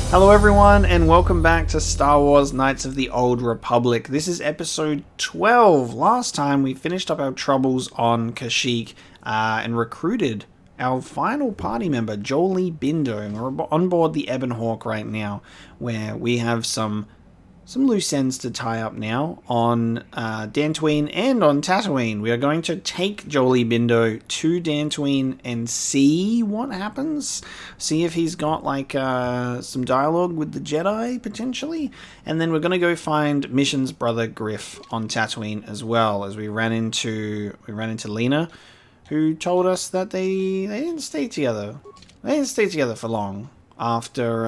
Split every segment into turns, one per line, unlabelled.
Hello everyone, and welcome back to Star Wars Knights of the Old Republic. This is episode 12. Last time we finished up our troubles on Kashyyyk and recruited our final party member, Jolee Bindo. And we're on board the Ebon Hawk right now, where we have some loose ends to tie up now on Dantooine and on Tatooine. We are going to take Jolee Bindo to Dantooine and see what happens. See if he's got like some dialogue with the Jedi potentially, and then we're going to go find Mission's brother Griff on Tatooine as well. As we ran into Lena, who told us that they didn't stay together. They didn't stay together for long after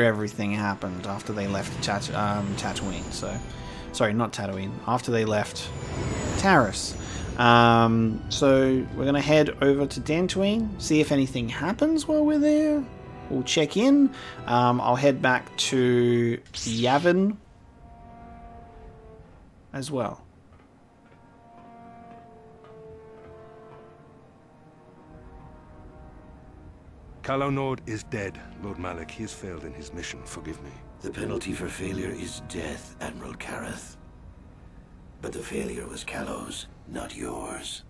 everything happened, after they left Tatooine. So, sorry, not Tatooine. After they left Taris. So we're gonna head over to Dantooine, see if anything happens while we're there. We'll check in. I'll head back to Yavin as well.
Calo Nord is dead, Lord Malak. He has failed in his mission. Forgive me.
The penalty for failure is death, Admiral Kareth. But the failure was Calo's, not yours.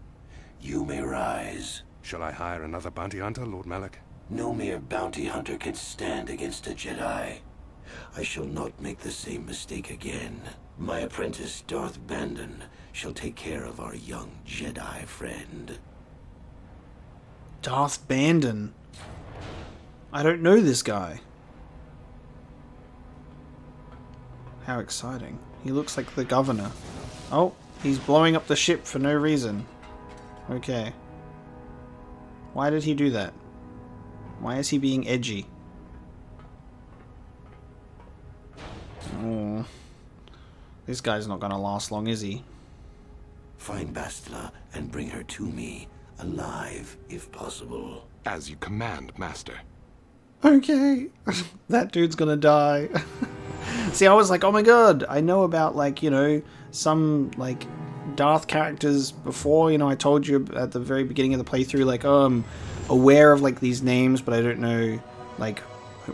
You may rise.
Shall I hire another bounty hunter, Lord Malak?
No mere bounty hunter can stand against a Jedi. I shall not make the same mistake again. My apprentice, Darth Bandon, shall take care of our young Jedi friend.
Darth Bandon? I don't know this guy. How exciting. He looks like the governor. Oh, he's blowing up the ship for no reason. Okay. Why did he do that? Why is he being edgy? Oh. This guy's not gonna last long, is he?
Find Bastila and bring her to me, alive if possible.
As you command, Master.
Okay. That dude's gonna die. See, I was like, oh my god, I know about, like, you know, some, like, Darth characters before. You know, I told you at the very beginning of the playthrough, like, oh, I'm aware of, like, these names, but I don't know, like,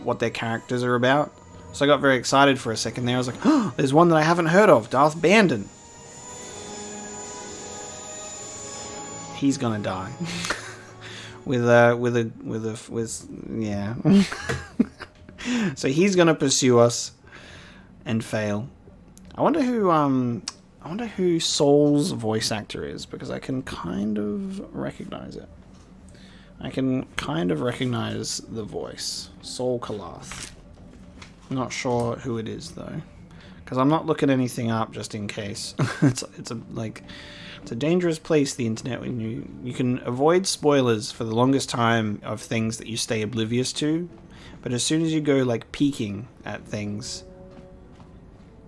what their characters are about. So I got very excited for a second there. I was like, oh, there's one that I haven't heard of, Darth Bandon. He's gonna die. Yeah. So he's gonna pursue us and fail. I wonder who Saul's voice actor is, because I can kind of recognize it. I can kind of recognize the voice. Saul Kalath. I'm not sure who it is though, because I'm not looking anything up just in case. It's a dangerous place, the internet, when you can avoid spoilers for the longest time of things that you stay oblivious to, but as soon as you go like peeking at things,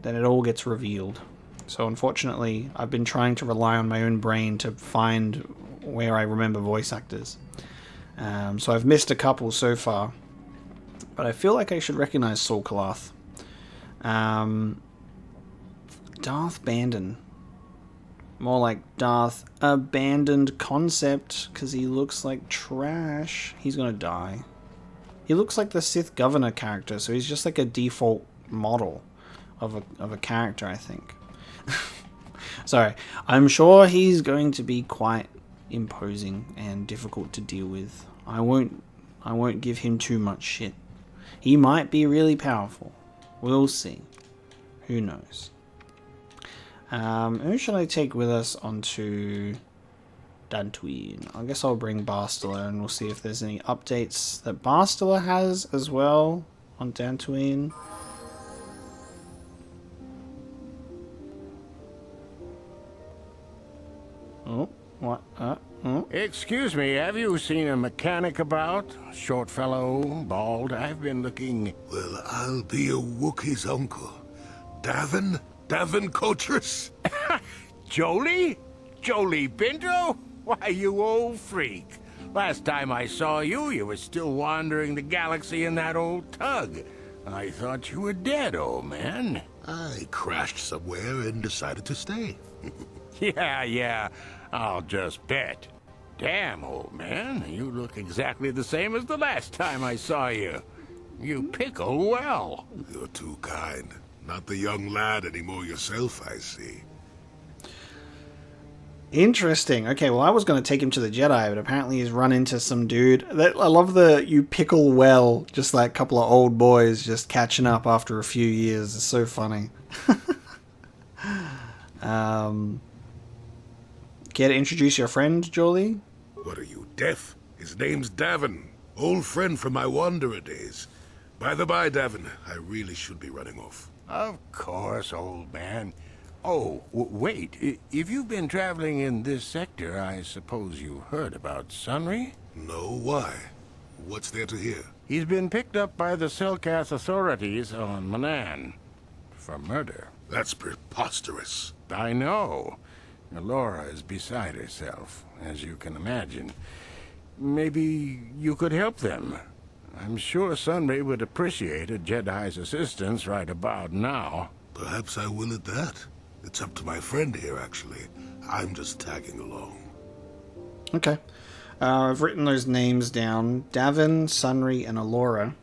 then it all gets revealed. So unfortunately, I've been trying to rely on my own brain to find where I remember voice actors. So I've missed a couple so far, but I feel like I should recognize Saul Kalath. Darth Bandon. More like Darth Abandoned Concept, because he looks like trash. He's gonna die. He looks like the Sith Governor character, so he's just like a default model of a character, I think. Sorry, I'm sure he's going to be quite imposing and difficult to deal with. I won't give him too much shit. He might be really powerful. We'll see. Who knows? Who should I take with us onto Dantooine? I guess I'll bring Bastila, and we'll see if there's any updates that Bastila has as well on Dantooine. Oh, what? Oh.
Excuse me, have you seen a mechanic about? Short fellow, bald. I've been looking...
Well, I'll be a Wookiee's uncle. Davin Cotrus?
Jolee? Jolee Bindo? Why, you old freak. Last time I saw you, you were still wandering the galaxy in that old tug. I thought you were dead, old man.
I crashed somewhere and decided to stay.
Yeah, I'll just bet. Damn, old man, you look exactly the same as the last time I saw you. You pickle well.
You're too kind. Not the young lad anymore yourself, I see.
Interesting. Okay, well, I was going to take him to the Jedi, but apparently he's run into some dude. I love the "you pickle well," just like a couple of old boys just catching up after a few years. It's so funny. Care to introduce your friend, Jolie?
What are you, deaf? His name's Davin. Old friend from my Wanderer days. By the by, Davin, I really should be running off.
Of course, old man. Oh, wait. If you've been traveling in this sector, I suppose you heard about Sunry?
No, why? What's there to hear?
He's been picked up by the Selkath authorities on Manaan for murder.
That's preposterous.
I know. Laura is beside herself, as you can imagine. Maybe you could help them. I'm sure Sunray would appreciate a Jedi's assistance right about now.
Perhaps I will at that. It's up to my friend here, actually. I'm just tagging along.
Okay. I've written those names down. Davin, Sunry, and Alora.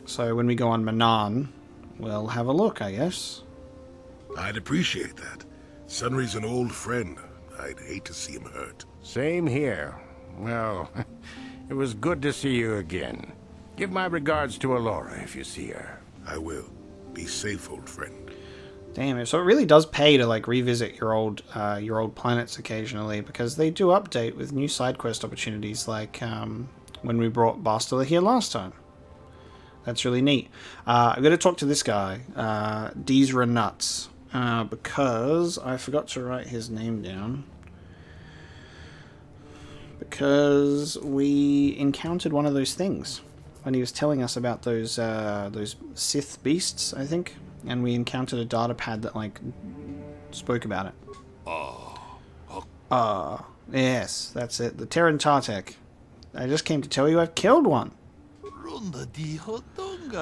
So when we go on Manaan, we'll have a look, I guess.
I'd appreciate that. Sunry's an old friend. I'd hate to see him hurt.
Same here. Well, it was good to see you again. Give my regards to Alora if you see her.
I will. Be safe, old friend.
Damn, so it really does pay to like revisit your old planets occasionally, because they do update with new side quest opportunities, like when we brought Bastila here last time. That's really neat. I'm going to talk to this guy, Deezra Nuts, because I forgot to write his name down. Because we encountered one of those things when he was telling us about those Sith beasts, I think. And we encountered a data pad that, like, spoke about it. Yes, that's it. The Terran Tartek. I just came to tell you I've killed one.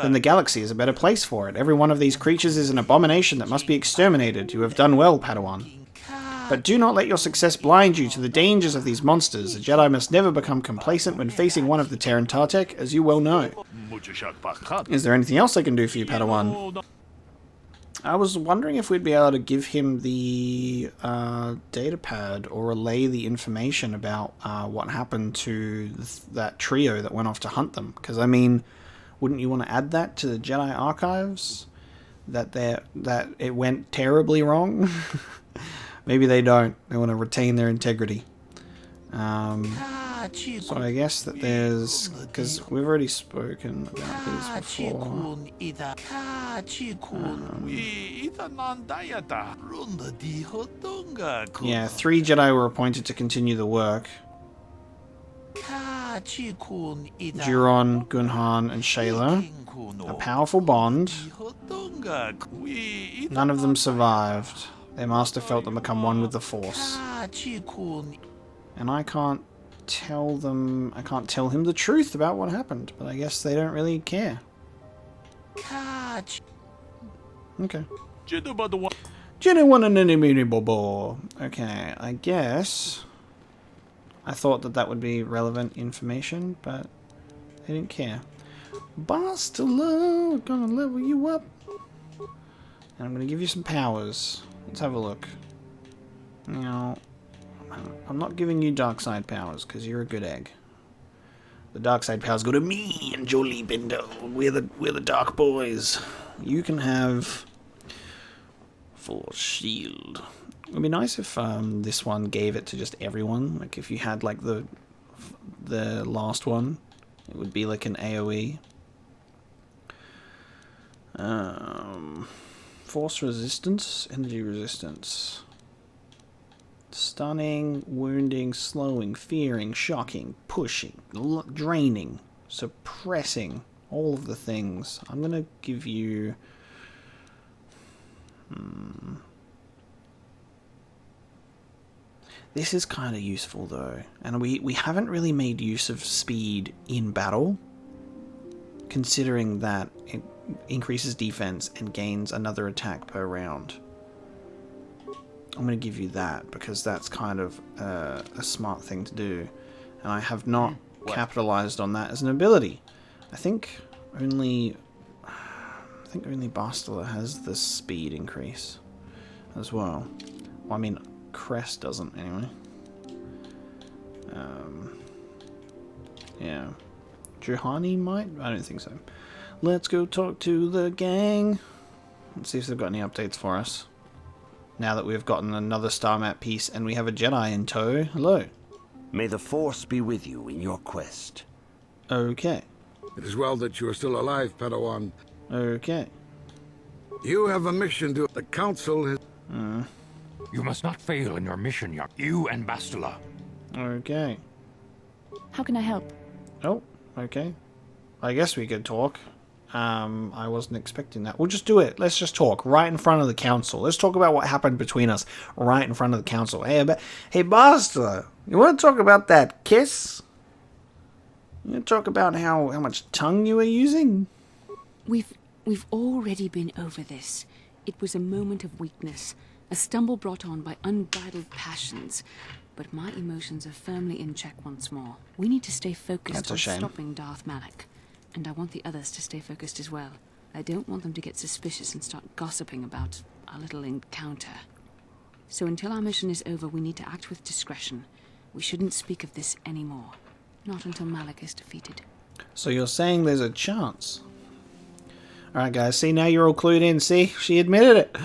Then the galaxy is a better place for it. Every one of these creatures is an abomination that must be exterminated. You have done well, Padawan. But do not let your success blind you to the dangers of these monsters. A Jedi must never become complacent when facing one of the Terran Tartek, as you well know. Is there anything else I can do for you, Padawan? I was wondering if we'd be able to give him the data pad or relay the information about what happened to that trio that went off to hunt them. Because, I mean, wouldn't you want to add that to the Jedi archives? That it went terribly wrong? Maybe they don't. They want to retain their integrity. So I guess that there's... Because we've already spoken about these before. Yeah, 3 Jedi were appointed to continue the work. Duron, Gunhan, and Shayla. A powerful bond. None of them survived. Their master felt them become one with the Force. And I can't tell him the truth about what happened, but I guess they don't really care. Okay. Okay, I guess I thought that would be relevant information, but they didn't care. Bastila, we're gonna level you up. And I'm gonna give you some powers. Let's have a look. Now, I'm not giving you dark side powers because you're a good egg. The dark side powers go to me and Jolie Bindo. We're the dark boys. You can have Force Shield. It would be nice if this one gave it to just everyone. Like if you had like the last one, it would be like an AoE. Force resistance, energy resistance. Stunning, wounding, slowing, fearing, shocking, pushing, draining, suppressing, all of the things. I'm going to give you... This is kind of useful though, and we haven't really made use of speed in battle, considering that it increases defense and gains another attack per round. I'm going to give you that because that's kind of a smart thing to do, and I have not capitalized on that as an ability. I think Only... I think only Bastila has the speed increase as well. Well, I mean, Crest doesn't anyway. Yeah. Juhani might? I don't think so. Let's go talk to the gang. Let's see if they've got any updates for us. Now that we've gotten another star map piece and we have a Jedi in tow. Hello.
May the Force be with you in your quest.
Okay.
It is well that you are still alive, Padawan.
Okay.
You have a mission to... The Council has...
You must not fail in your mission, you and Bastila.
Okay.
How can I help?
Oh, okay. I guess we could talk. I wasn't expecting that. We'll just do it. Let's just talk right in front of the council. Let's talk about what happened between us right in front of the council. Hey, Bastila, you want to talk about that kiss? You want to talk about how much tongue you were using?
We've already been over this. It was a moment of weakness, a stumble brought on by unbridled passions. But my emotions are firmly in check once more. We need to stay focused on stopping Darth Malak. And I want the others to stay focused as well. I don't want them to get suspicious and start gossiping about our little encounter. So until our mission is over, we need to act with discretion. We shouldn't speak of this anymore. Not until Malak is defeated.
So you're saying there's a chance? Alright guys, see, now you're all clued in. See, she admitted it.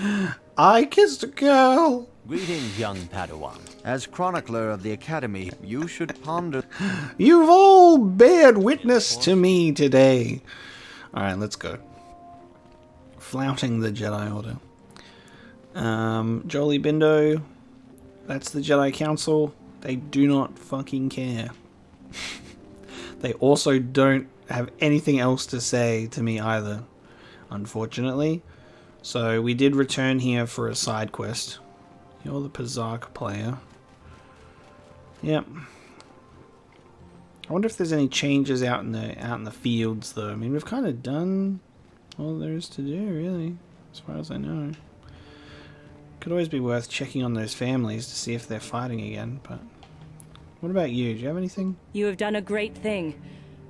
I kissed a girl.
Greetings, young Padawan. As chronicler of the Academy, you should ponder...
You've all bared witness to me today. Alright, let's go. Flouting the Jedi Order. Jolie Bindo. That's the Jedi Council. They do not fucking care. They also don't have anything else to say to me either, unfortunately. So we did return here for a side quest. You're the Pazark player. Yep. I wonder if there's any changes out in the fields though. I mean, we've kind of done all there is to do, really, as far as I know. Could always be worth checking on those families to see if they're fighting again, but what about you? Do you have anything?
You have done a great thing.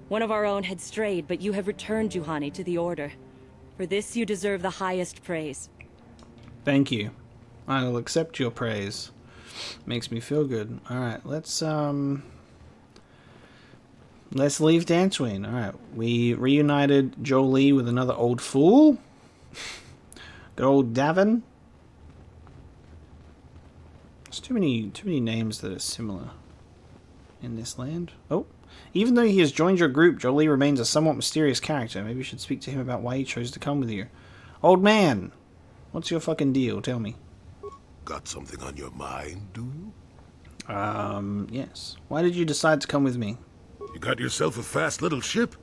One of our own had strayed, but you have returned Juhani to the Order. For this you deserve the highest praise.
Thank you. I'll accept your praise. Makes me feel good. Alright, let's leave Dantooine. Alright, we reunited Jolie with another old fool. Good old Davin. There's too many names that are similar in this land. Oh, even though he has joined your group, Jolie remains a somewhat mysterious character. Maybe you should speak to him about why he chose to come with you. Old man, what's your fucking deal? Tell me.
Got something on your mind, do you?
Yes. Why did you decide to come with me?
You got yourself a fast little ship?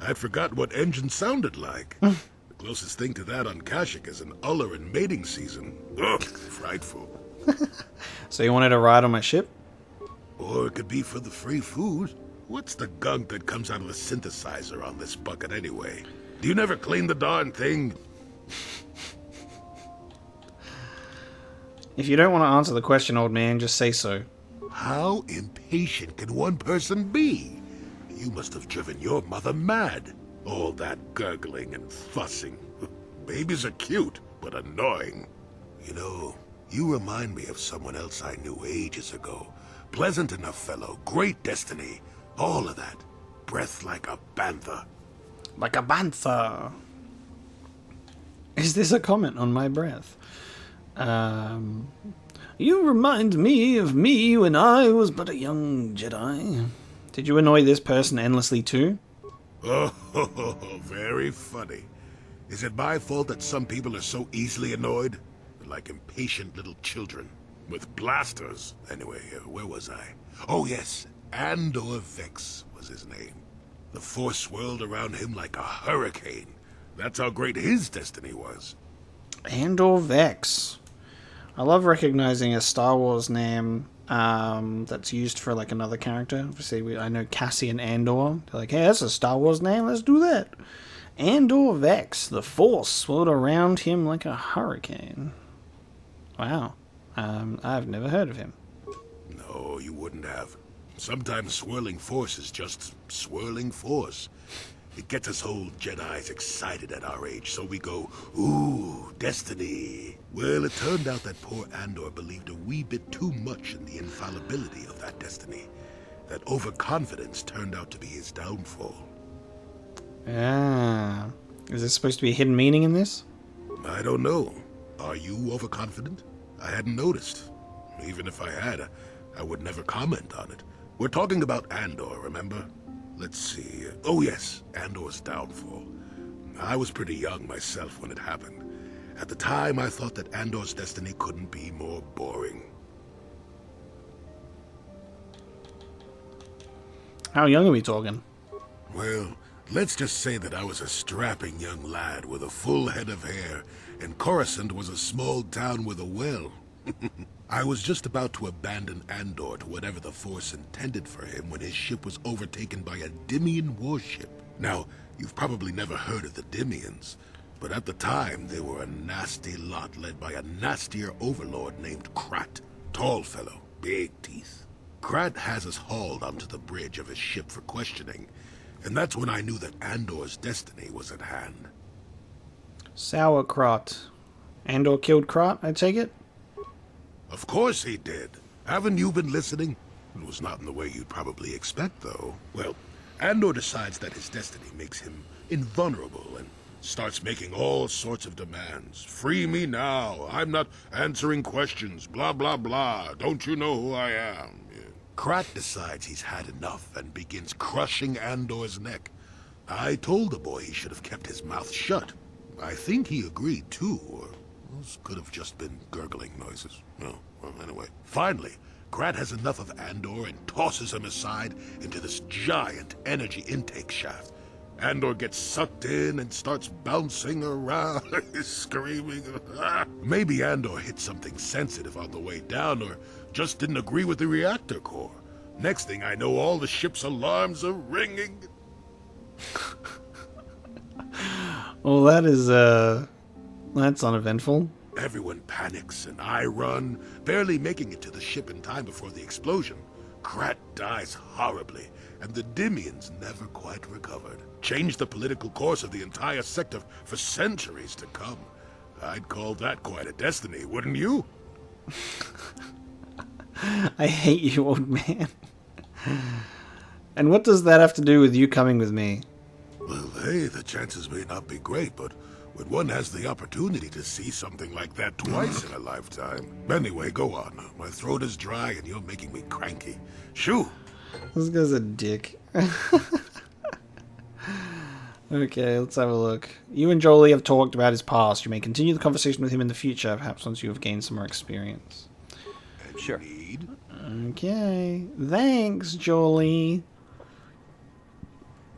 I'd forgotten what engine sounded like. The closest thing to that on Kashyyyk is an uller in mating season. Ugh, frightful.
So you wanted to ride on my ship?
Or it could be for the free food. What's the gunk that comes out of the synthesizer on this bucket anyway? Do you never clean the darn thing?
If you don't want to answer the question, old man, just say so.
How impatient can one person be? You must have driven your mother mad. All that gurgling and fussing. Babies are cute, but annoying. You know, you remind me of someone else I knew ages ago. Pleasant enough fellow, great destiny, all of that. Breath like a bantha.
Like a bantha. Is this a comment on my breath? You remind me of me when I was but a young Jedi. Did you annoy this person endlessly too?
Oh, very funny. Is it my fault that some people are so easily annoyed? They're like impatient little children. With blasters. Anyway, where was I? Oh yes, Andor Vex was his name. The Force swirled around him like a hurricane. That's how great his destiny was.
Andor Vex. I love recognizing a Star Wars name that's used for like another character. Obviously, I know Cassian Andor. They're like, hey, that's a Star Wars name. Let's do that. Andor Vex. The Force swirled around him like a hurricane. Wow. I've never heard of him.
No, you wouldn't have. Sometimes swirling force is just swirling force. It gets us old Jedis excited at our age, so we go, ooh, destiny. Well, it turned out that poor Andor believed a wee bit too much in the infallibility of that destiny. That overconfidence turned out to be his downfall.
Ah. Is there supposed to be a hidden meaning in this?
I don't know. Are you overconfident? I hadn't noticed. Even if I had, I would never comment on it. We're talking about Andor, remember? Let's see. Oh yes, Andor's downfall. I was pretty young myself when it happened. At the time, I thought that Andor's destiny couldn't be more boring.
How young are we talking?
Well, let's just say that I was a strapping young lad with a full head of hair, and Coruscant was a small town with a well. I was just about to abandon Andor to whatever the Force intended for him when his ship was overtaken by a Dimian warship. Now, you've probably never heard of the Dimians, but at the time they were a nasty lot led by a nastier overlord named Krat. Tall fellow, big teeth. Krat has us hauled onto the bridge of his ship for questioning, and that's when I knew that Andor's destiny was at hand.
Sauerkraut. Andor killed Krat, I take it?
Of course he did. Haven't you been listening? It was not in the way you'd probably expect, though. Well, Andor decides that his destiny makes him invulnerable and starts making all sorts of demands. Free me now. I'm not answering questions. Blah, blah, blah. Don't you know who I am? Yeah. Krat decides he's had enough and begins crushing Andor's neck. I told the boy he should have kept his mouth shut. I think he agreed, too, or those could have just been gurgling noises. No, well, anyway. Finally, Krat has enough of Andor and tosses him aside into this giant energy intake shaft. Andor gets sucked in and starts bouncing around, screaming. Maybe Andor hit something sensitive on the way down, or just didn't agree with the reactor core. Next thing I know, all the ship's alarms are ringing.
Well, that's uneventful.
Everyone panics, and I run, barely making it to the ship in time before the explosion. Krat dies horribly, and the Dimians never quite recovered. Changed the political course of the entire sector for centuries to come. I'd call that quite a destiny, wouldn't you?
I hate you, old man. And what does that have to do with you coming with me?
Well, hey, the chances may not be great, but when one has the opportunity to see something like that twice in a lifetime. Anyway, go on. My throat is dry and you're making me cranky. Shoo!
This guy's a dick. Okay, let's have a look. You and Jolie have talked about his past. You may continue the conversation with him in the future, perhaps once you have gained some more experience.
Sure.
Okay. Thanks, Jolie.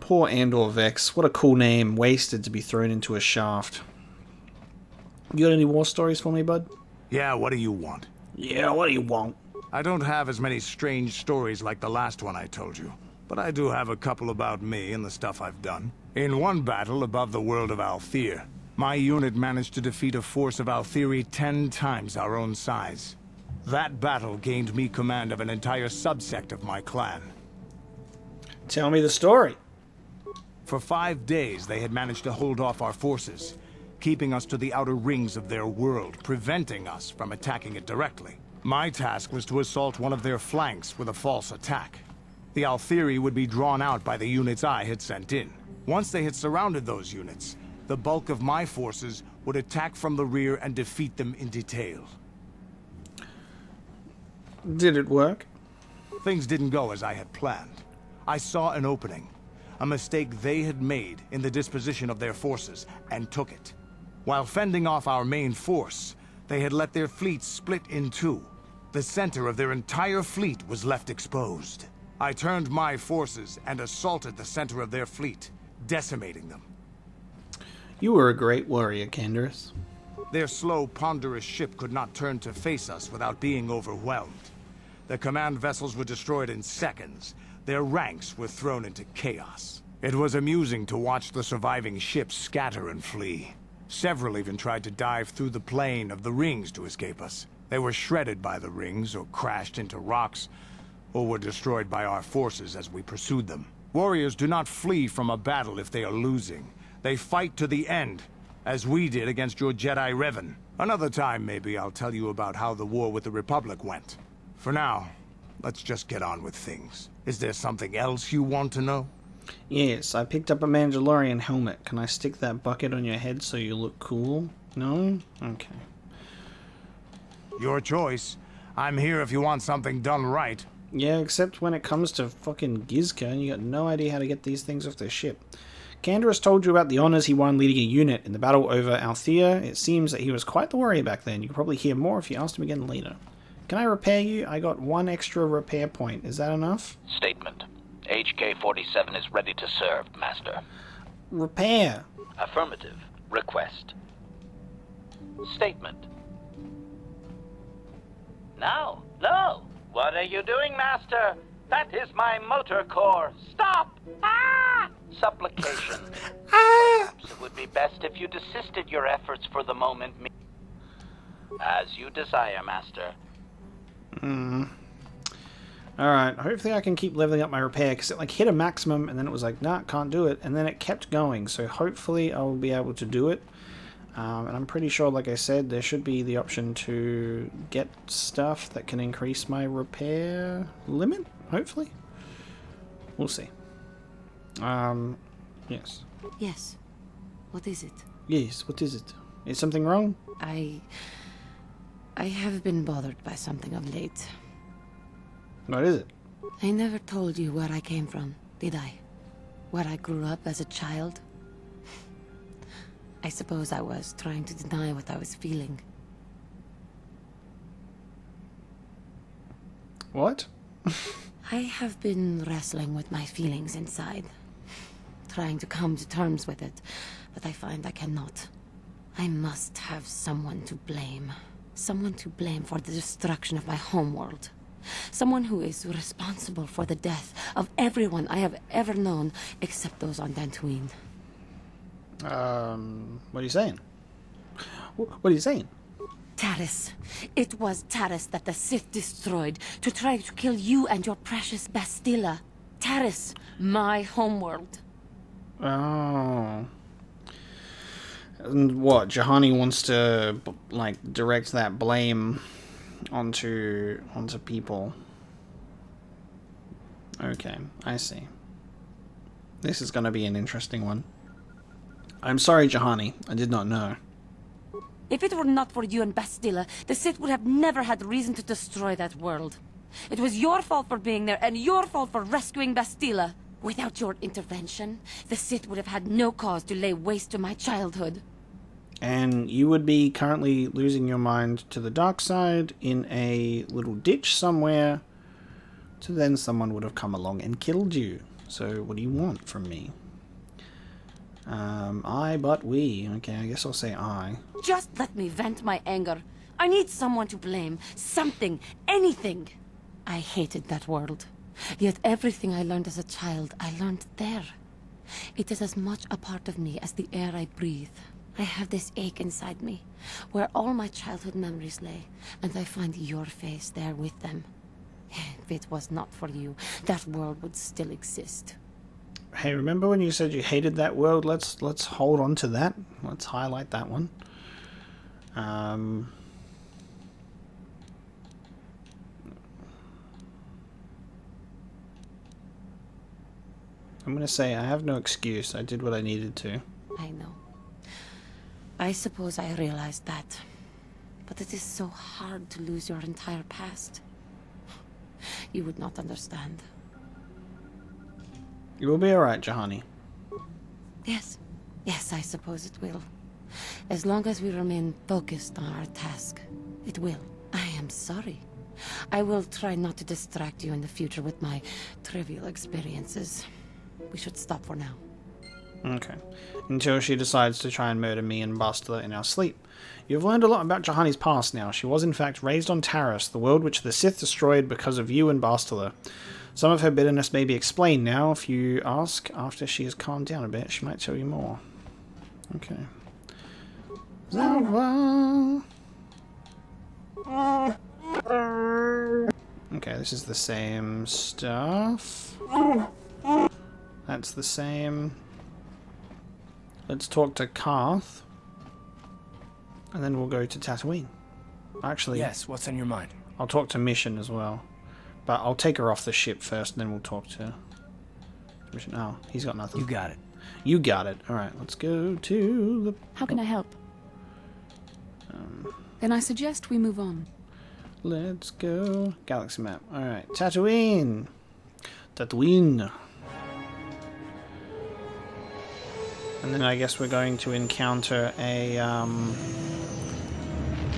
Poor Andor Vex. What a cool name. Wasted to be thrown into a shaft. You got any war stories for me, bud?
Yeah, what do you want?
Yeah, what do you want?
I don't have as many strange stories like the last one I told you, but I do have a couple about me and the stuff I've done. In one battle above the world of Althir, my unit managed to defeat a force of Althiri 10 times our own size. That battle gained me command of an entire subsect of my clan.
Tell me the story.
For 5 days, they had managed to hold off our forces, keeping us to the outer rings of their world, preventing us from attacking it directly. My task was to assault one of their flanks with a false attack. The Althiri would be drawn out by the units I had sent in. Once they had surrounded those units, the bulk of my forces would attack from the rear and defeat them in detail.
Did it work?
Things didn't go as I had planned. I saw an opening, a mistake they had made in the disposition of their forces, and took it. While fending off our main force, they had let their fleet split in two. The center of their entire fleet was left exposed. I turned my forces and assaulted the center of their fleet, decimating them.
You were a great warrior, Canderous.
Their slow, ponderous ship could not turn to face us without being overwhelmed. The command vessels were destroyed in seconds. Their ranks were thrown into chaos. It was amusing to watch the surviving ships scatter and flee. Several even tried to dive through the plane of the rings to escape us. They were shredded by the rings or crashed into rocks, or were destroyed by our forces as we pursued them. Warriors do not flee from a battle if they are losing. They fight to the end, as we did against your Jedi Revan. Another time, maybe, I'll tell you about how the war with the Republic went. For now, let's just get on with things. Is there something else you want to know?
Yes, I picked up a Mandalorian helmet. Can I stick that bucket on your head so you look cool? No? Okay.
Your choice. I'm here if you want something done right.
Yeah, except when it comes to fucking Gizka and you got no idea how to get these things off their ship. Canderous told you about the honors he won leading a unit in the battle over Althea. It seems that he was quite the warrior back then. You could probably hear more if you asked him again later. Can I repair you? I got 1 extra repair point. Is that enough?
Statement. HK-47 is ready to serve, Master.
Repair.
Affirmative. Request. Statement. No, no. What are you doing, Master? That is my motor core. Stop! Ah! Supplication. Perhaps it would be best if you desisted your efforts for the moment. As you desire, Master.
Alright, hopefully I can keep leveling up my repair, because it like hit a maximum and then it was like, nah, can't do it, and then it kept going, so hopefully I will be able to do it. And I'm pretty sure, like I said, there should be the option to get stuff that can increase my repair limit, hopefully. We'll see. Yes.
Yes. What is it?
Yes, what is it? Is something wrong?
I have been bothered by something of late.
What is it?
I never told you where I came from, did I? Where I grew up as a child? I suppose I was trying to deny what I was feeling.
What?
I have been wrestling with my feelings inside. Trying to come to terms with it, but I find I cannot. I must have someone to blame. Someone to blame for the destruction of my homeworld. Someone who is responsible for the death of everyone I have ever known, except those on Dantooine.
What are you saying? What are you saying?
Taris. It was Taris that the Sith destroyed to try to kill you and your precious Bastila. Taris, my homeworld.
Oh. And what, Juhani wants to, like, direct that blame onto people. Okay, I see. This is going to be an interesting one. I'm sorry, Juhani. I did not know.
If it were not for you and Bastila, the Sith would have never had reason to destroy that world. It was your fault for being there, and your fault for rescuing Bastila. Without your intervention, the Sith would have had no cause to lay waste to my childhood.
And you would be currently losing your mind to the dark side in a little ditch somewhere. So then someone would have come along and killed you. So what do you want from me? I, but we. Okay, I guess I'll say I.
Just let me vent my anger. I need someone to blame. Something. Anything. I hated that world. Yet everything I learned as a child, I learned there. It is as much a part of me as the air I breathe. I have this ache inside me, where all my childhood memories lay, and I find your face there with them. If it was not for you, that world would still exist.
Hey, remember when you said you hated that world? Let's hold on to that. Let's highlight that one. I'm gonna say I have no excuse. I did what I needed to.
I know. I suppose I realized that. But it is so hard to lose your entire past. You would not understand.
You will be alright, Juhani.
Yes. Yes, I suppose it will. As long as we remain focused on our task, it will. I am sorry. I will try not to distract you in the future with my trivial experiences. We should stop for now.
Okay. Until she decides to try and murder me and Bastila in our sleep. You've learned a lot about Juhani's past now. She was in fact raised on Taris, the world which the Sith destroyed because of you and Bastila. Some of her bitterness may be explained now. If you ask after she has calmed down a bit, she might tell you more. Okay. Okay, this is the same stuff. That's the same. Let's talk to Karth. And then we'll go to Tatooine. Actually...
Yes, what's on your mind?
I'll talk to Mission as well. But I'll take her off the ship first, and then we'll talk to Mission. Oh, he's got nothing.
You got it.
You got it. Alright, let's go to the...
How can I help? Then I suggest we move on.
Let's go. Galaxy map. Alright, Tatooine. Tatooine. And then I guess we're going to encounter a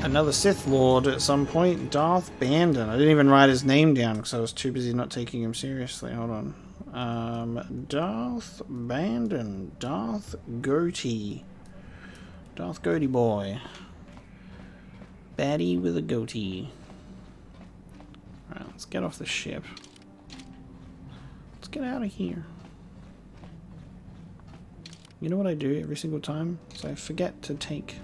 another Sith Lord at some point. Darth Bandon. I didn't even write his name down because I was too busy not taking him seriously. Hold on. Darth Bandon. Darth Goatee. Darth Goatee boy. Baddie with a goatee. Alright, let's get off the ship. Let's get out of here. You know what I do every single time? So I forget to take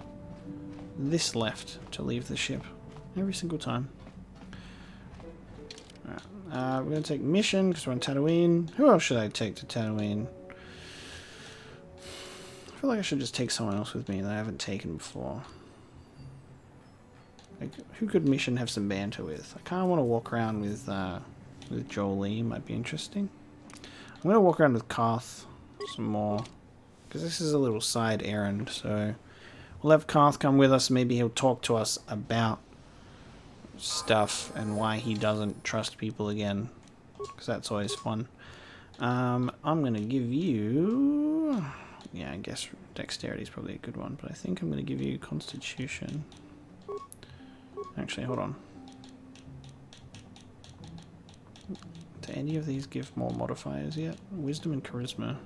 this left to leave the ship. Every single time. Alright, we're going to take Mission because we're on Tatooine. Who else should I take to Tatooine? I feel like I should just take someone else with me that I haven't taken before. Like, who could Mission have some banter with? I kind of want to walk around with Jolie. Might be interesting. I'm going to walk around with Karth some more. Because this is a little side errand, so we'll have Karth come with us. Maybe he'll talk to us about stuff and why he doesn't trust people again. Because that's always fun. I'm going to give you... Yeah, I guess Dexterity is probably a good one. But I think I'm going to give you Constitution. Actually, hold on. Do any of these give more modifiers yet? Wisdom and Charisma.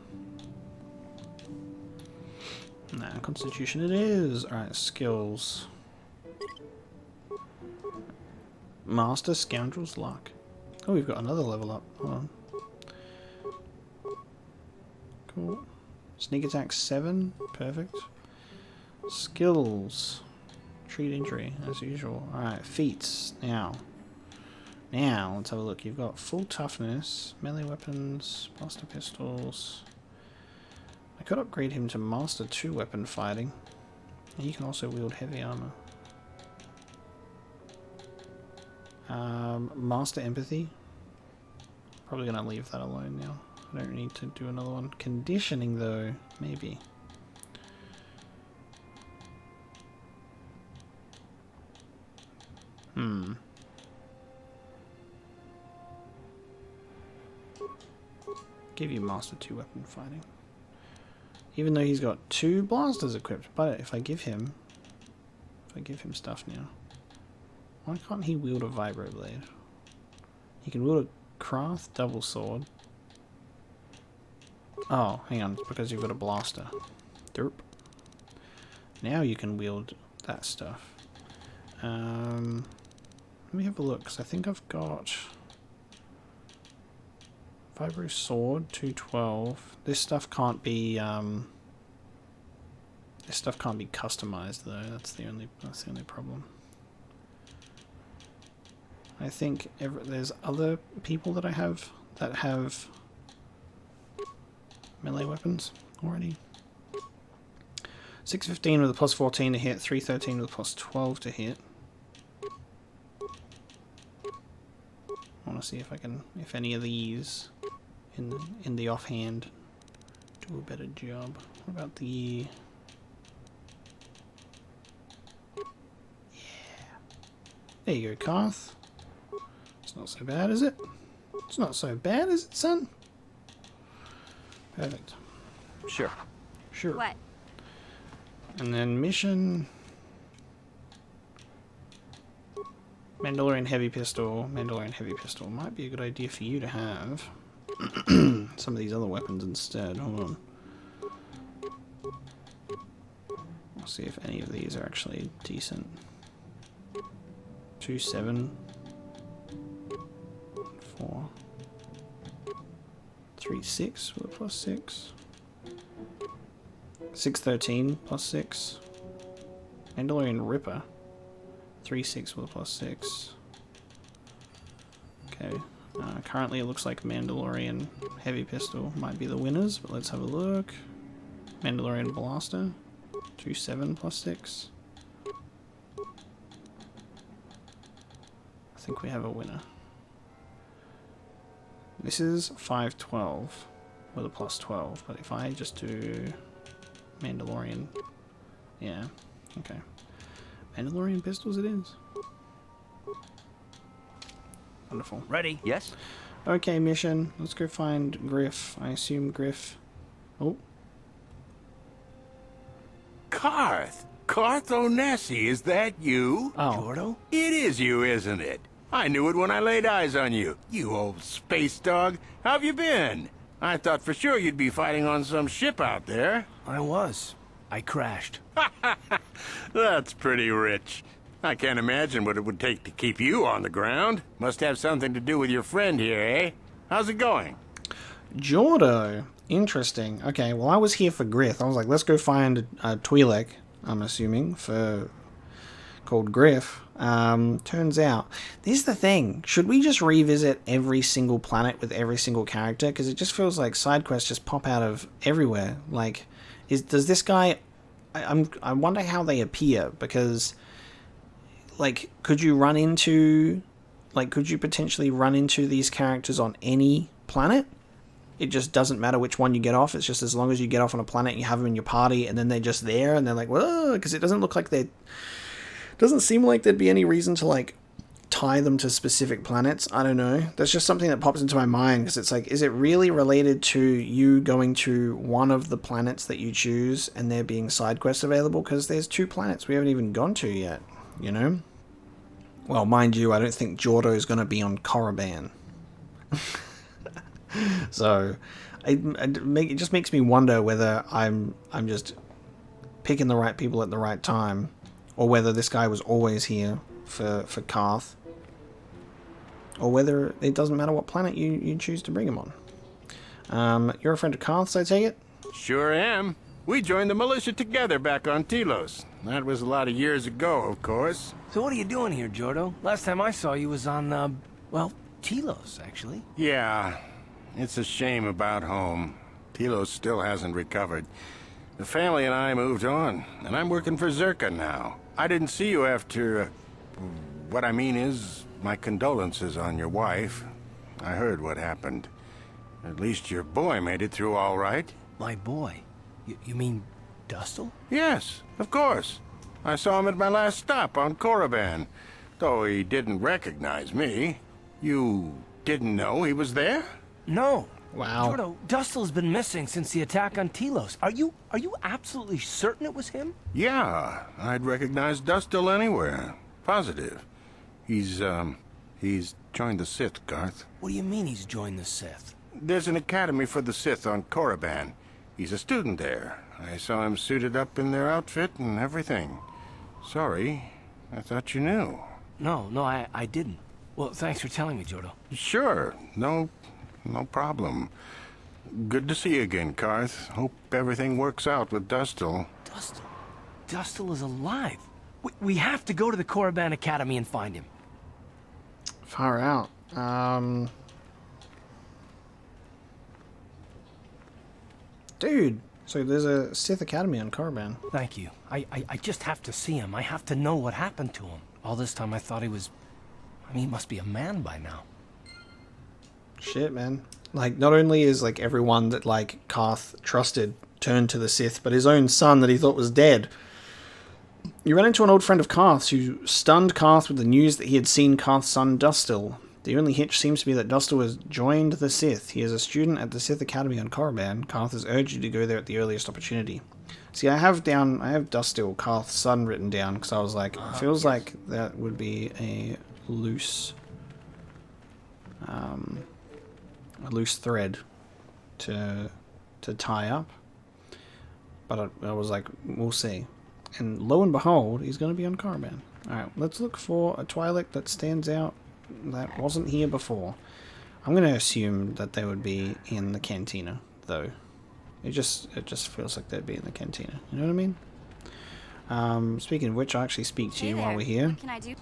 Nah, Constitution it is. Alright, skills. Master Scoundrel's Luck. Oh, we've got another level up. Hold on. Cool. Sneak attack 7. Perfect. Skills. Treat injury, as usual. Alright, feats. Now, let's have a look. You've got full toughness, melee weapons, blaster pistols. I could upgrade him to Master 2 weapon fighting. And he can also wield heavy armor. Master Empathy. Probably gonna leave that alone now. I don't need to do another one. Conditioning though, maybe. Give you Master 2 weapon fighting. Even though he's got 2 blasters equipped, but if I give him stuff now, why can't he wield a vibroblade? He can wield a Krath double sword. Oh, hang on, it's because you've got a blaster. Derp. Now you can wield that stuff. Let me have a look, because I think I've got Vibro Sword, 212. This stuff can't be customized though. That's the only problem. I think there's other people that I have that have melee weapons already. 615 with a plus 14 to hit, 313 with a plus 12 to hit. I want to see if any of these in the offhand do a better job. What about the... Yeah. There you go, Karth. It's not so bad, is it? It's not so bad, is it, son? Perfect.
Sure.
Sure.
What?
And then mission... Mandalorian Heavy Pistol. Mandalorian Heavy Pistol might be a good idea for you to have. Some of these other weapons instead. Hold on. We'll see if any of these are actually decent. 2-7. 4. 3-6 with a plus 6. 6-13 plus 6. Mandalorian Ripper. 3-6 with a plus 6. Okay. Currently it looks like Mandalorian Heavy Pistol might be the winners, but let's have a look. Mandalorian Blaster. 2.7 plus 6. I think we have a winner. This is 5.12 with a plus 12, but if I just do Mandalorian, yeah, okay. Mandalorian pistols it is. Wonderful.
Ready? Yes?
Okay, mission. Let's go find Griff. I assume Griff... Oh.
Karth! Karth Onesi, is that you?
Oh.
Jordo? It is you, isn't it? I knew it when I laid eyes on you. You old space dog. How have you been? I thought for sure you'd be fighting on some ship out there.
I was. I crashed.
That's pretty rich. I can't imagine what it would take to keep you on the ground. Must have something to do with your friend here, eh? How's it going?
Jordo. Interesting. Okay, well I was here for Griff. I was like, let's go find a Twi'lek, I'm assuming, called Griff. Turns out, this is the thing. Should we just revisit every single planet with every single character? Because it just feels like side quests just pop out of everywhere. Like, does this guy... I wonder how they appear, because... Like, could you potentially run into these characters on any planet? It just doesn't matter which one you get off. It's just as long as you get off on a planet, you have them in your party, and then they're just there, and they're like, whoa, because it doesn't look like they... Doesn't seem like there'd be any reason to, like, tie them to specific planets. I don't know. That's just something that pops into my mind, because it's like, is it really related to you going to one of the planets that you choose, and there being side quests available? Because there's 2 planets we haven't even gone to yet, you know? Well, mind you, I don't think Jordo's going to be on Korriban. So, it just makes me wonder whether I'm just picking the right people at the right time, or whether this guy was always here for Karth, or whether it doesn't matter what planet you choose to bring him on. You're a friend of Karth's, I take it?
Sure am. We joined the militia together back on Telos. That was a lot of years ago, of course.
So what are you doing here, Jordo? Last time I saw you was on, well, Telos, actually.
Yeah, it's a shame about home. Telos still hasn't recovered. The family and I moved on, and I'm working for Zerka now. I didn't see you after... what I mean is, my condolences on your wife. I heard what happened. At least your boy made it through all right.
My boy? You mean Dustle?
Yes, of course. I saw him at my last stop on Korriban, though he didn't recognize me. You didn't know he was there?
No.
Wow.
Jordo, Dustle's been missing since the attack on Telos. Are you absolutely certain it was him?
Yeah, I'd recognize Dustle anywhere. Positive. He's joined the Sith, Garth.
What do you mean he's joined the Sith?
There's an academy for the Sith on Korriban. He's a student there. I saw him suited up in their outfit and everything. Sorry, I thought you knew.
No, I didn't. Well, thanks for telling me, Jordo.
Sure, no problem. Good to see you again, Karth. Hope everything works out with Dustle.
Dustle is alive. We have to go to the Korriban Academy and find him.
Far out. Dude, so there's a Sith Academy on Korriban.
Thank you. I just have to see him. I have to know what happened to him. All this time I thought he was... I mean, he must be a man by now.
Shit, man. Like, not only is, like, everyone that, like, Karth trusted turned to the Sith, but his own son that he thought was dead. You ran into an old friend of Karth's who stunned Karth with the news that he had seen Karth's son Dustil. The only hitch seems to be that Dustil has joined the Sith. He is a student at the Sith Academy on Korriban. Karth has urged you to go there at the earliest opportunity. See, I have Dustil, Karth's son, written down, because I was like, it feels like that would be a loose thread to tie up. But I was like, we'll see. And lo and behold, he's going to be on Korriban. Alright, let's look for a Twi'lek that stands out that wasn't here before. I'm going to assume that they would be in the cantina, though. It just feels like they'd be in the cantina. You know what I mean? Speaking of which, I'll actually speak to you while we're here.
What can I do?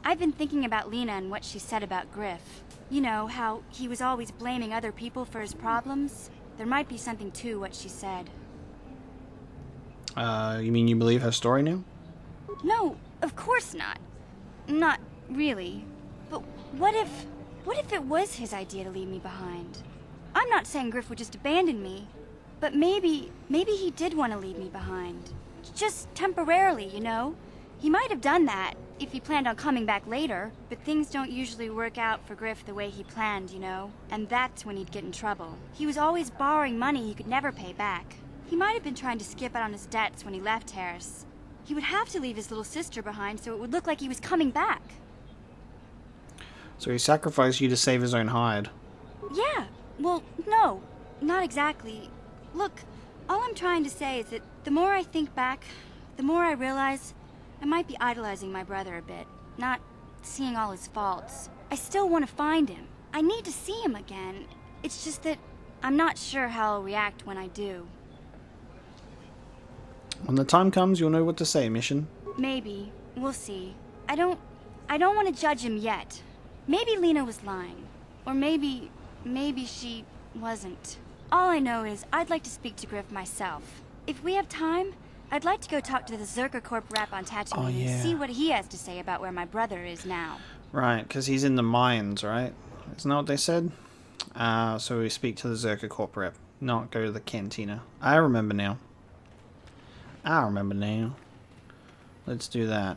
I've been thinking about Lena and what she said about Griff. You know, how he was always blaming other people for his problems? There might be something to what she said.
You mean you believe her story now?
No, of course not. Not really. But what if it was his idea to leave me behind? I'm not saying Griff would just abandon me, but maybe he did want to leave me behind. Just temporarily, you know? He might have done that if he planned on coming back later, but things don't usually work out for Griff the way he planned, you know? And that's when he'd get in trouble. He was always borrowing money he could never pay back. He might have been trying to skip out on his debts when he left Harris. He would have to leave his little sister behind so it would look like he was coming back.
So he sacrificed you to save his own hide.
Yeah, well, no, not exactly. Look, all I'm trying to say is that the more I think back, the more I realize I might be idolizing my brother a bit, not seeing all his faults. I still want to find him. I need to see him again. It's just that I'm not sure how I'll react when I do.
When the time comes, you'll know what to say, Mission.
Maybe. We'll see. I don't want to judge him yet. Maybe Lena was lying. Or maybe she wasn't. All I know is I'd like to speak to Griff myself. If we have time, I'd like to go talk to the Zerka Corp rep on Tatooine and see what he has to say about where my brother is now.
Right, because he's in the mines, right? Isn't that what they said? So we speak to the Zerka Corp rep, not go to the cantina. I remember now. Let's do that.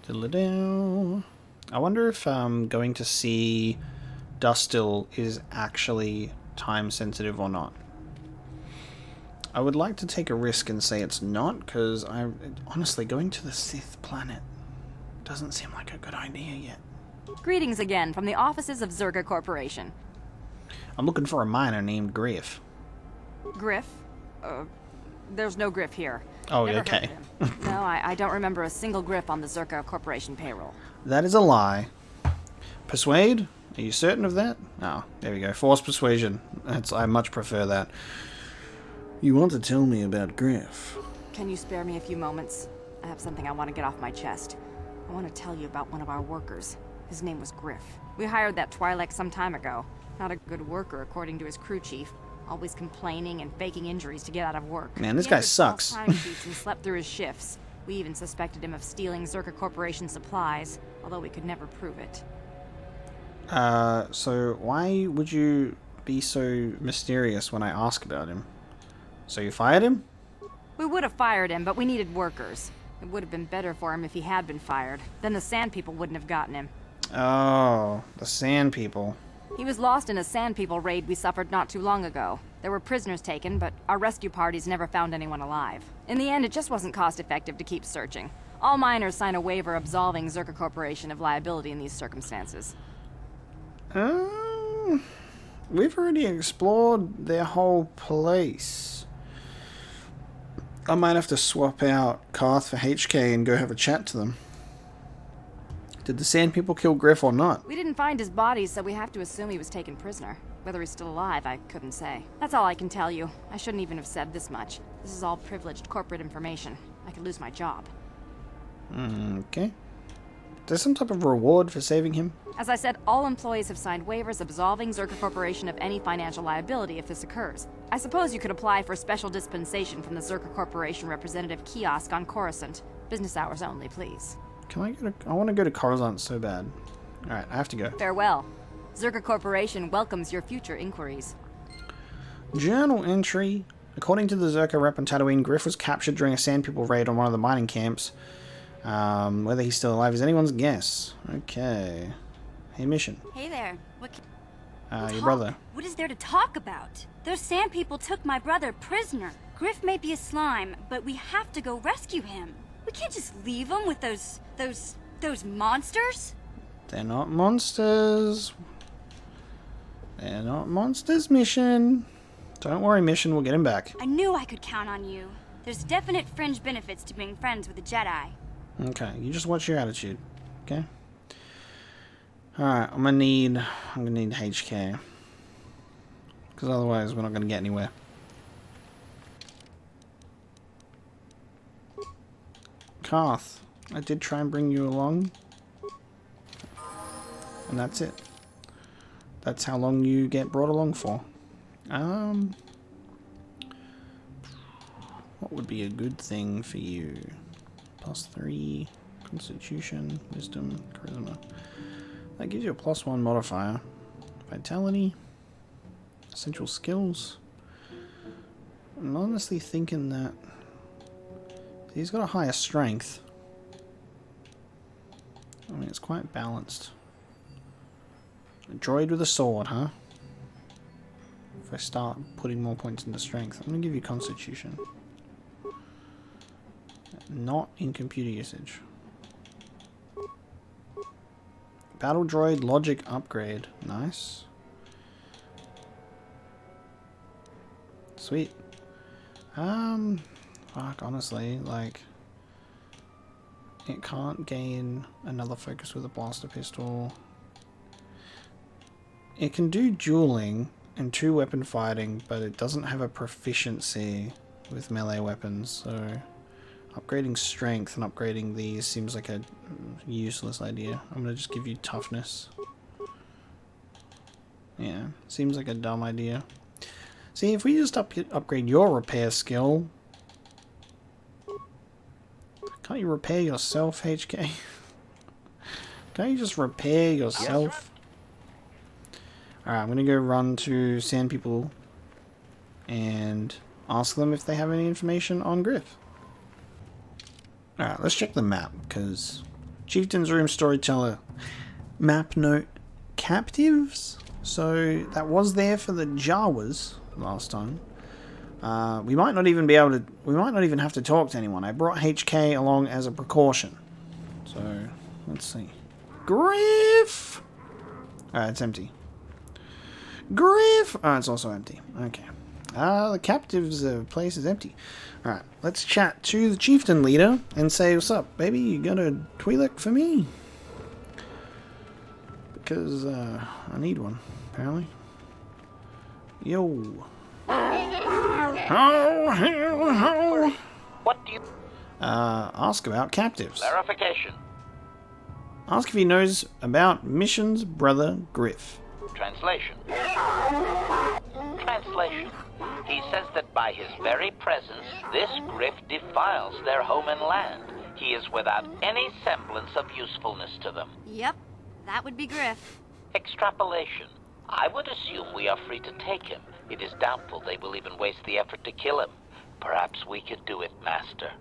Diddle-a-dow. I wonder if going to see Dustil is actually time sensitive or not. I would like to take a risk and say it's not, because honestly, going to the Sith planet doesn't seem like a good idea yet.
Greetings again from the offices of Zerka Corporation.
I'm looking for a miner named Griff.
Griff? There's no Griff here.
Oh,
Never
okay.
heard of him. No, I don't remember a single Griff on the Zerka Corporation payroll.
That is a lie. Persuade? Are you certain of that? Oh, there we go. Force persuasion. I much prefer that. You want to tell me about Griff?
Can you spare me a few moments? I have something I want to get off my chest. I want to tell you about one of our workers. His name was Griff. We hired that Twi'lek some time ago. Not a good worker, according to his crew chief. Always complaining and faking injuries to get out of work.
Man, this guy sucks.
He entered false time sheets and slept through his shifts. We even suspected him of stealing Zerka Corporation supplies, although we could never prove it.
So why would you be so mysterious when I ask about him? So you fired him?
We would have fired him, but we needed workers. It would have been better for him if he had been fired. Then the Sand People wouldn't have gotten him.
Oh, the Sand People.
He was lost in a Sand People raid we suffered not too long ago. There were prisoners taken, but our rescue parties never found anyone alive. In the end, it just wasn't cost-effective to keep searching. All miners sign a waiver absolving Zerka Corporation of liability in these circumstances.
We've already explored their whole place. I might have to swap out Karth for HK and go have a chat to them. Did the Sand People kill Griff or not?
We didn't find his body, so we have to assume he was taken prisoner. Whether he's still alive, I couldn't say. That's all I can tell you. I shouldn't even have said this much. This is all privileged corporate information. I could lose my job.
Okay. There's some type of reward for saving him?
As I said, all employees have signed waivers absolving Zerka Corporation of any financial liability if this occurs. I suppose you could apply for special dispensation from the Zerka Corporation representative kiosk on Coruscant. Business hours only, please.
Can I go to... I want to go to Coruscant so bad. Alright, I have to go.
Farewell. Zerka Corporation welcomes your future inquiries.
Journal entry. According to the Zerka rep on Tatooine, Griff was captured during a Sand People raid on one of the mining camps. Whether he's still alive is anyone's guess. Okay. Hey, Mission.
Hey there.
Your brother.
What is there to talk about? Those Sand People took my brother prisoner. Griff may be a slime, but we have to go rescue him. We can't just leave him with those monsters.
They're not monsters. They're not monsters, Mission. Don't worry, Mission. We'll get him back.
I knew I could count on you. There's definite fringe benefits to being friends with a Jedi.
Okay, you just watch your attitude. Okay. Alright, I'm gonna need HK. Because otherwise we're not gonna get anywhere. Karth, I did try and bring you along. And that's it. That's how long you get brought along for. What would be a good thing for you? +3, Constitution, Wisdom, Charisma. That gives you a +1 modifier. Vitality, Essential Skills. I'm honestly thinking that he's got a higher strength. I mean, it's quite balanced. A droid with a sword, huh? If I start putting more points into strength, I'm going to give you Constitution. Not in computer usage. Battle droid logic upgrade. Nice. Sweet. Fuck, honestly, like, it can't gain another focus with a blaster pistol. It can do dueling and 2 weapon fighting, but it doesn't have a proficiency with melee weapons, so upgrading strength and upgrading these seems like a useless idea. I'm gonna just give you toughness. Yeah, seems like a dumb idea. See, if we just upgrade your repair skill... Can't you repair yourself, HK? Can't you just repair yourself? Alright, I'm gonna go run to Sand People and ask them if they have any information on Griff. Alright, let's check the map, because Chieftain's Room Storyteller map note captives. So that was there for the Jawas last time. We might not even be able to. We might not even have to talk to anyone. I brought HK along as a precaution. So let's see. Griff. It's empty. Griff. Oh, it's also empty. Okay. The captive's place is empty. Alright, let's chat to the chieftain leader and say, what's up, baby? You got a Twi'lek for me? Because, I need one, apparently. Yo. Oh.
What do you...
Ask about captives.
Clarification.
Ask if he knows about Mission's brother, Griff.
Translation. Translation. He says that by his very presence, this Griff defiles their home and land. He is without any semblance of usefulness to them.
Yep, that would be Griff.
Extrapolation. I would assume we are free to take him. It is doubtful they will even waste the effort to kill him. Perhaps we could do it, Master.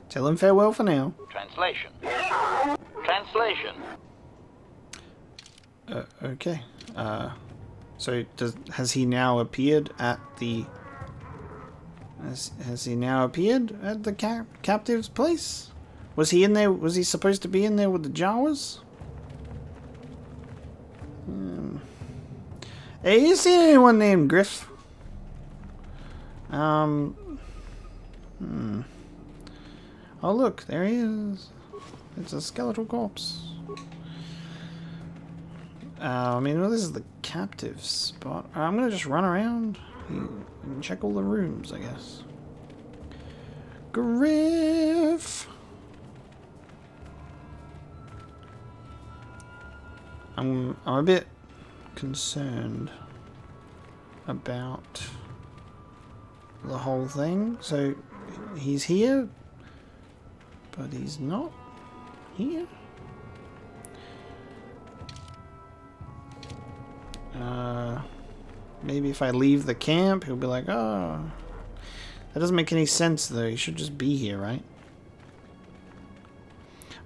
Tell him farewell for now.
Translation. Translation.
Okay. So has he now appeared at the... Has he now appeared at the captive's place? Was he in there? Was he supposed to be in there with the Jawas? Hey, you seen anyone named Griff? Oh look, there he is. It's a skeletal corpse. I mean, well, this is the captive spot. I'm gonna just run around and check all the rooms, I guess. Griff! I'm a bit concerned about the whole thing. So he's here, but he's not here. Maybe if I leave the camp, he'll be like, oh, that doesn't make any sense though. He should just be here, right?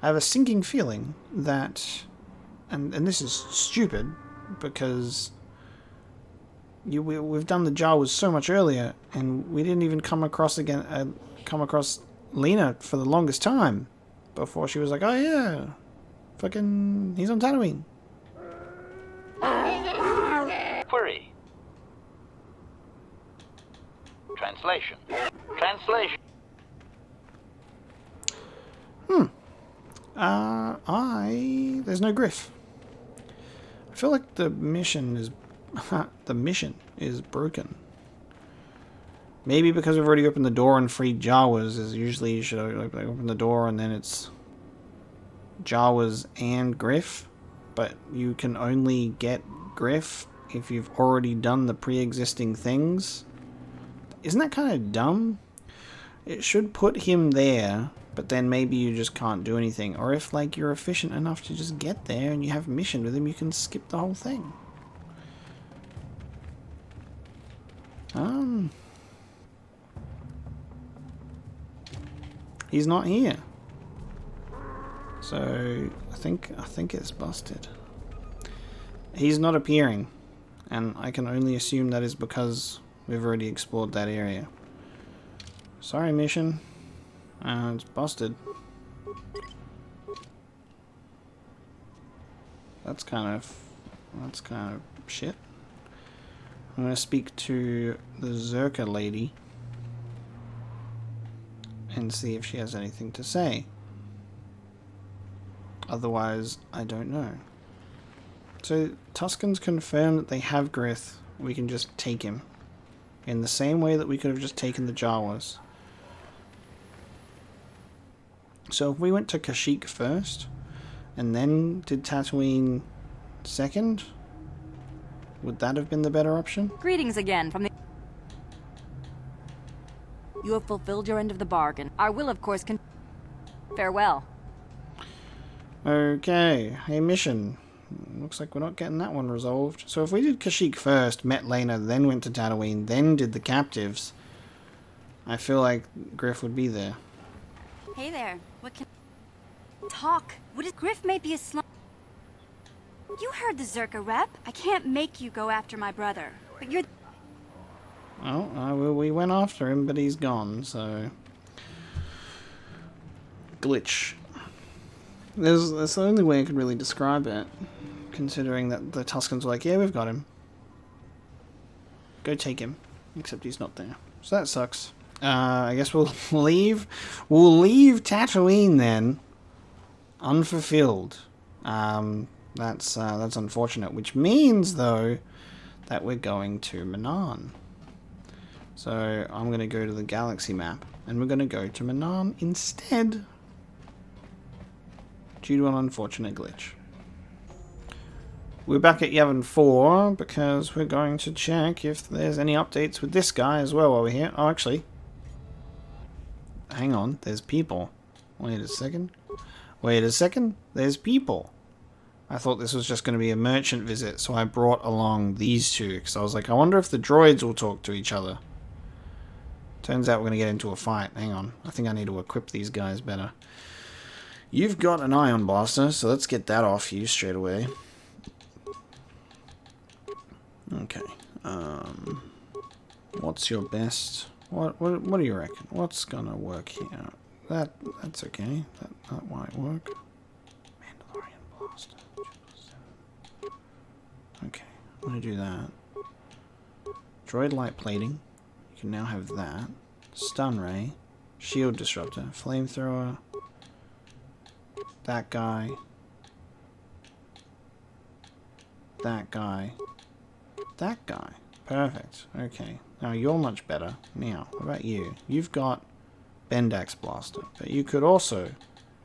I have a sinking feeling that, and this is stupid, because we've done the Jawas so much earlier, and we didn't even come across Lena for the longest time before she was like, oh yeah, fucking, he's on Tatooine.
Query. Translation. Translation.
There's no Griff. I feel like the mission is broken. Maybe because we've already opened the door and freed Jawas, is usually you should open the door and then it's Jawas and Griff. But you can only get Griff if you've already done the pre-existing things. Isn't that kind of dumb? It should put him there, but then maybe you just can't do anything. Or if like you're efficient enough to just get there and you have a mission with him, you can skip the whole thing. He's not here. So I think it's busted. He's not appearing, and I can only assume that is because we've already explored that area. Sorry, mission. It's busted. That's kind of shit. I'm gonna speak to the Zerka lady and see if she has anything to say. Otherwise, I don't know. So, Tuscans confirm that they have Grith. We can just take him. In the same way that we could have just taken the Jawas. So if we went to Kashyyyk first, and then did Tatooine second, would that have been the better option?
Greetings again from the... You have fulfilled your end of the bargain. I will, of course, farewell.
Okay, a mission. Looks like we're not getting that one resolved. So if we did Kashyyyk first, met Lena, then went to Tatooine, then did the captives, I feel like Griff would be there.
Hey there. What can... Talk. What is... Griff may be a slum... You heard the Zerka rep. I can't make you go after my brother. But you're...
Oh, we went after him, but he's gone, so... Glitch. That's the only way I could really describe it. Considering that the Tuscans were like, yeah, we've got him. Go take him. Except he's not there. So that sucks. I guess we'll leave. We'll leave Tatooine then, unfulfilled. That's unfortunate. Which means though that we're going to Manaan. So I'm going to go to the galaxy map, and we're going to go to Manaan instead, due to an unfortunate glitch. We're back at Yavin 4 because we're going to check if there's any updates with this guy as well while we're here. Oh, actually. Hang on, there's people. Wait a second. Wait a second, there's people. I thought this was just going to be a merchant visit, so I brought along these two, because I was like, I wonder if the droids will talk to each other. Turns out we're going to get into a fight. Hang on, I think I need to equip these guys better. You've got an ion blaster, so let's get that off you straight away. Okay. What's your best? What do you reckon? What's gonna work here? That's okay. That might work. Mandalorian blaster. Okay, I'm gonna do that. Droid light plating. You can now have that. Stun ray. Shield disruptor. Flamethrower. That guy. That guy. That guy. Perfect. Okay. Now you're much better. Now, what about you? You've got Bendak's blaster, but you could also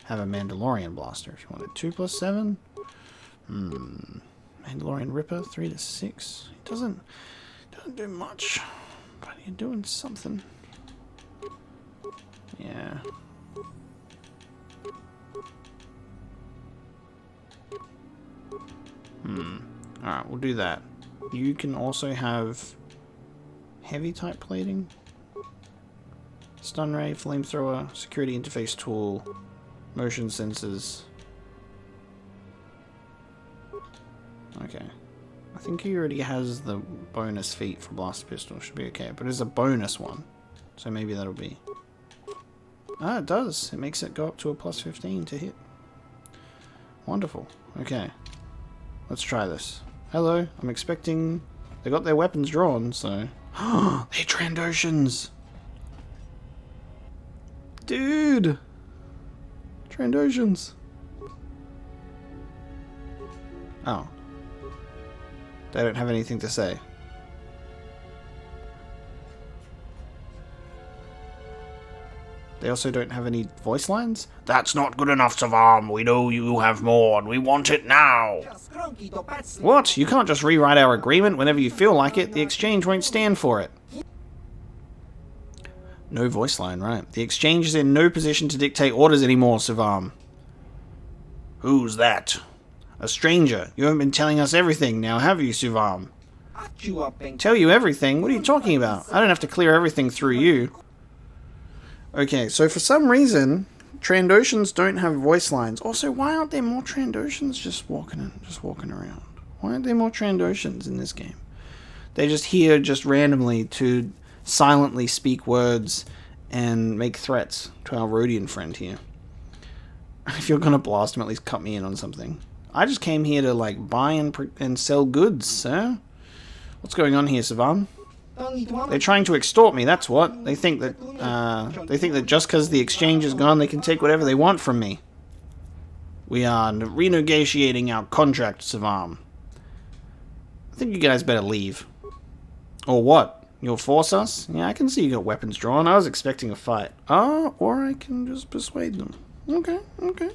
have a Mandalorian blaster if you wanted. 2+7? Mandalorian Ripper, 3 to 6. It doesn't do much, but you're doing something. Yeah. Alright, we'll do that. You can also have heavy type plating, stun ray, flamethrower, security interface tool, motion sensors. Okay. I think he already has the bonus feat for blaster pistol. Should be okay. But it's a bonus one. So maybe that'll be... Ah, it does. It makes it go up to a +15 to hit. Wonderful. Okay. Let's try this. Hello. I'm expecting... They got their weapons drawn, so... They're Trandoshans! Dude! Trandoshans! Oh. They don't have anything to say. They also don't have any voice lines? That's not good enough, Savam. We know you have more, and we want it now. What? You can't just rewrite our agreement whenever you feel like it. The exchange won't stand for it. No voice line, right. The exchange is in no position to dictate orders anymore, Savam. Who's that? A stranger. You haven't been telling us everything now, have you, Savam? Tell you everything? What are you talking about? I don't have to clear everything through you. Okay, so for some reason, Trandoshans don't have voice lines. Also, why aren't there more Trandoshans just walking around? Why aren't there more Trandoshans in this game? They're just here just randomly to silently speak words and make threats to our Rhodian friend here. If you're gonna blast him, at least cut me in on something. I just came here to, like, buy and sell goods, sir. What's going on here, Savam? They're trying to extort me, that's what. They think that just because the exchange is gone, they can take whatever they want from me. We are renegotiating our contract, Savam. I think you guys better leave. Or what? You'll force us? Yeah, I can see you got weapons drawn. I was expecting a fight. Oh, or I can just persuade them. Okay, okay.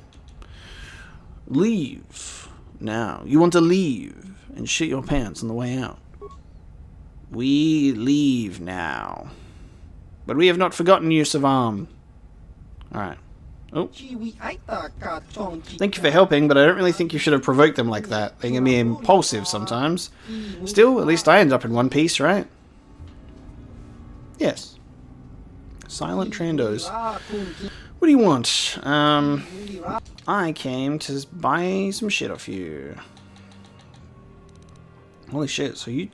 Leave. Now, you want to leave and shit your pants on the way out. We leave now. But we have not forgotten you, Savam. Alright. Oh. Thank you for helping, but I don't really think you should have provoked them like that. They can be impulsive sometimes. Still, at least I end up in one piece, right? Yes. Silent Trandos. What do you want? I came to buy some shit off you. Holy shit, so he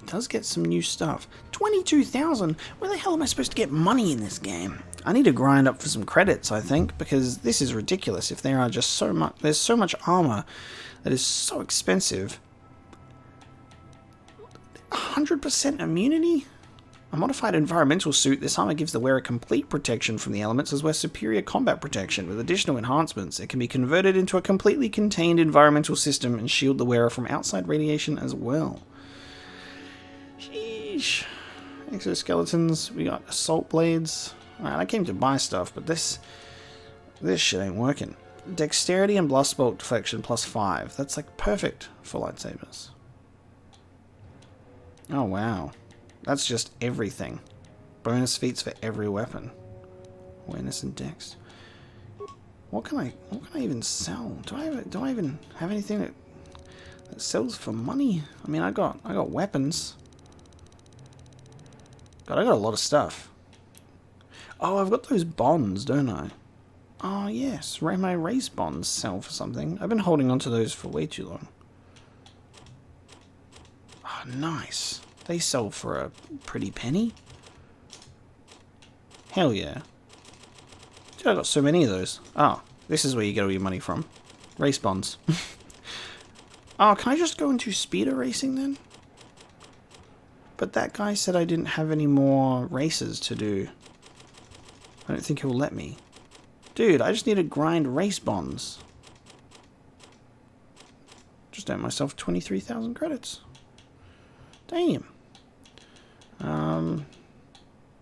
does get some new stuff. 22,000? Where the hell am I supposed to get money in this game? I need to grind up for some credits, I think, because this is ridiculous. If there are just so much, there's so much armor that is so expensive. 100% immunity? A modified environmental suit, this armor gives the wearer complete protection from the elements as well as superior combat protection. With additional enhancements, it can be converted into a completely contained environmental system and shield the wearer from outside radiation as well. Sheesh. Exoskeletons, we got assault blades. Alright, I came to buy stuff, but this shit ain't working. Dexterity and blast bolt deflection +5. That's like perfect for lightsabers. Oh wow. That's just everything. Bonus feats for every weapon. Awareness and dex. What can I even sell? Do I even have anything that sells for money? I mean, I got weapons. God, I got a lot of stuff. Oh, I've got those bonds, don't I? Oh yes, my race bonds sell for something. I've been holding on to those for way too long. Oh, nice. They sell for a pretty penny. Hell yeah. Dude, I got so many of those. Oh, this is where you get all your money from. Race bonds. Oh, can I just go into speeder racing then? But that guy said I didn't have any more races to do. I don't think he'll let me. Dude, I just need to grind race bonds. Just earned myself 23,000 credits. Damn.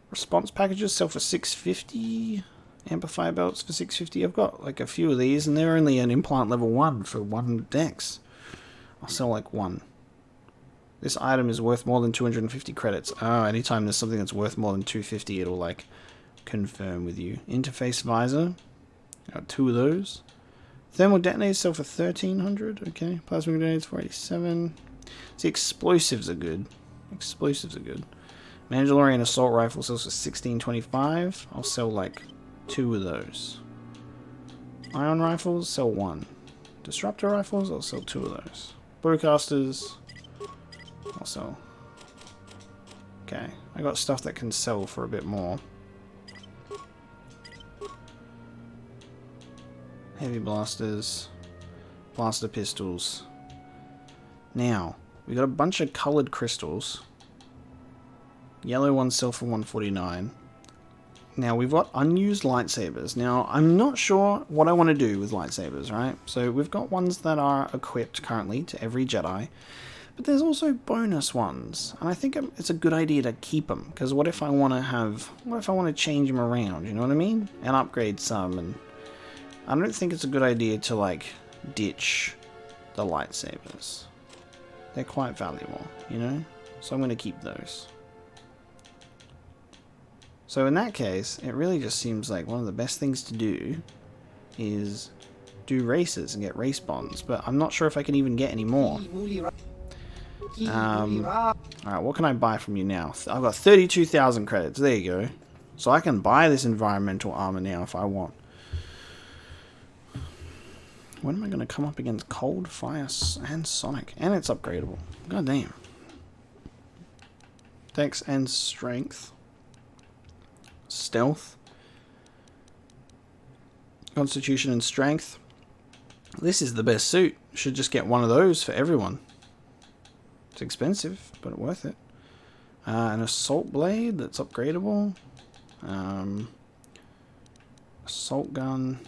Response packages sell for 650. Amplifier belts for 650. I've got like a few of these, and they're only an implant level 1 for 1 dex. I'll sell like 1. This item is worth more than 250 credits. Oh, anytime there's something that's worth more than 250, it'll like confirm with you. Interface visor. Got 2 of those. Thermal detonators sell for 1300. Okay. Plasma grenades 487. See, explosives are good. Explosives are good. Mandalorian assault rifle sells for 1625. I'll sell like 2 of those. Ion rifles, sell 1. Disruptor rifles, I'll sell 2 of those. Bowcasters, I'll sell. Okay, I got stuff that can sell for a bit more. Heavy blasters, blaster pistols. Now, we got a bunch of colored crystals. Yellow ones sell for 149. Now, we've got unused lightsabers. Now, I'm not sure what I want to do with lightsabers, right? So, we've got ones that are equipped currently to every Jedi. But there's also bonus ones, and I think it's a good idea to keep them, because what if I want to change them around, you know what I mean? And upgrade some, and I don't think it's a good idea to, like, ditch the lightsabers. They're quite valuable, you know? So I'm going to keep those. So in that case, it really just seems like one of the best things to do is do races and get race bonds, but I'm not sure if I can even get any more. Alright, what can I buy from you now? I've got 32,000 credits. There you go. So I can buy this environmental armor now if I want. When am I going to come up against Cold, Fire, and Sonic? And it's upgradable. God damn. Dex and Strength. Stealth. Constitution and Strength. This is the best suit. Should just get one of those for everyone. It's expensive, but worth it. An Assault Blade that's upgradable. Assault Gun.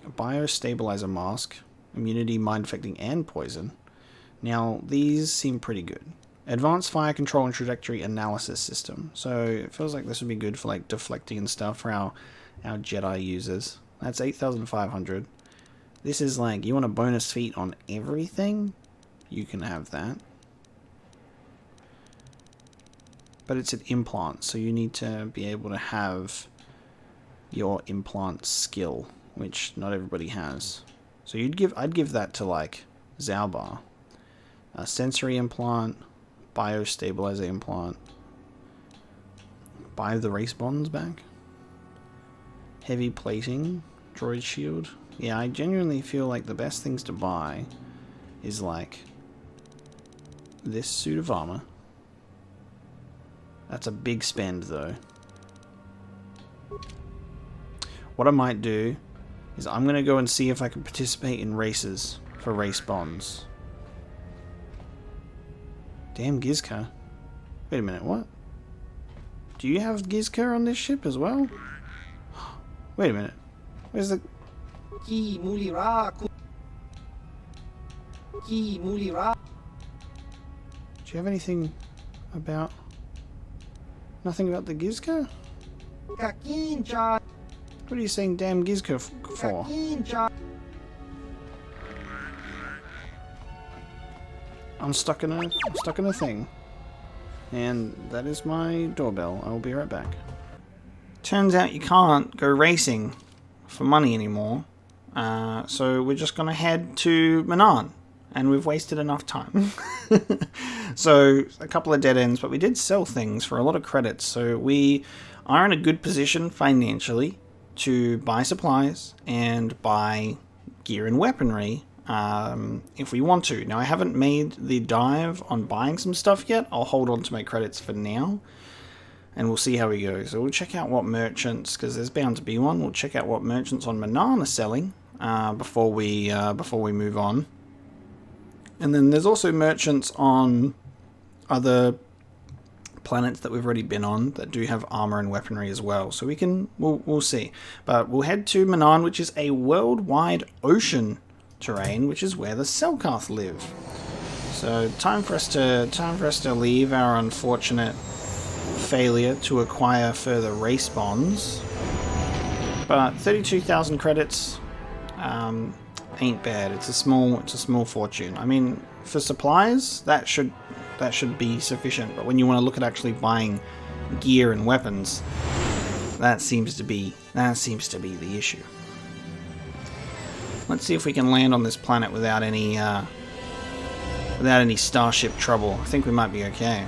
A Biostabilizer Mask. Immunity, Mind Affecting, and Poison. Now, these seem pretty good. Advanced Fire Control and Trajectory Analysis System. So, it feels like this would be good for, like, deflecting and stuff for our Jedi users. That's 8,500. This is like, you want a bonus feat on everything? You can have that. But it's an implant, so you need to be able to have your implant skill, which not everybody has. So I'd give that to, like, Zaubar. A sensory implant, biostabilizer implant. Buy the race bonds back. Heavy plating, droid shield. Yeah, I genuinely feel like the best things to buy is, like, this suit of armor. That's a big spend, though. What I might do is I'm going to go and see if I can participate in races for race bonds. Damn Gizka. Wait a minute, what? Do you have Gizka on this ship as well? Wait a minute. Where's the... Do you have anything about... Nothing about the Gizka? What are you saying damn Gizka for? I'm stuck in a thing. And that is my doorbell. I will be right back. Turns out you can't go racing for money anymore. So we're just gonna head to Manaan. And we've wasted enough time. So, a couple of dead ends, but we did sell things for a lot of credits. So we are in a good position financially to buy supplies and buy gear and weaponry if we want to. Now, I haven't made the dive on buying some stuff yet. I'll hold on to my credits for now. And we'll see how we go. So we'll check out what merchants, because there's bound to be one. We'll check out what merchants on Manaan are selling before we move on. And then there's also merchants on other planets that we've already been on that do have armor and weaponry as well. So we'll see. But we'll head to Manaan, which is a worldwide ocean terrain, which is where the Selkarth live. So time for us to leave our unfortunate failure to acquire further race bonds. But 32,000 credits ain't bad. It's a small fortune. I mean, for supplies, that should be sufficient. But when you want to look at actually buying gear and weapons, that seems to be the issue. Let's see if we can land on this planet without any starship trouble. I think we might be okay.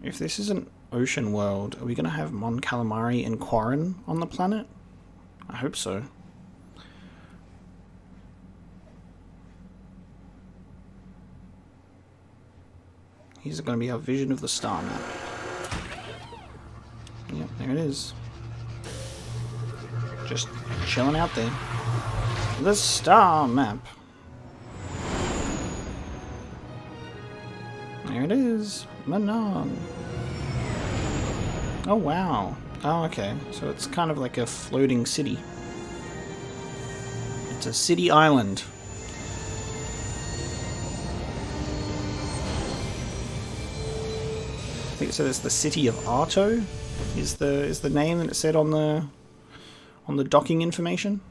If this is an ocean world, are we going to have Mon Calamari and Quarren on the planet? I hope so. Here's going to be our vision of the star map. Yep, there it is. Just chilling out there. The star map. There it is. Manaan. Oh, wow. Oh, okay. So it's kind of like a floating city. It's a city island. I think it said it's the city of Arto is the name that it said on the docking information.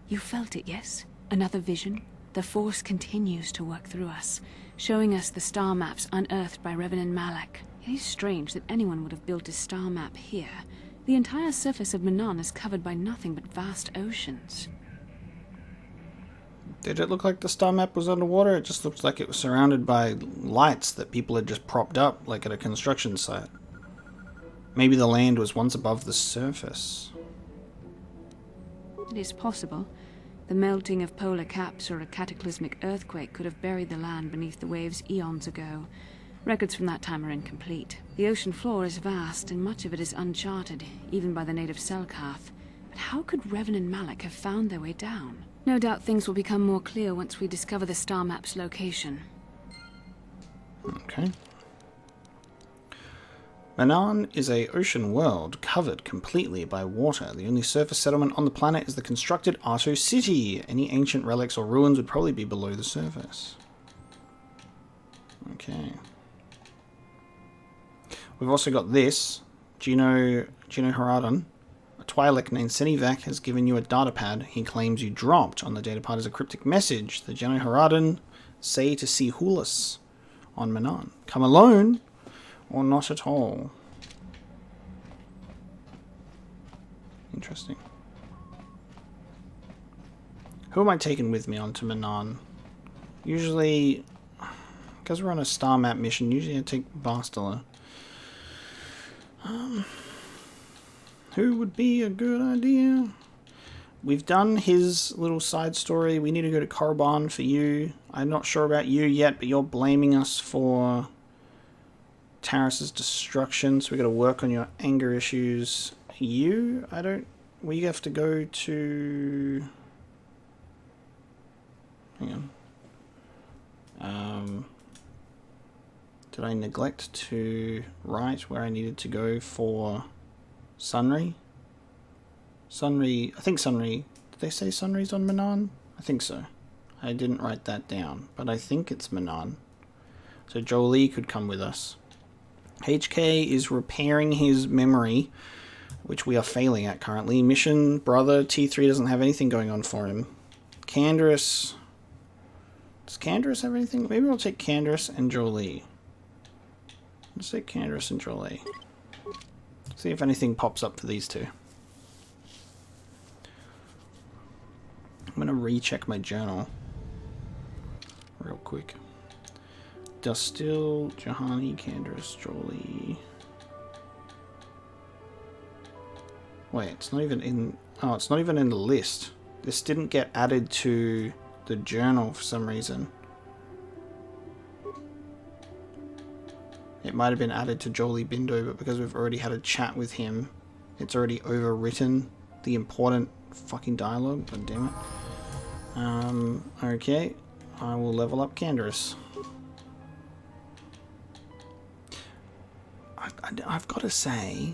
You felt it, yes? Another vision? The Force continues to work through us, showing us the star maps unearthed by Revan Malak. It is strange that anyone would have built a star map here. The entire surface of Manaan is covered by nothing but vast oceans.
Did it look like the star map was underwater? It just looked like it was surrounded by lights that people had just propped up, like at a construction site. Maybe the land was once above the surface.
It is possible. The melting of polar caps or a cataclysmic earthquake could have buried the land beneath the waves eons ago. Records from that time are incomplete. The ocean floor is vast, and much of it is uncharted, even by the native Selkath. But how could Revan and Malak have found their way down? No doubt things will become more clear once we discover the star map's location.
Okay. Manaan is a ocean world covered completely by water. The only surface settlement on the planet is the constructed Arto City. Any ancient relics or ruins would probably be below the surface. Okay. We've also got this. Gino Haradon. A Twi'lek named Senivak has given you a datapad he claims you dropped. On the datapad is a cryptic message. The Gino Haradon say to see Hulas on Manaan. Come alone or not at all. Interesting. Who am I taking with me onto Manaan? Usually, because we're on a star map mission, usually I take Bastila. Who would be a good idea? We've done his little side story. We need to go to Korriban for you. I'm not sure about you yet, but you're blaming us for Taris's destruction, so we got to work on your anger issues. You? We have to go to... Hang on. Did I neglect to write where I needed to go for Sunry? I think Sunry... Did they say Sunry's on Manaan? I think so. I didn't write that down, but I think it's Manaan. So Jolie could come with us. HK is repairing his memory, which we are failing at currently. Mission, brother, T3 doesn't have anything going on for him. Candace... Does Candace have anything? Maybe I'll take Candace and Jolie. Let's take Candace and Jolie. See if anything pops up for these two. I'm going to recheck my journal real quick. Dustil, Juhani, Candace, Jolie. Wait, it's not even in... Oh, it's not even in the list. This didn't get added to the journal for some reason. It might have been added to Jolie Bindo, but because we've already had a chat with him, it's already overwritten the important fucking dialogue. God damn it. Okay. I will level up Candace. I've got to say,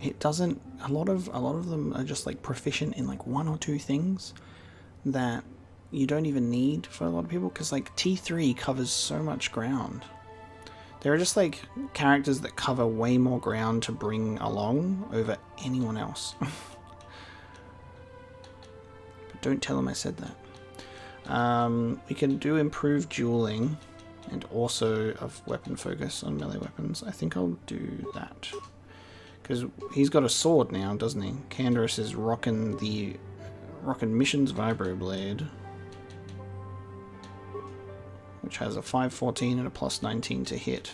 it doesn't. A lot of them are just like proficient in like one or two things that you don't even need for a lot of people, because like T3 covers so much ground. There are just like characters that cover way more ground to bring along over anyone else. But don't tell them I said that. We can do improved dueling and also of weapon focus on melee weapons. I think I'll do that. Because he's got a sword now, doesn't he? Candace is rocking Mission's Vibroblade, which has a 514 and a plus 19 to hit.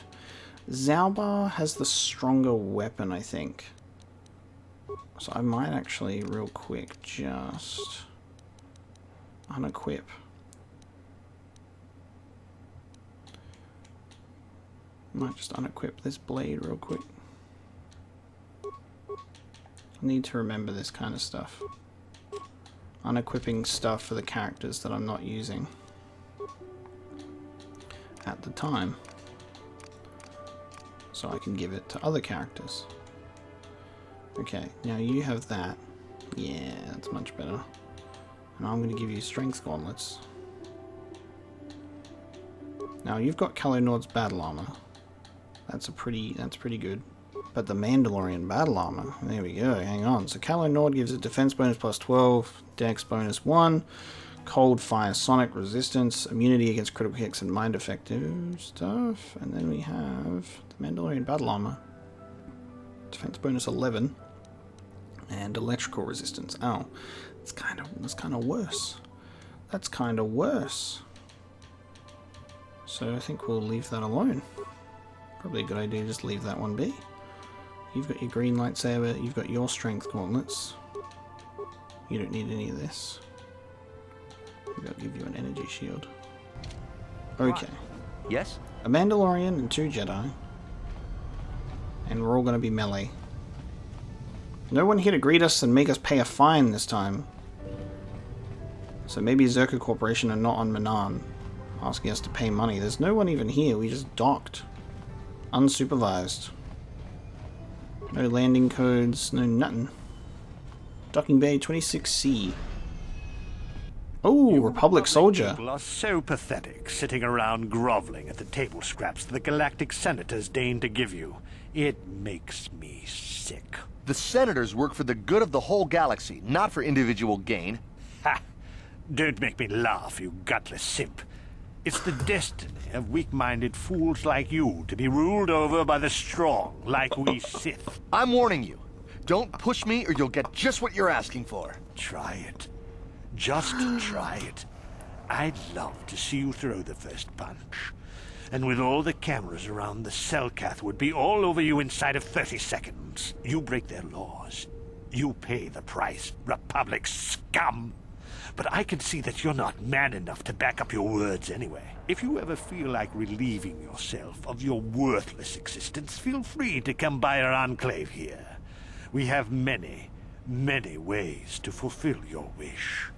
Zalbar has the stronger weapon, I think. So I might actually, real quick, just unequip. Might just unequip this blade real quick. I need to remember this kind of stuff. Unequipping stuff for the characters that I'm not using at the time. so I can give it to other characters. Okay, now you have that. Yeah, that's much better. And I'm going to give you strength gauntlets. Now you've got Calo Nord's battle armor. That's pretty good. But the Mandalorian battle armor, there we go, hang on. So Calo Nord gives it defense bonus plus 12, dex bonus 1, cold fire sonic resistance, immunity against critical hits and mind effective stuff. And then we have the Mandalorian battle armor. Defense bonus 11 and electrical resistance. Oh, that's kind of worse. That's kind of worse. So I think we'll leave that alone. Probably a good idea to just leave that one be. You've got your green lightsaber, you've got your strength gauntlets. You don't need any of this. Maybe I'll give you an energy shield. Okay.
Yes?
A Mandalorian and 2 Jedi. And we're all going to be melee. No one here to greet us and make us pay a fine this time. So maybe Zerka Corporation are not on Manaan, asking us to pay money. There's no one even here, we just docked. Unsupervised. No landing codes, no nothing. Docking Bay 26C. Oh, Republic soldier.
People are so pathetic, sitting around groveling at the table scraps the galactic senators deign to give you. It makes me sick.
The senators work for the good of the whole galaxy, not for individual gain.
Ha! Don't make me laugh, you gutless simp. It's the destiny of weak-minded fools like you to be ruled over by the strong, like we Sith.
I'm warning you. Don't push me or you'll get just what you're asking for.
Try it. Just try it. I'd love to see you throw the first punch. And with all the cameras around, the Selkath would be all over you inside of 30 seconds. You break their laws. You pay the price, Republic scum. But I can see that you're not man enough to back up your words anyway. If you ever feel like relieving yourself of your worthless existence, feel free to come by our enclave here. We have many, many ways to fulfill your wish.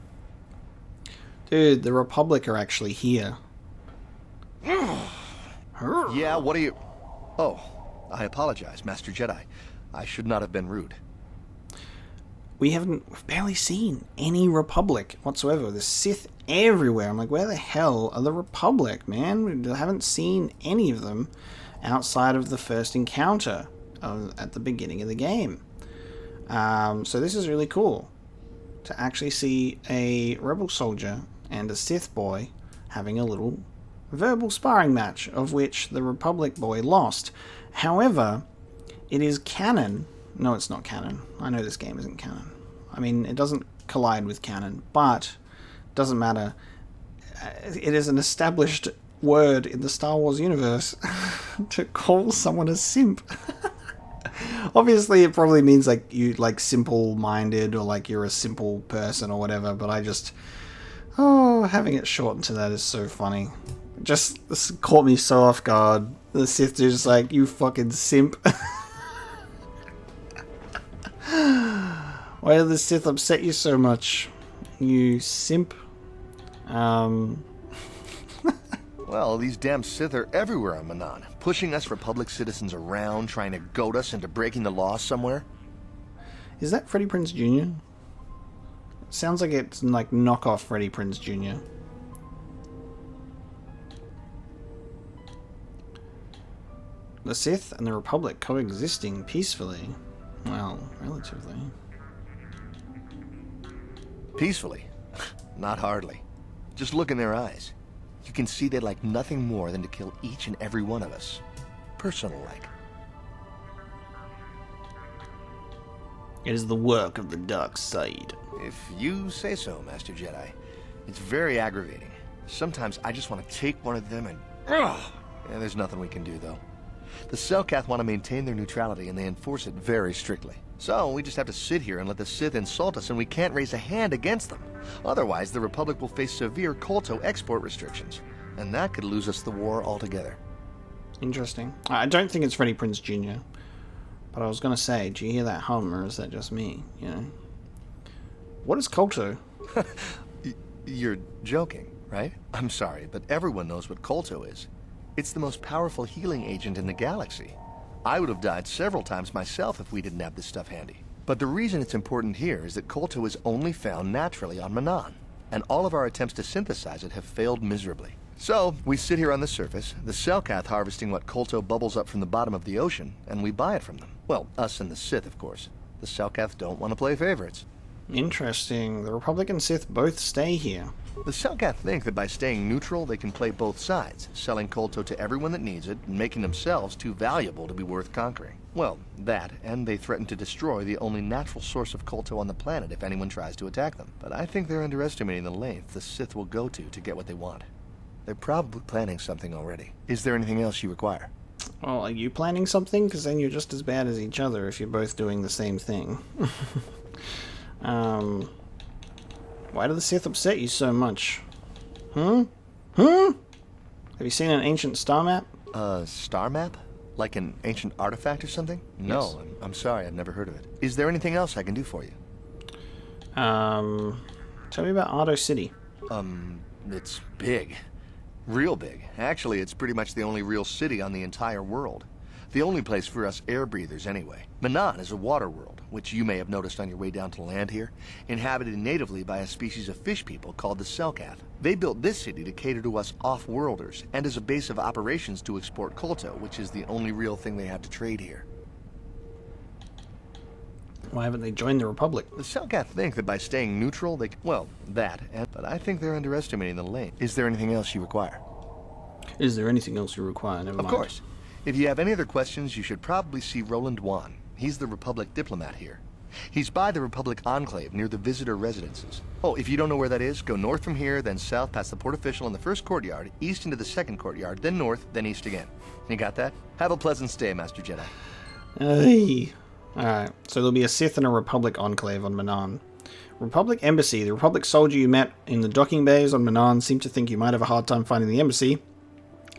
Dude, the Republic are actually here.
Yeah, what are you... Oh, I apologize, Master Jedi. I should not have been rude.
We've barely seen any Republic whatsoever. The Sith everywhere. I'm like, where the hell are the Republic, man? We haven't seen any of them outside of the first encounter at the beginning of the game. So this is really cool to actually see a Rebel soldier and a Sith boy having a little verbal sparring match, of which the Republic boy lost. However, it is canon. No, it's not canon. I know this game isn't canon. I mean, it doesn't collide with canon, but it doesn't matter. It is an established word in the Star Wars universe to call someone a simp. Obviously, it probably means like you like simple-minded or like you're a simple person or whatever, but I just... Oh, having it shortened to that is so funny. Just this caught me so off guard. The Sith dude's just like, you fucking simp. Why did the Sith upset you so much? You simp.
Well, these damn Sith are everywhere on Manaan, pushing us Republic citizens around, trying to goad us into breaking the law somewhere.
Is that Freddie Prinze Jr.? Sounds like it's like knockoff Freddie Prinze Jr. The Sith and the Republic coexisting peacefully. Well, relatively.
Peacefully? Not hardly. Just look in their eyes. You can see they'd like nothing more than to kill each and every one of us. Personal-like.
It is the work of the dark side.
If you say so, Master Jedi. It's very aggravating. Sometimes I just want to take one of them and... Yeah, there's nothing we can do, though. The Selkath want to maintain their neutrality, and they enforce it very strictly. So, we just have to sit here and let the Sith insult us, and we can't raise a hand against them. Otherwise, the Republic will face severe Kolto export restrictions, and that could lose us the war altogether.
Interesting. I don't think it's Freddie Prinze Jr., but I was going to say, do you hear that hum, or is that just me, you know? What is Kolto?
You're joking, right? I'm sorry, but everyone knows what Kolto is. It's the most powerful healing agent in the galaxy. I would have died several times myself if we didn't have this stuff handy. But the reason it's important here is that Kolto is only found naturally on Manaan, and all of our attempts to synthesize it have failed miserably. So, we sit here on the surface, the Selkath harvesting what Kolto bubbles up from the bottom of the ocean, and we buy it from them. Well, us and the Sith, of course. The Selkath don't want to play favorites.
Interesting. The Republic and Sith both stay here.
The Selkath think that by staying neutral, they can play both sides, selling Kolto to everyone that needs it, and making themselves too valuable to be worth conquering. Well, that, and they threaten to destroy the only natural source of Kolto on the planet if anyone tries to attack them. But I think they're underestimating the length the Sith will go to get what they want. They're probably planning something already. Is there anything else you require?
Well, are you planning something? Because then you're just as bad as each other if you're both doing the same thing. Why do the Sith upset you so much? Have you seen an ancient star map?
Star map? Like an ancient artifact or something? No,
Yes.
I'm sorry, I've never heard of it. Is there anything else I can do for you?
Tell me about Ardo City.
It's big. Real big. Actually, it's pretty much the only real city on the entire world. The only place for us air breathers, anyway. Manaan is a water world, which you may have noticed on your way down to land here, inhabited natively by a species of fish people called the Selkath. They built this city to cater to us off-worlders, and as a base of operations to export Kolto, which is the only real thing they have to trade here.
Why haven't they joined the Republic?
The Selkath think that by staying neutral, they... Well, that, but I think they're underestimating the length. Is there anything else you require?
Is there anything else you require? Never mind.
Of course. If you have any other questions, you should probably see Roland Wan. He's the Republic diplomat here. He's by the Republic Enclave near the visitor residences. Oh, if you don't know where that is, go north from here, then south past the port official in the first courtyard, east into the second courtyard, then north, then east again. You got that? Have a pleasant stay, Master Jedi.
Hey. Alright, so there'll be a Sith and a Republic enclave on Manaan. Republic Embassy. The Republic soldier you met in the docking bays on Manaan seemed to think you might have a hard time finding the embassy.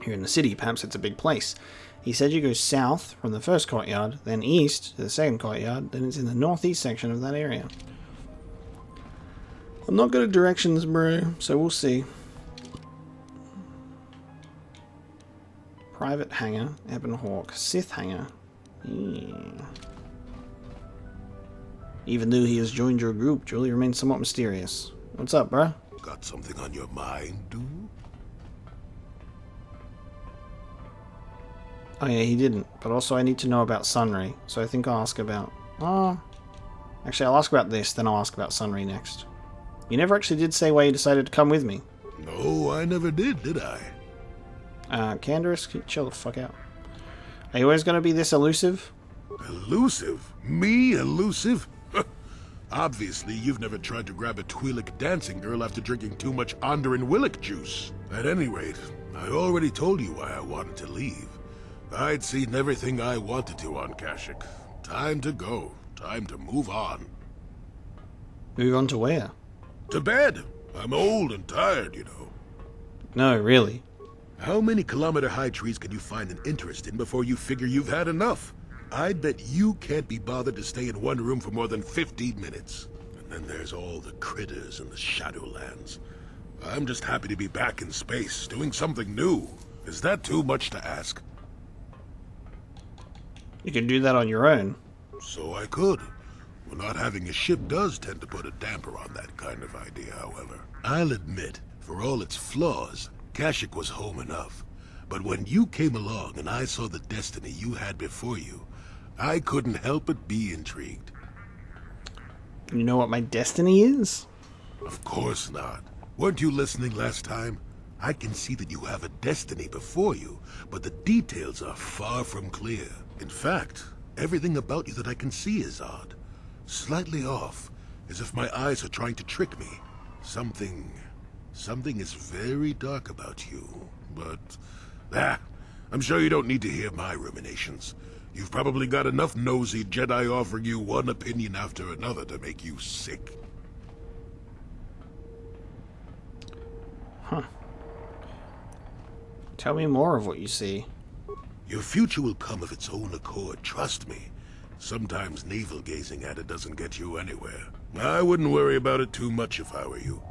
Here in the city, perhaps it's a big place. He said you go south from the first courtyard, then east to the second courtyard, then it's in the northeast section of that area. I'm not good at directions, bro, so we'll see. Private hangar, Ebon Hawk, Sith hangar. Yeah. Even though he has joined your group, Julie remains somewhat mysterious. What's up, bruh?
Got something on your mind, dude?
Oh yeah, he didn't. But also I need to know about Sunray, so I think I'll ask about... Actually, I'll ask about this, then I'll ask about Sunray next. You never actually did say why you decided to come with me.
No, I never did I?
Canderous, chill the fuck out. Are you always going to be this elusive?
Elusive? Me elusive? Obviously, you've never tried to grab a Twi'lek dancing girl after drinking too much Onderan Willick juice. At any rate, I already told you why I wanted to leave. I'd seen everything I wanted to on Kashyyyk. Time to go. Time to move on.
Move on to where?
To bed. I'm old and tired, you know.
No, really.
How many kilometer-high trees can you find an interest in before you figure you've had enough? I'd bet you can't be bothered to stay in one room for more than 15 minutes. And then there's all the critters in the Shadowlands. I'm just happy to be back in space, doing something new. Is that too much to ask?
You can do that on your own.
So I could. Well, not having a ship does tend to put a damper on that kind of idea, however. I'll admit, for all its flaws, Kashyyyk was home enough. But when you came along and I saw the destiny you had before you, I couldn't help but be intrigued.
You know what my destiny is?
Of course not. Weren't you listening last time? I can see that you have a destiny before you, but the details are far from clear. In fact, everything about you that I can see is odd. Slightly off, as if my eyes are trying to trick me. Something is very dark about you, but... I'm sure you don't need to hear my ruminations. You've probably got enough nosy Jedi offering you one opinion after another to make you sick.
Huh. Tell me more of what you see.
Your future will come of its own accord, trust me. Sometimes navel-gazing at it doesn't get you anywhere. I wouldn't worry about it too much if I were you.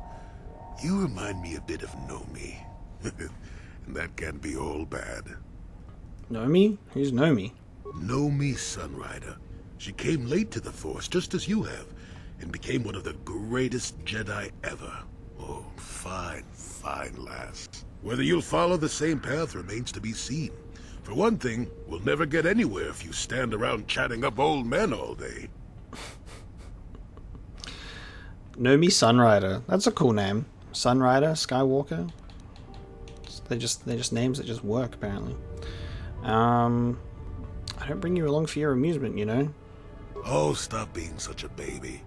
You remind me a bit of Nomi. And that can be all bad.
Nomi? Who's Nomi?
Know me, Sunrider. She came late to the Force, just as you have, and became one of the greatest Jedi ever. Oh, fine, fine lass. Whether you'll follow the same path remains to be seen. For one thing, we'll never get anywhere if you stand around chatting up old men all day.
Know me, Sunrider. That's a cool name. Sunrider, Skywalker. They're just names that just work, apparently. I don't bring you along for your amusement, you know.
Oh, stop being such a baby.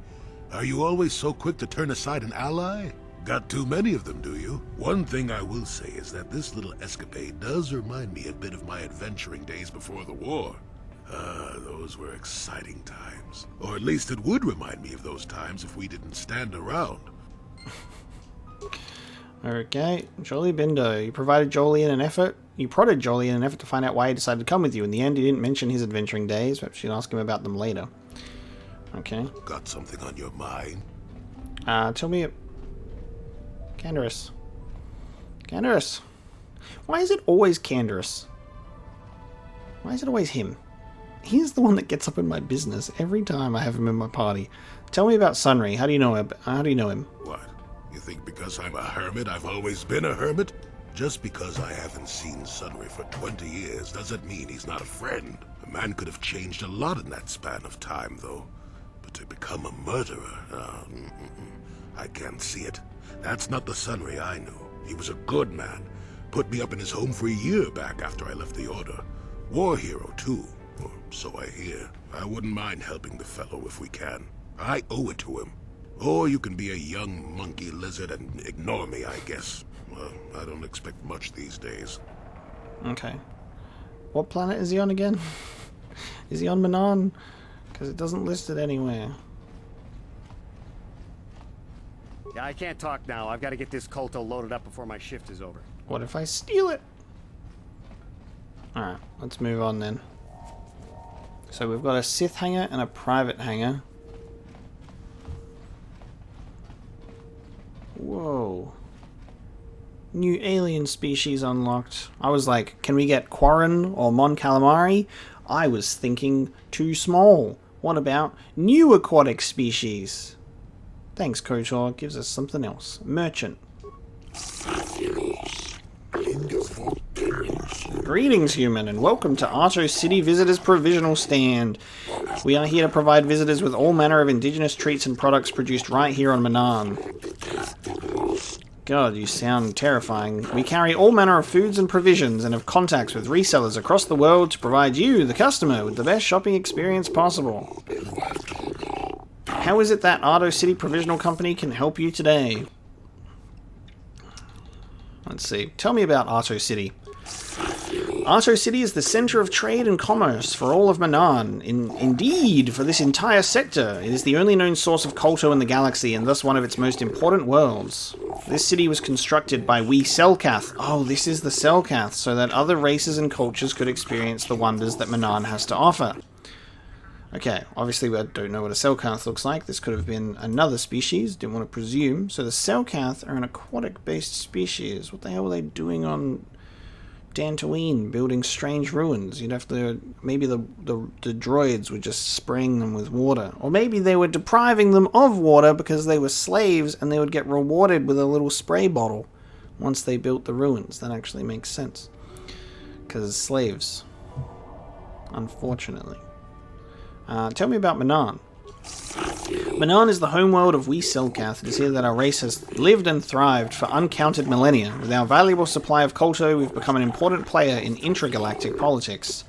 Are you always so quick to turn aside an ally? Got too many of them, do you? One thing I will say is that this little escapade does remind me a bit of my adventuring days before the war. Those were exciting times. Or at least it would remind me of those times if we didn't stand around.
Okay, Jolie Bindo. You prodded Jolie in an effort to find out why he decided to come with you. In the end, he didn't mention his adventuring days. Perhaps you'd ask him about them later. Okay.
Got something on your mind?
Tell me... Canderous. Canderous. Why is it always Canderous? Why is it always him? He's the one that gets up in my business every time I have him in my party. Tell me about Sunry. How do you know him?
What? You think because I'm a hermit, I've always been a hermit? Just because I haven't seen Sunry for 20 years doesn't mean he's not a friend. A man could have changed a lot in that span of time, though. But to become a murderer, I can't see it. That's not the Sunry I knew. He was a good man. Put me up in his home for a year back after I left the Order. War hero, too. Or so I hear. I wouldn't mind helping the fellow if we can. I owe it to him. Or you can be a young monkey lizard and ignore me, I guess. Well, I don't expect much these days.
Okay. What planet is he on again? Is he on Manaan? Because it doesn't list it anywhere.
Yeah, I can't talk now. I've got to get this Colto loaded up before my shift is over.
What if I steal it? Alright, let's move on then. So we've got a Sith hangar and a private hangar. Whoa. New alien species unlocked. I was like, can we get Quarren or Mon Calamari? I was thinking too small. What about new aquatic species? Thanks, KOTOR. Gives us something else. Merchant. Greetings, human, and welcome to Arto City Visitors Provisional Stand. We are here to provide visitors with all manner of indigenous treats and products produced right here on Manaan. God, you sound terrifying. We carry all manner of foods and provisions and have contacts with resellers across the world to provide you, the customer, with the best shopping experience possible. How is it that Arto City Provisional Company can help you today? Let's see. Tell me about Arto City. Arto City is the center of trade and commerce for all of Manaan. Indeed, for this entire sector, it is the only known source of Colto in the galaxy and thus one of its most important worlds. This city was constructed by we Selkath. Oh, this is the Selkath, so that other races and cultures could experience the wonders that Manaan has to offer. Okay, obviously we don't know what a Selkath looks like. This could have been another species, didn't want to presume. So the Selkath are an aquatic-based species. What the hell were they doing on Dantooine, building strange ruins? You'd have to... Maybe the droids were just spraying them with water. Or maybe they were depriving them of water because they were slaves and they would get rewarded with a little spray bottle once they built the ruins. That actually makes sense. Because slaves. Unfortunately. Tell me about Manaan. Manaan is the homeworld of we Selkath. It is here that our race has lived and thrived for uncounted millennia. With our valuable supply of Colto, we've become an important player in intragalactic politics.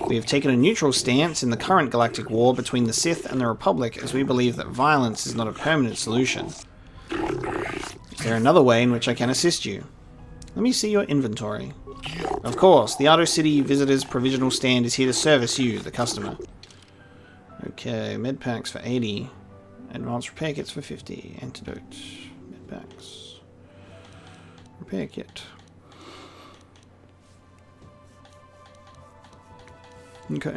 We have taken a neutral stance in the current galactic war between the Sith and the Republic, as we believe that violence is not a permanent solution. Is there another way in which I can assist you? Let me see your inventory. Of course, the Arto City Visitors Provisional Stand is here to service you, the customer. Okay, med packs for 80. Advanced repair kits for 50. Antidote. Med packs. Repair kit. Okay,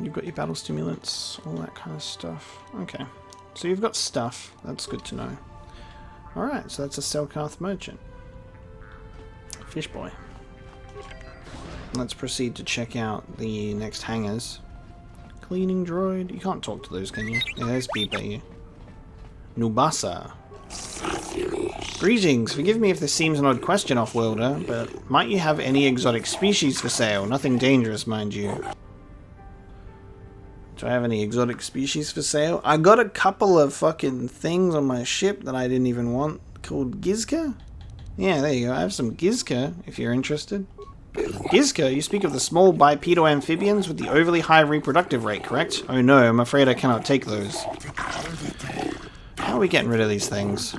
you've got your battle stimulants, all that kind of stuff. Okay, so you've got stuff. That's good to know. Alright, so that's a Selkath merchant. Fish boy. Let's proceed to check out the next hangars. Cleaning droid. You can't talk to those, can you? Yeah, let's beep at you. Nubasa. Greetings. Forgive me if this seems an odd question, off-worlder, but might you have any exotic species for sale? Nothing dangerous, mind you. Do I have any exotic species for sale? I got a couple of fucking things on my ship that I didn't even want, called Gizka? Yeah, there you go. I have some Gizka, if you're interested. Gizka, you speak of the small bipedal amphibians with the overly high reproductive rate, correct? Oh no, I'm afraid I cannot take those. How are we getting rid of these things?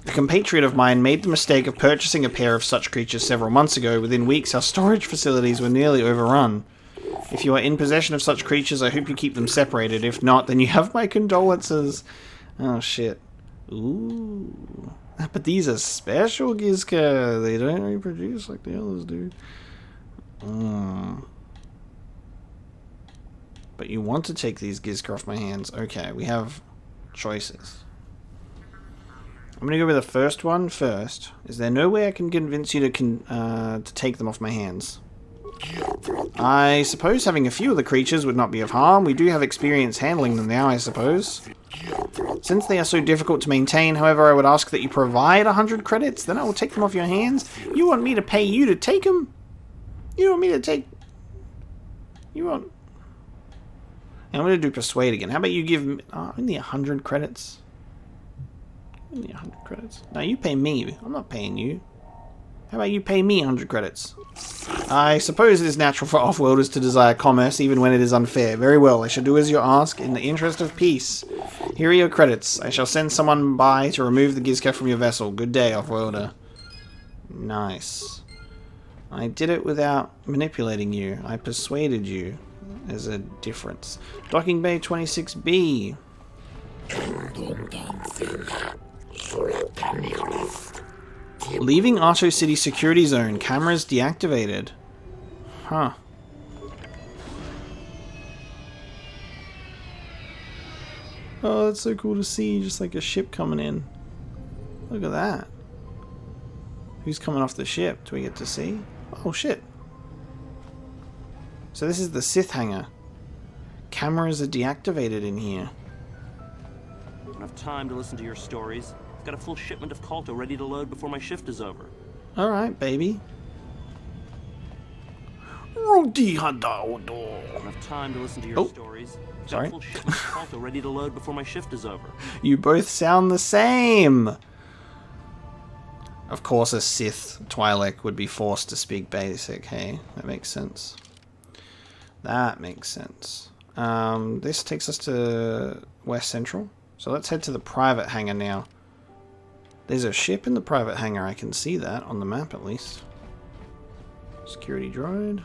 A compatriot of mine made the mistake of purchasing a pair of such creatures several months ago. Within weeks, our storage facilities were nearly overrun. If you are in possession of such creatures, I hope you keep them separated. If not, then you have my condolences. Oh, shit. Ooh. But these are special Gizka. They don't reproduce like the others do. But you want to take these Gizka off my hands. Okay, we have choices. I'm going to go with the first one first. Is there no way I can convince you to take them off my hands? I suppose having a few of the creatures would not be of harm. We do have experience handling them now, I suppose. Since they are so difficult to maintain, however, I would ask that you provide 100 credits, then I will take them off your hands. You want me to pay you to take them? You want me to take... You want... I'm going to do Persuade again. How about you give me... only 100 credits? Only 100 credits. No, you pay me. I'm not paying you. How about you pay me 100 credits? I suppose it is natural for off-worlders to desire commerce, even when it is unfair. Very well, I shall do as you ask, in the interest of peace. Here are your credits. I shall send someone by to remove the Gizka from your vessel. Good day, off-worlder. Nice. I did it without manipulating you. I persuaded you. There's a difference. Docking Bay 26B. Leaving Arto City security zone. Cameras deactivated. Huh. Oh, that's so cool to see. Just like a ship coming in. Look at that. Who's coming off the ship? Do we get to see? Oh, shit. So this is the Sith hangar. Cameras are deactivated in here.
I don't have time to listen to your stories. I've got a full shipment of Colto ready to load before my shift is over.
Alright, baby.
I don't have time to listen to your stories. I've got a full shipment of Colto ready to load before my shift is over.
You both sound the same. Of course, a Sith Twi'lek would be forced to speak basic. Hey, that makes sense. That makes sense. This takes us to West Central. So let's head to the private hangar now. There's a ship in the private hangar. I can see that on the map at least. Security droid.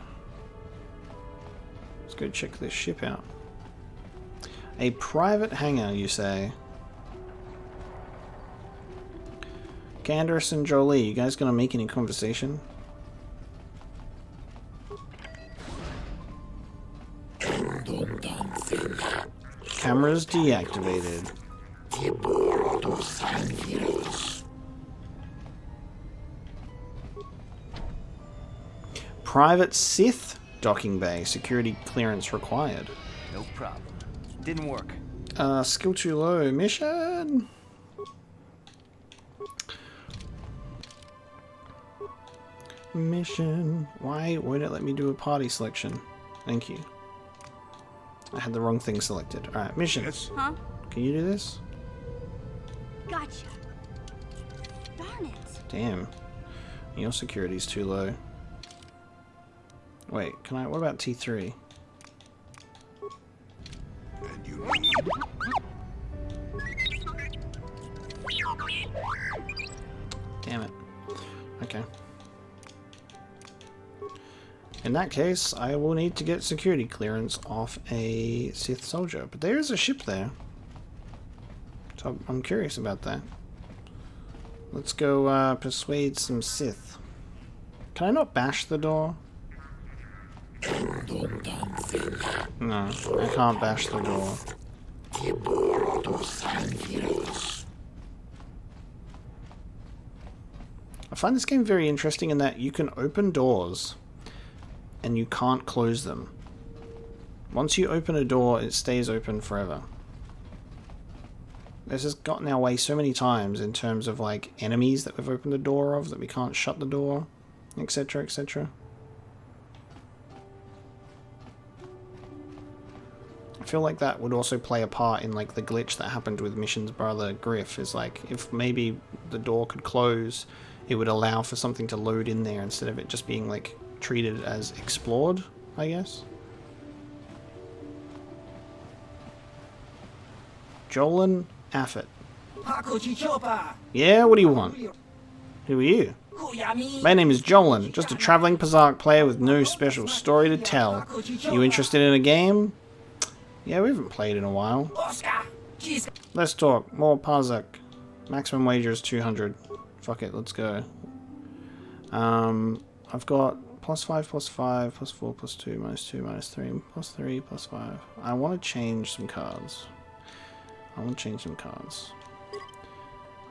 Let's go check this ship out. A private hangar, you say? Candace and Jolie, you guys gonna make any conversation? Cameras deactivated. Private Sith docking bay. Security clearance required.
No problem. Didn't work.
Skill too low. Mission. Mission. Why won't it let me do a party selection? Thank you. I had the wrong thing selected. Alright, missions.
Huh?
Can you do this?
Gotcha. Darn it.
Damn. Your security's too low. Wait, can I... What about T3?
And you
Damn it. Okay. In that case, I will need to get security clearance off a Sith soldier. But there is a ship there. So I'm curious about that. Let's go persuade some Sith. Can I not bash the door? No, I can't bash the door. I find this game very interesting in that you can open doors and you can't close them. Once you open a door, it stays open forever. This has gotten our way so many times in terms of like enemies that we've opened the door of that we can't shut the door, etc, etc. I feel like that would also play a part in like the glitch that happened with Mission's brother Griff, is like if maybe the door could close, it would allow for something to load in there instead of it just being like treated as explored, I guess. Jolan Affit. Yeah, what do you want? Who are you? My name is Jolan, just a traveling Pazark player with no special story to tell. You interested in a game? Yeah, we haven't played in a while. Let's talk. More Pazark. Maximum wager is 200. Fuck it, let's go. I've got +5, +5, +4, +2, -2, -3, +3, +5. I want to change some cards.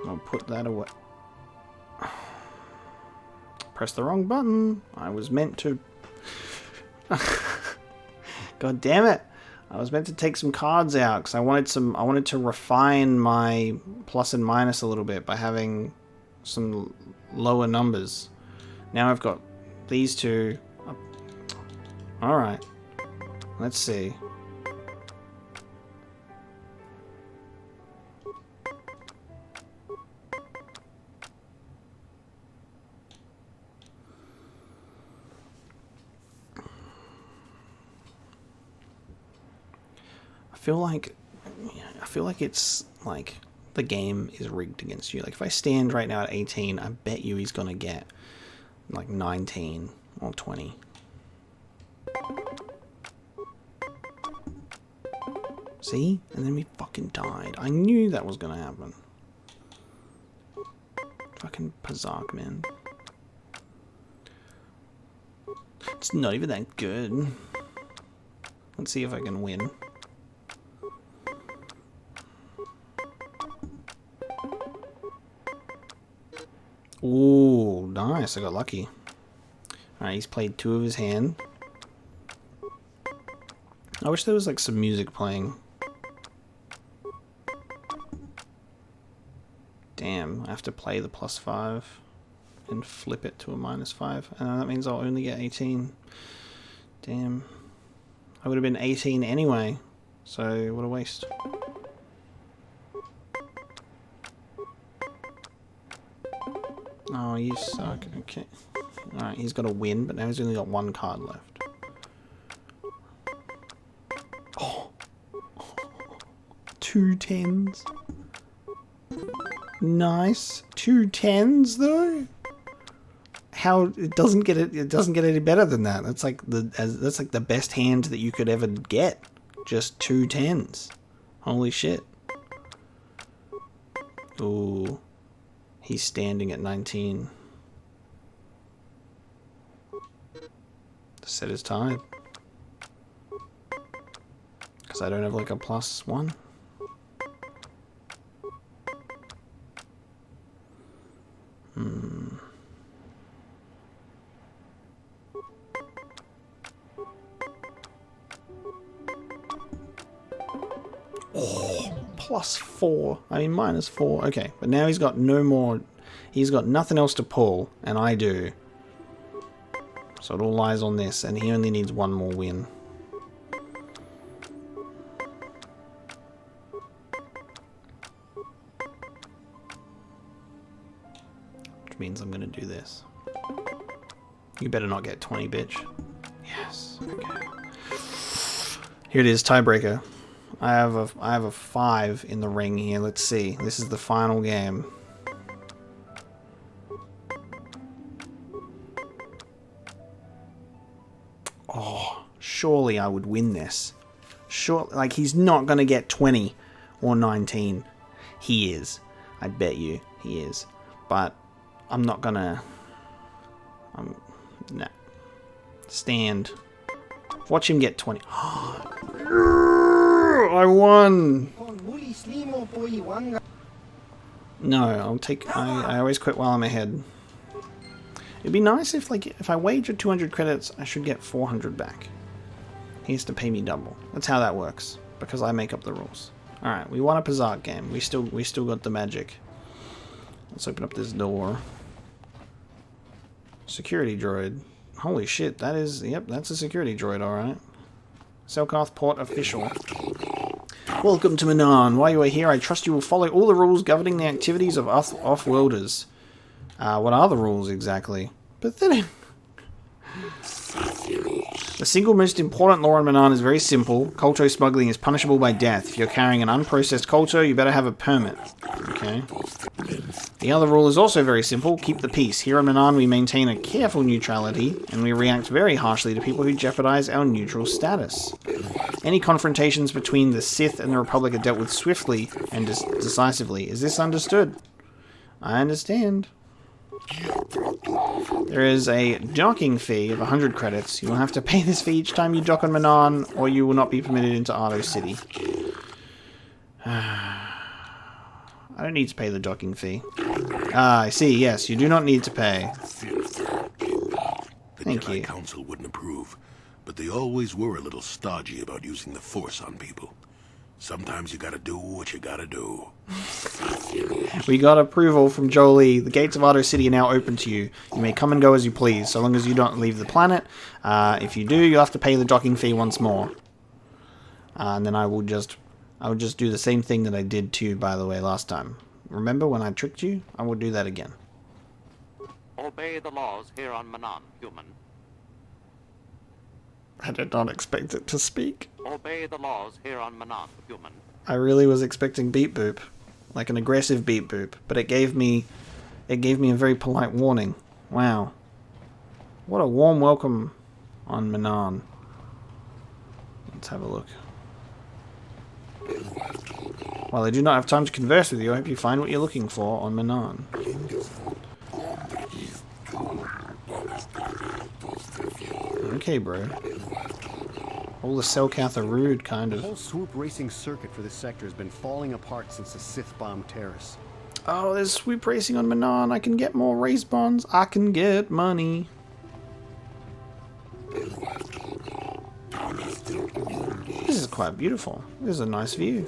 I'll put that away. Press the wrong button. I was meant to... God damn it. I was meant to take some cards out because I wanted to refine my plus and minus a little bit by having some lower numbers. Now I've got these two. Alright. Let's see. I feel like it's like the game is rigged against you. Like if I stand right now at 18, I bet you he's gonna get like 19 or 20. See? And then we fucking died. I knew that was gonna happen. Fucking Pazark, man. It's not even that good. Let's see if I can win. Ooh, nice. I got lucky. Alright, he's played 2 of his hand. I wish there was like some music playing. Damn, I have to play the +5 and flip it to a -5. And that means I'll only get 18. Damn. I would have been 18 anyway. So, what a waste. Oh, you suck. Okay. Alright, he's got a win, but now he's only got 1 card left. Oh. 2 10s. Nice. 2 10s though? How it doesn't get any better than that. That's like the best hand that you could ever get. Just 2 10s. Holy shit. Ooh. He's standing at 19. The set is tied. Because I don't have like a +1. Oh, +4. I mean, -4. Okay, but now he's got no more. He's got nothing else to pull, and I do. So it all lies on this, and he only needs 1 more win. Which means I'm gonna do this. You better not get 20, bitch. Yes. Okay. Here it is, tiebreaker. I have a 5 in the ring here. Let's see. This is the final game. Oh, surely I would win this. Sure, like he's not gonna get 20 or 19. He is. I bet you he is. But I'm not gonna. Nah. Stand. Watch him get 20. I won! No, I'll take... I always quit while I'm ahead. It'd be nice if, like, if I wagered 200 credits, I should get 400 back. He has to pay me double. That's how that works. Because I make up the rules. Alright, we want a Pazak game. We still got the magic. Let's open up this door. Security droid. Holy shit, that is... Yep, that's a security droid, alright. Selkarth Port Official. Welcome to Manaan. While you are here, I trust you will follow all the rules governing the activities of us off-worlders. What are the rules exactly? Pathetic. The single most important law in Manaan is very simple. Kolto smuggling is punishable by death. If you're carrying an unprocessed kolto, you better have a permit. Okay. The other rule is also very simple. Keep the peace. Here in Manaan, we maintain a careful neutrality, and we react very harshly to people who jeopardize our neutral status. Any confrontations between the Sith and the Republic are dealt with swiftly and decisively. Is this understood? I understand. There is a docking fee of 100 credits. You will have to pay this fee each time you dock on Manaan, or you will not be permitted into Ardo City. I don't need to pay the docking fee. Ah, I see. Yes, you do not need to pay. Thank you.
The Jedi Council wouldn't approve, but they always were a little stodgy about using the Force on people. Sometimes you gotta do what you gotta do.
We got approval from Jolie. The gates of Ardo City are now open to you. You may come and go as you please, so long as you don't leave the planet. If you do, you'll have to pay the docking fee once more. And then I will just do the same thing that I did to you, by the way, last time. Remember when I tricked you? I will do that again.
Obey the laws here on Manaan, human.
I did not expect it to speak.
Obey the laws here on Manaan, human.
I really was expecting beep boop. Like an aggressive beep boop. But it gave me a very polite warning. Wow. What a warm welcome on Manaan. Let's have a look. While I do not have time to converse with you, I hope you find what you're looking for on Manaan. Okay, bro. All the Selkath are rude, kind of.
The whole swoop racing circuit for this sector has been falling apart since the Sith bombed Terrace.
Oh, there's swoop racing on Manaan. I can get more race bonds. I can get money. This is quite beautiful. This is a nice view.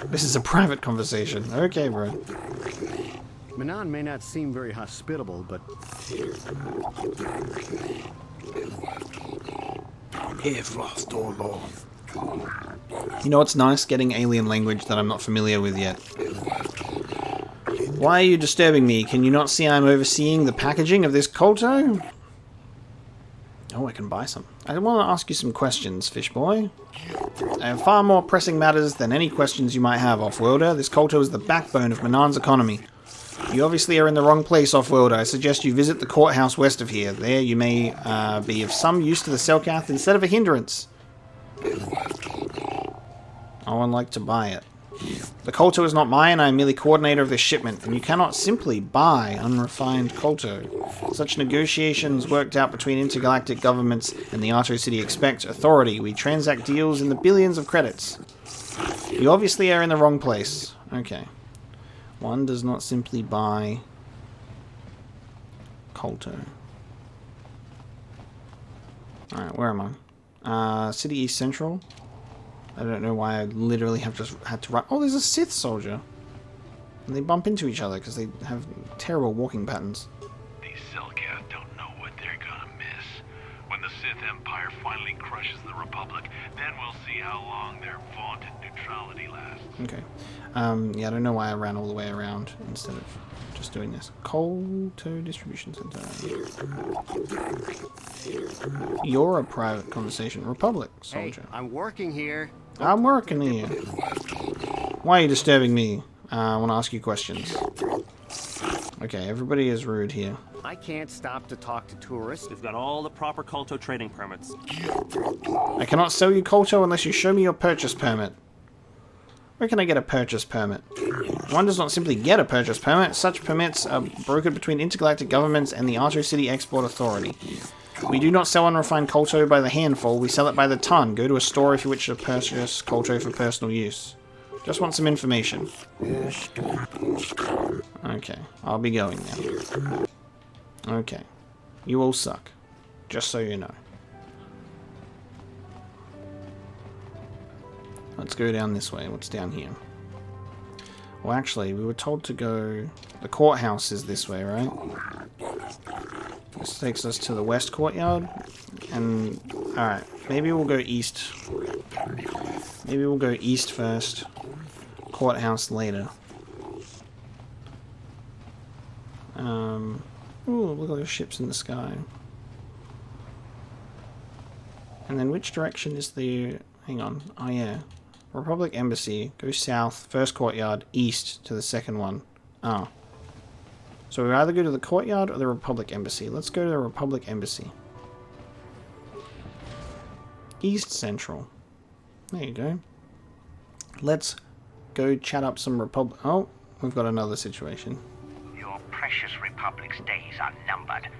This is a private conversation. Okay, bro.
Manaan may not seem very hospitable, but...
You know what's nice? Getting alien language that I'm not familiar with yet. Why are you disturbing me? Can you not see I'm overseeing the packaging of this kolto? Oh, I can buy some. I want to ask you some questions, fish boy. I have far more pressing matters than any questions you might have, off-worlder. This kolto is the backbone of Manaan's economy. You obviously are in the wrong place, off-worlder. I suggest you visit the courthouse west of here. There you may be of some use to the Selkath instead of a hindrance. I would like to buy it. The kolto is not mine, I am merely coordinator of this shipment, and you cannot simply buy unrefined kolto. Such negotiations worked out between intergalactic governments and the Ardo City expect authority. We transact deals in the billions of credits. You obviously are in the wrong place. Okay. One does not simply buy kolto. Alright, where am I? City East Central. I don't know why I literally have just had to run. Oh, there's a Sith soldier. And they bump into each other because they have terrible walking patterns.
These Selkath don't know what they're gonna miss. When the Sith Empire finally crushes the Republic, then we'll see how long their vaunted neutrality lasts.
Okay. Yeah, I don't know why I ran all the way around instead of just doing this. Kolto Distribution Center. You're a private conversation. Republic soldier.
Hey, I'm working here.
I'm working here. Why are you disturbing me? I want to ask you questions. Okay, everybody is rude here.
I can't stop to talk to tourists.
We've got all the proper kolto trading permits.
I cannot sell you kolto unless you show me your purchase permit. Where can I get a purchase permit? One does not simply get a purchase permit. Such permits are brokered between intergalactic governments and the Ardo City Export Authority. We do not sell unrefined kolto by the handful, we sell it by the ton. Go to a store if you wish to purchase kolto for personal use. Just want some information. Okay, I'll be going now. Okay. You all suck. Just so you know. Let's go down this way. What's down here? Well, actually, we were told to go... The courthouse is this way, right? This takes us to the west courtyard. And... Alright, maybe we'll go east. Maybe we'll go east first. Courthouse later. Ooh, look at those ships in the sky. And then which direction is the... Hang on. Oh, yeah. Republic Embassy. Go south. First courtyard. East to the second one. Oh. So we either go to the courtyard or the Republic Embassy. Let's go to the Republic Embassy. East Central. There you go. Let's go chat up some Republic... Oh, we've got another situation.
Your precious Republic's days are numbered. It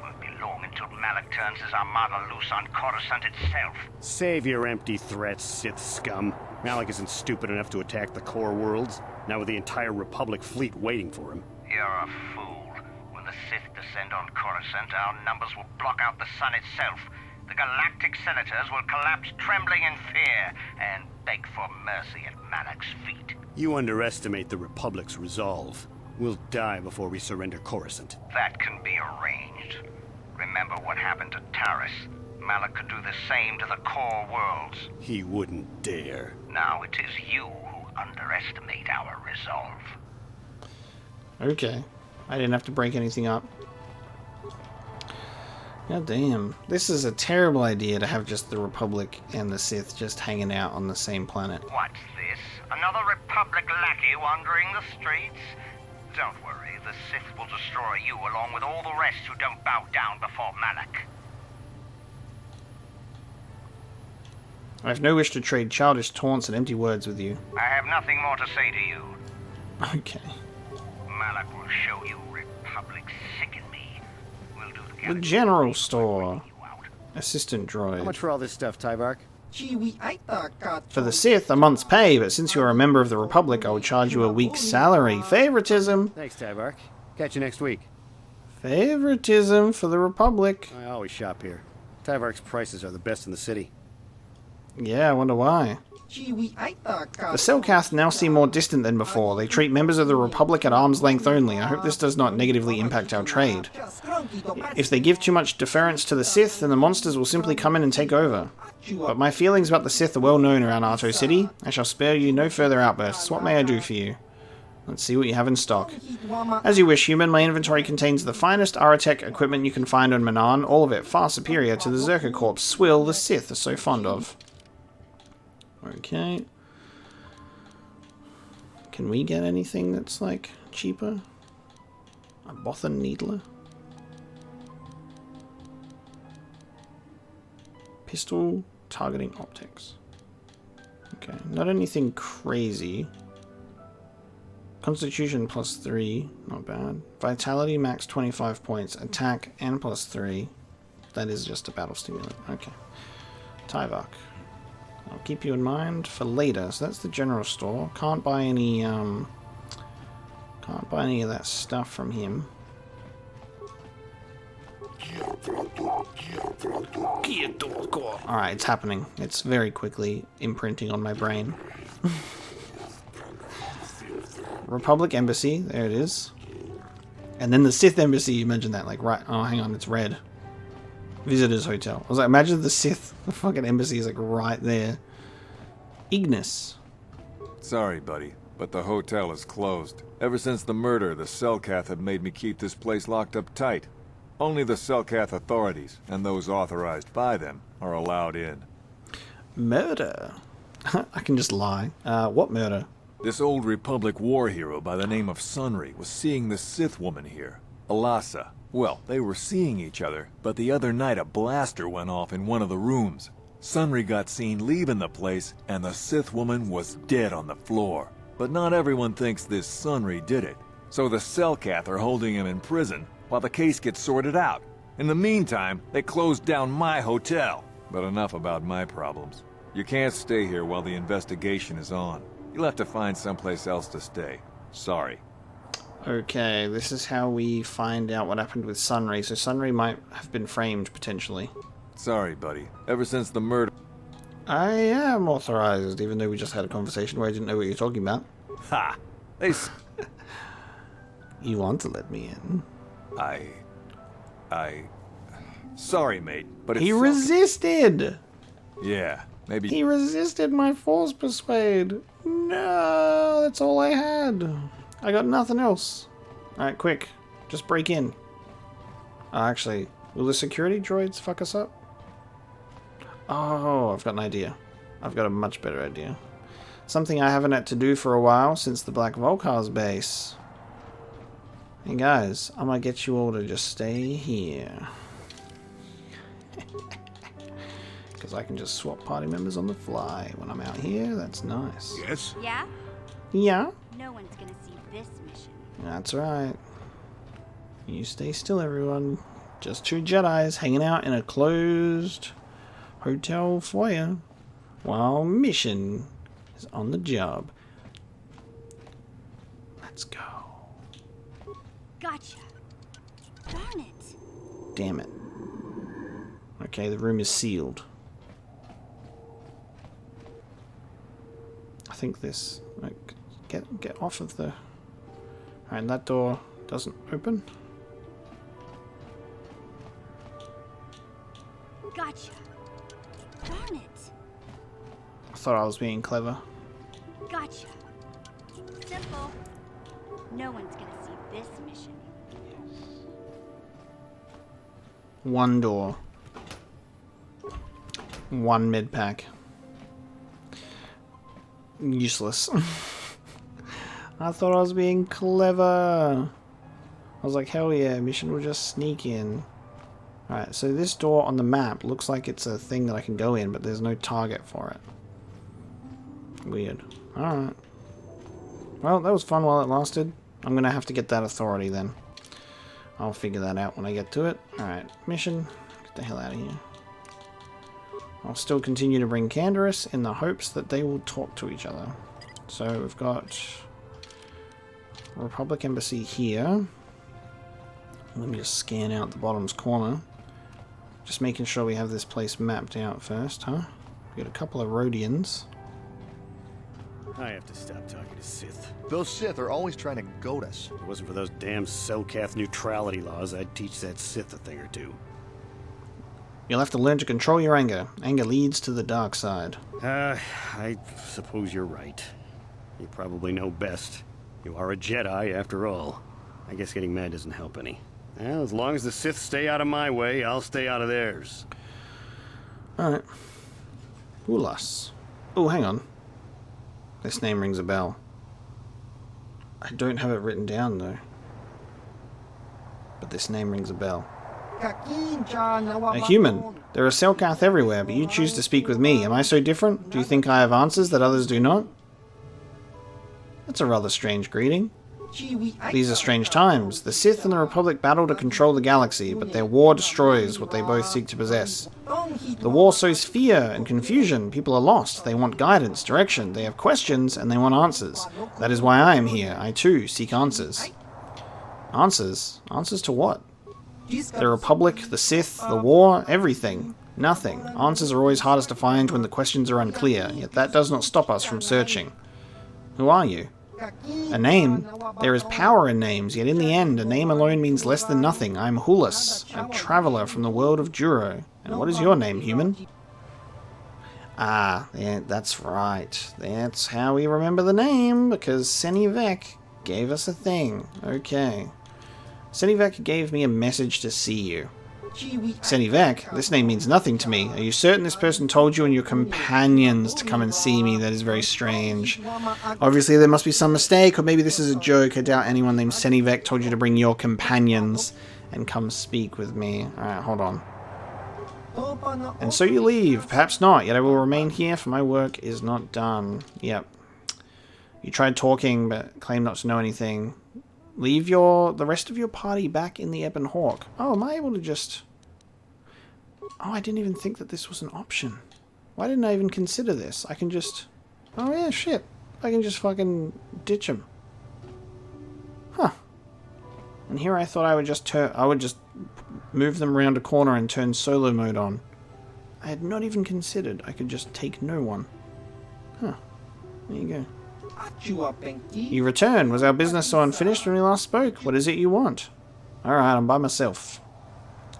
won't be long until Malak turns his armada loose on Coruscant itself.
Save your empty threats, Sith scum. Malak isn't stupid enough to attack the core worlds, now with the entire Republic fleet waiting for him.
You're a fool. When the Sith descend on Coruscant, our numbers will block out the sun itself. The galactic senators will collapse trembling in fear and beg for mercy at Malak's feet.
You underestimate the Republic's resolve. We'll die before we surrender Coruscant.
That can be arranged. Remember what happened to Taris. Malak could do the same to the core worlds.
He wouldn't dare.
Now it is you who underestimate our resolve.
Okay. I didn't have to break anything up. God damn. This is a terrible idea to have just the Republic and the Sith just hanging out on the same planet.
What's this? Another Republic lackey wandering the streets? Don't worry, the Sith will destroy you along with all the rest who don't bow down before Malak.
I have no wish to trade childish taunts and empty words with you.
I have nothing more to say to you.
Okay.
Malak will show you Republic sicken me. We'll do
The general store. Assistant droid.
How much for all this stuff, Tyvark?
For the Sith, a month's pay, but since you're a member of the Republic, I will charge you a week's salary. Favoritism.
Thanks, Tyvark. Catch you next week.
Favoritism for the Republic.
I always shop here. Tyvark's prices are the best in the city.
Yeah, I wonder why. The Selkath now seem more distant than before. They treat members of the Republic at arm's length only. I hope this does not negatively impact our trade. If they give too much deference to the Sith, then the monsters will simply come in and take over. But my feelings about the Sith are well known around Arto City. I shall spare you no further outbursts. What may I do for you? Let's see what you have in stock. As you wish, human, my inventory contains the finest Aratech equipment you can find on Manaan, all of it far superior to the Zerka Corp's swill the Sith are so fond of. Okay. Can we get anything that's, like, cheaper? A Bothan Needler? Pistol targeting optics. Okay, not anything crazy. Constitution +3, not bad. Vitality max 25 points. Attack and +3. That is just a battle stimulant. Okay. Tyvark. I'll keep you in mind for later. So that's the general store. Can't buy any of that stuff from him. Alright, it's happening. It's very quickly imprinting on my brain. Republic Embassy, there it is. And then the Sith Embassy, you mentioned that, like, right. Oh, hang on, it's red. Visitors Hotel. I was like, imagine the Sith fucking embassy is like right there. Ignis.
Sorry, buddy, but the hotel is closed. Ever since the murder, the Selkath have made me keep this place locked up tight. Only the Selkath authorities, and those authorized by them, are allowed in.
Murder? I can just lie. What murder?
This old Republic war hero by the name of Sunry was seeing the Sith woman here, Alasa. Well, they were seeing each other, but the other night a blaster went off in one of the rooms. Sunry got seen leaving the place, and the Sith woman was dead on the floor. But not everyone thinks this Sunry did it. So the Selkath are holding him in prison, while the case gets sorted out. In the meantime, they closed down my hotel. But enough about my problems. You can't stay here while the investigation is on. You'll have to find someplace else to stay. Sorry.
Okay, this is how we find out what happened with Sunray. So Sunray might have been framed, potentially.
Sorry, buddy. Ever since the murder...
I am authorized, even though we just had a conversation where I didn't know what you were talking about.
Ha!
You want to let me in?
Sorry, mate, but
he resisted!
Yeah, maybe...
He resisted my force persuade! No, that's all I had. I got nothing else. Alright, quick. Just break in. Actually, will the security droids fuck us up? Oh, I've got an idea. I've got a much better idea. Something I haven't had to do for a while since the Black Volkar's base. Hey guys, I'm gonna get you all to just stay here. Because I can just swap party members on the fly when I'm out here. That's nice.
Yes?
Yeah?
Yeah?
No one's gonna see this mission.
That's right. You stay still, everyone. Just two Jedis hanging out in a closed hotel foyer while Mission is on the job. Let's go.
Gotcha. Darn it.
Damn it. Okay, the room is sealed. I think this... Like, get off of the... Alright, that door doesn't open.
Gotcha. Darn it.
I thought I was being clever.
Gotcha. Simple. No one's gonna see this mission.
One door. One mid pack. Useless. I thought I was being clever. I was like, hell yeah, Mission will just sneak in. Alright, so this door on the map looks like it's a thing that I can go in, but there's no target for it. Weird. Alright. Well, that was fun while it lasted. I'm going to have to get that authority then. I'll figure that out when I get to it. Alright, Mission. Get the hell out of here. I'll still continue to bring Canderous in the hopes that they will talk to each other. So we've got Republic Embassy here. Let me just scan out the bottom's corner. Just making sure we have this place mapped out first, huh? We got a couple of Rhodians.
I have to stop talking to Sith.
Those Sith are always trying to goad us.
If it wasn't for those damn Selkath neutrality laws, I'd teach that Sith a thing or two.
You'll have to learn to control your anger. Anger leads to the dark side.
I suppose you're right. You probably know best. You are a Jedi, after all. I guess getting mad doesn't help any. Well, as long as the Sith stay out of my way, I'll stay out of theirs.
Alright. Ulas. Oh, hang on. This name rings a bell. I don't have it written down, though. But this name rings a bell. A human. There are Selkath everywhere, but you choose to speak with me. Am I so different? Do you think I have answers that others do not? That's a rather strange greeting. These are strange times. The Sith and the Republic battle to control the galaxy, but their war destroys what they both seek to possess. The war sows fear and confusion. People are lost. They want guidance, direction. They have questions, and they want answers. That is why I am here. I, too, seek answers. Answers? Answers to what? The Republic, the Sith, the war, everything. Nothing. Answers are always hardest to find when the questions are unclear, yet that does not stop us from searching. Who are you? A name? There is power in names, yet in the end, a name alone means less than nothing. I am Hulas, a traveller from the world of Juro. And what is your name, human? Ah, yeah, that's right. That's how we remember the name, because Senivek gave us a thing. Okay. Senivek gave me a message to see you. Senivek, this name means nothing to me. Are you certain this person told you and your companions to come and see me? That is very strange. Obviously there must be some mistake, or maybe this is a joke. I doubt anyone named Senivek told you to bring your companions and come speak with me. Alright, hold on. And so you leave. Perhaps not, yet I will remain here, for my work is not done. Yep. You tried talking, but claim not to know anything. Leave the rest of your party back in the Ebon Hawk. Oh, am I able to just... Oh, I didn't even think that this was an option. Why didn't I even consider this? I can just... Oh yeah, shit. I can just fucking ditch him. Huh. And here I thought I would just move them around a corner and turn solo mode on. I had not even considered I could just take no one. Huh. There you go. You return. Was our business so unfinished when we last spoke? What is it you want? Alright, I'm by myself.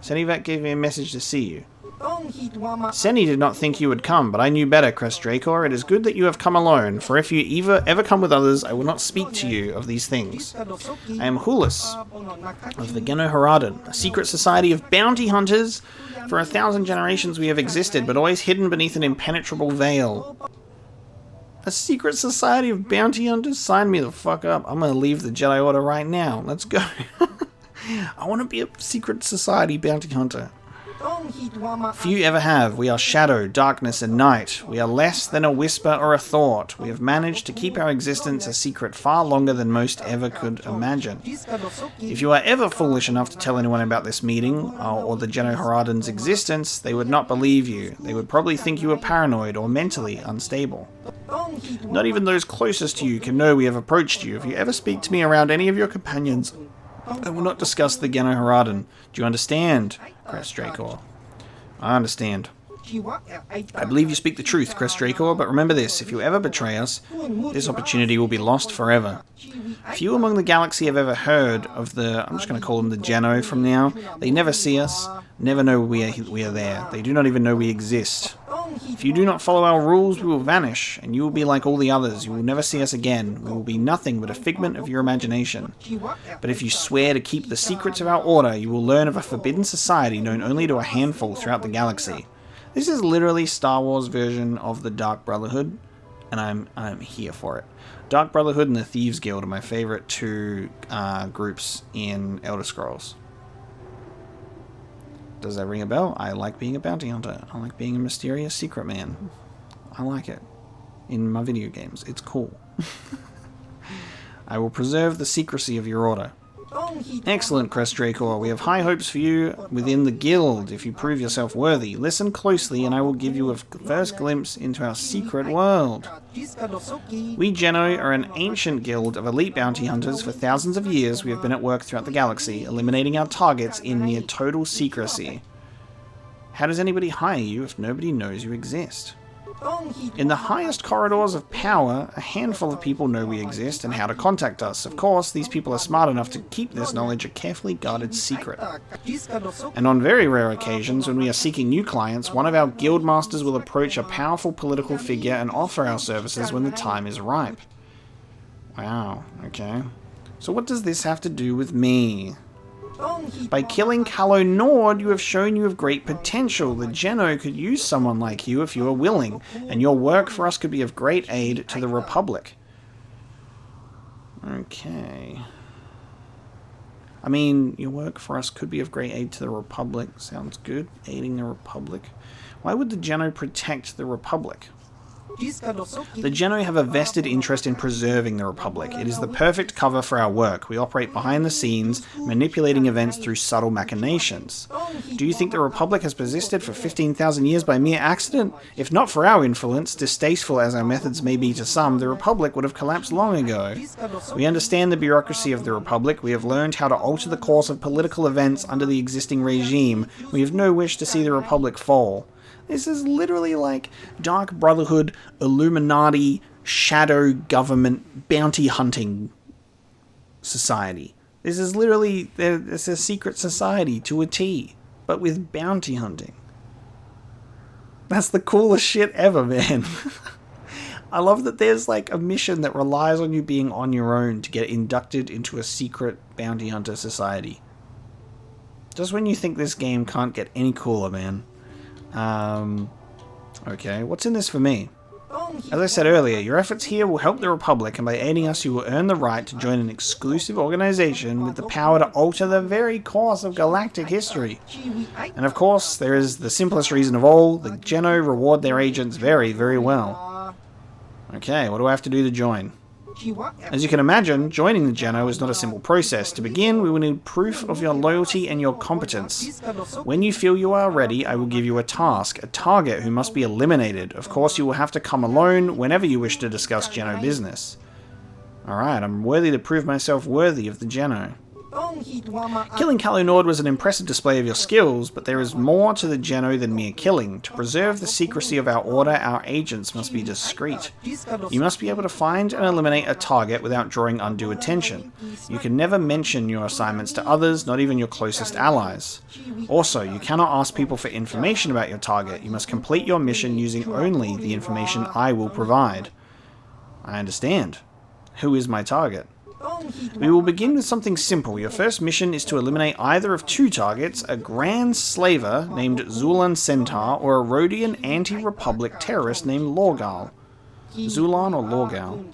Senivac gave me a message to see you. Seni did not think you would come, but I knew better, Crest Dracor. It is good that you have come alone, for if you ever come with others, I will not speak to you of these things. I am Hulis, of the Geno Haradan, a secret society of bounty hunters. For 1,000 generations we have existed, but always hidden beneath an impenetrable veil. A secret society of bounty hunters? Sign me the fuck up. I'm gonna leave the Jedi Order right now. Let's go. I want to be a secret society bounty hunter. Few ever have. We are shadow, darkness, and night. We are less than a whisper or a thought. We have managed to keep our existence a secret far longer than most ever could imagine. If you are ever foolish enough to tell anyone about this meeting, or the Geno Haradan's existence, they would not believe you. They would probably think you were paranoid or mentally unstable. Not even those closest to you can know we have approached you. If you ever speak to me around any of your companions, I will not discuss the Geno Haradan. Do you understand, Crest Dracor? I understand. I believe you speak the truth, Crest Dracor, but remember this, if you ever betray us, this opportunity will be lost forever. Few among the galaxy have ever heard of the, I'm just going to call them the Geno from now. They never see us, never know we are there. They do not even know we exist. If you do not follow our rules, we will vanish, and you will be like all the others. You will never see us again. We will be nothing but a figment of your imagination. But if you swear to keep the secrets of our order, you will learn of a forbidden society known only to a handful throughout the galaxy. This is literally Star Wars version of the Dark Brotherhood, and I'm here for it. Dark Brotherhood and the Thieves Guild are my favorite two groups in Elder Scrolls. Does that ring a bell? I like being a bounty hunter. I like being a mysterious secret man. I like it. In my video games. It's cool. I will preserve the secrecy of your order. Excellent, Crest Dracor. We have high hopes for you within the guild if you prove yourself worthy. Listen closely and I will give you a first glimpse into our secret world. We Geno are an ancient guild of elite bounty hunters. For thousands of years we have been at work throughout the galaxy, eliminating our targets in near total secrecy. How does anybody hire you if nobody knows you exist? In the highest corridors of power, a handful of people know we exist and how to contact us. Of course, these people are smart enough to keep this knowledge a carefully guarded secret. And on very rare occasions, when we are seeking new clients, one of our guild masters will approach a powerful political figure and offer our services when the time is ripe. Wow, okay. So what does this have to do with me? By killing Calo Nord, you have shown you have great potential. The Geno could use someone like you if you are willing, and your work for us could be of great aid to the Republic. Okay. I mean, your work for us could be of great aid to the Republic. Sounds good. Aiding the Republic. Why would the Geno protect the Republic? The Geno have a vested interest in preserving the Republic. It is the perfect cover for our work. We operate behind the scenes, manipulating events through subtle machinations. Do you think the Republic has persisted for 15,000 years by mere accident? If not for our influence, distasteful as our methods may be to some, the Republic would have collapsed long ago. We understand the bureaucracy of the Republic. We have learned how to alter the course of political events under the existing regime. We have no wish to see the Republic fall. This is literally like Dark Brotherhood, Illuminati, shadow government, bounty hunting society. This is literally, it's a secret society to a T, but with bounty hunting. That's the coolest shit ever, man. I love that there's like a mission that relies on you being on your own to get inducted into a secret bounty hunter society. Just when you think this game can't get any cooler, man. Okay, what's in this for me? As I said earlier, your efforts here will help the Republic, and by aiding us you will earn the right to join an exclusive organization with the power to alter the very course of galactic history. And of course, there is the simplest reason of all, the Geno reward their agents very, very well. Okay, what do I have to do to join? As you can imagine, joining the Geno is not a simple process. To begin, we will need proof of your loyalty and your competence. When you feel you are ready, I will give you a task, a target who must be eliminated. Of course, you will have to come alone whenever you wish to discuss Geno business. Alright, I'm worthy to prove myself worthy of the Geno. Killing Kalu Nord was an impressive display of your skills, but there is more to the Geno than mere killing. To preserve the secrecy of our order, our agents must be discreet. You must be able to find and eliminate a target without drawing undue attention. You can never mention your assignments to others, not even your closest allies. Also, you cannot ask people for information about your target. You must complete your mission using only the information I will provide. I understand. Who is my target? We will begin with something simple. Your first mission is to eliminate either of two targets, a Grand Slaver named Zulan Centaur or a Rhodian anti-Republic terrorist named Lorgal. Zulan or Lorgal?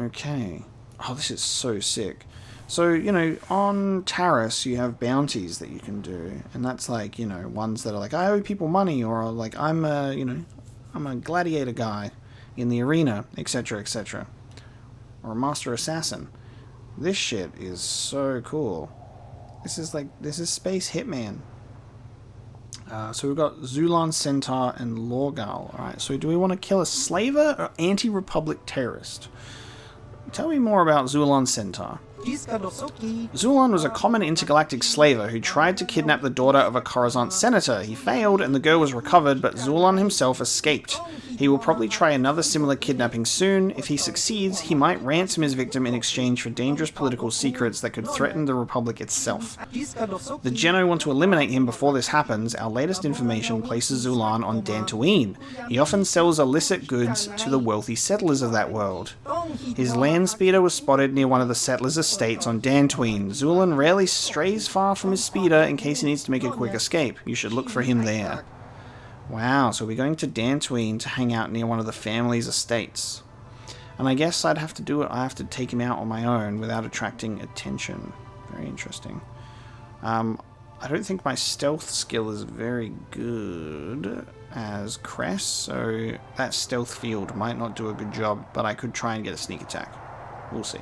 Okay. Oh, this is so sick. So, you know, on Taris you have bounties that you can do, and that's like, you know, ones that are like, I owe people money, or like, I'm a gladiator guy in the arena, etc., etc. Or a master assassin. This shit is so cool. This is Space Hitman. So we've got Zulan Centaur and Lorgal. Alright, so do we want to kill a slaver or anti-Republic terrorist? Tell me more about Zulan Centaur. Zulan was a common intergalactic slaver who tried to kidnap the daughter of a Coruscant senator. He failed and the girl was recovered, but Zulan himself escaped. He will probably try another similar kidnapping soon. If he succeeds, he might ransom his victim in exchange for dangerous political secrets that could threaten the Republic itself. The Geno want to eliminate him before this happens. Our latest information places Zulan on Dantooine. He often sells illicit goods to the wealthy settlers of that world. His land speeder was spotted near one of the settlers' estates on Dantooine. Zulan rarely strays far from his speeder in case he needs to make a quick escape. You should look for him there. Wow, so we're going to Dantooine to hang out near one of the family's estates. And I guess I'd have to do it. I have to take him out on my own without attracting attention. Very interesting. I don't think my stealth skill is very good as Cress, so that stealth field might not do a good job, but I could try and get a sneak attack. We'll see.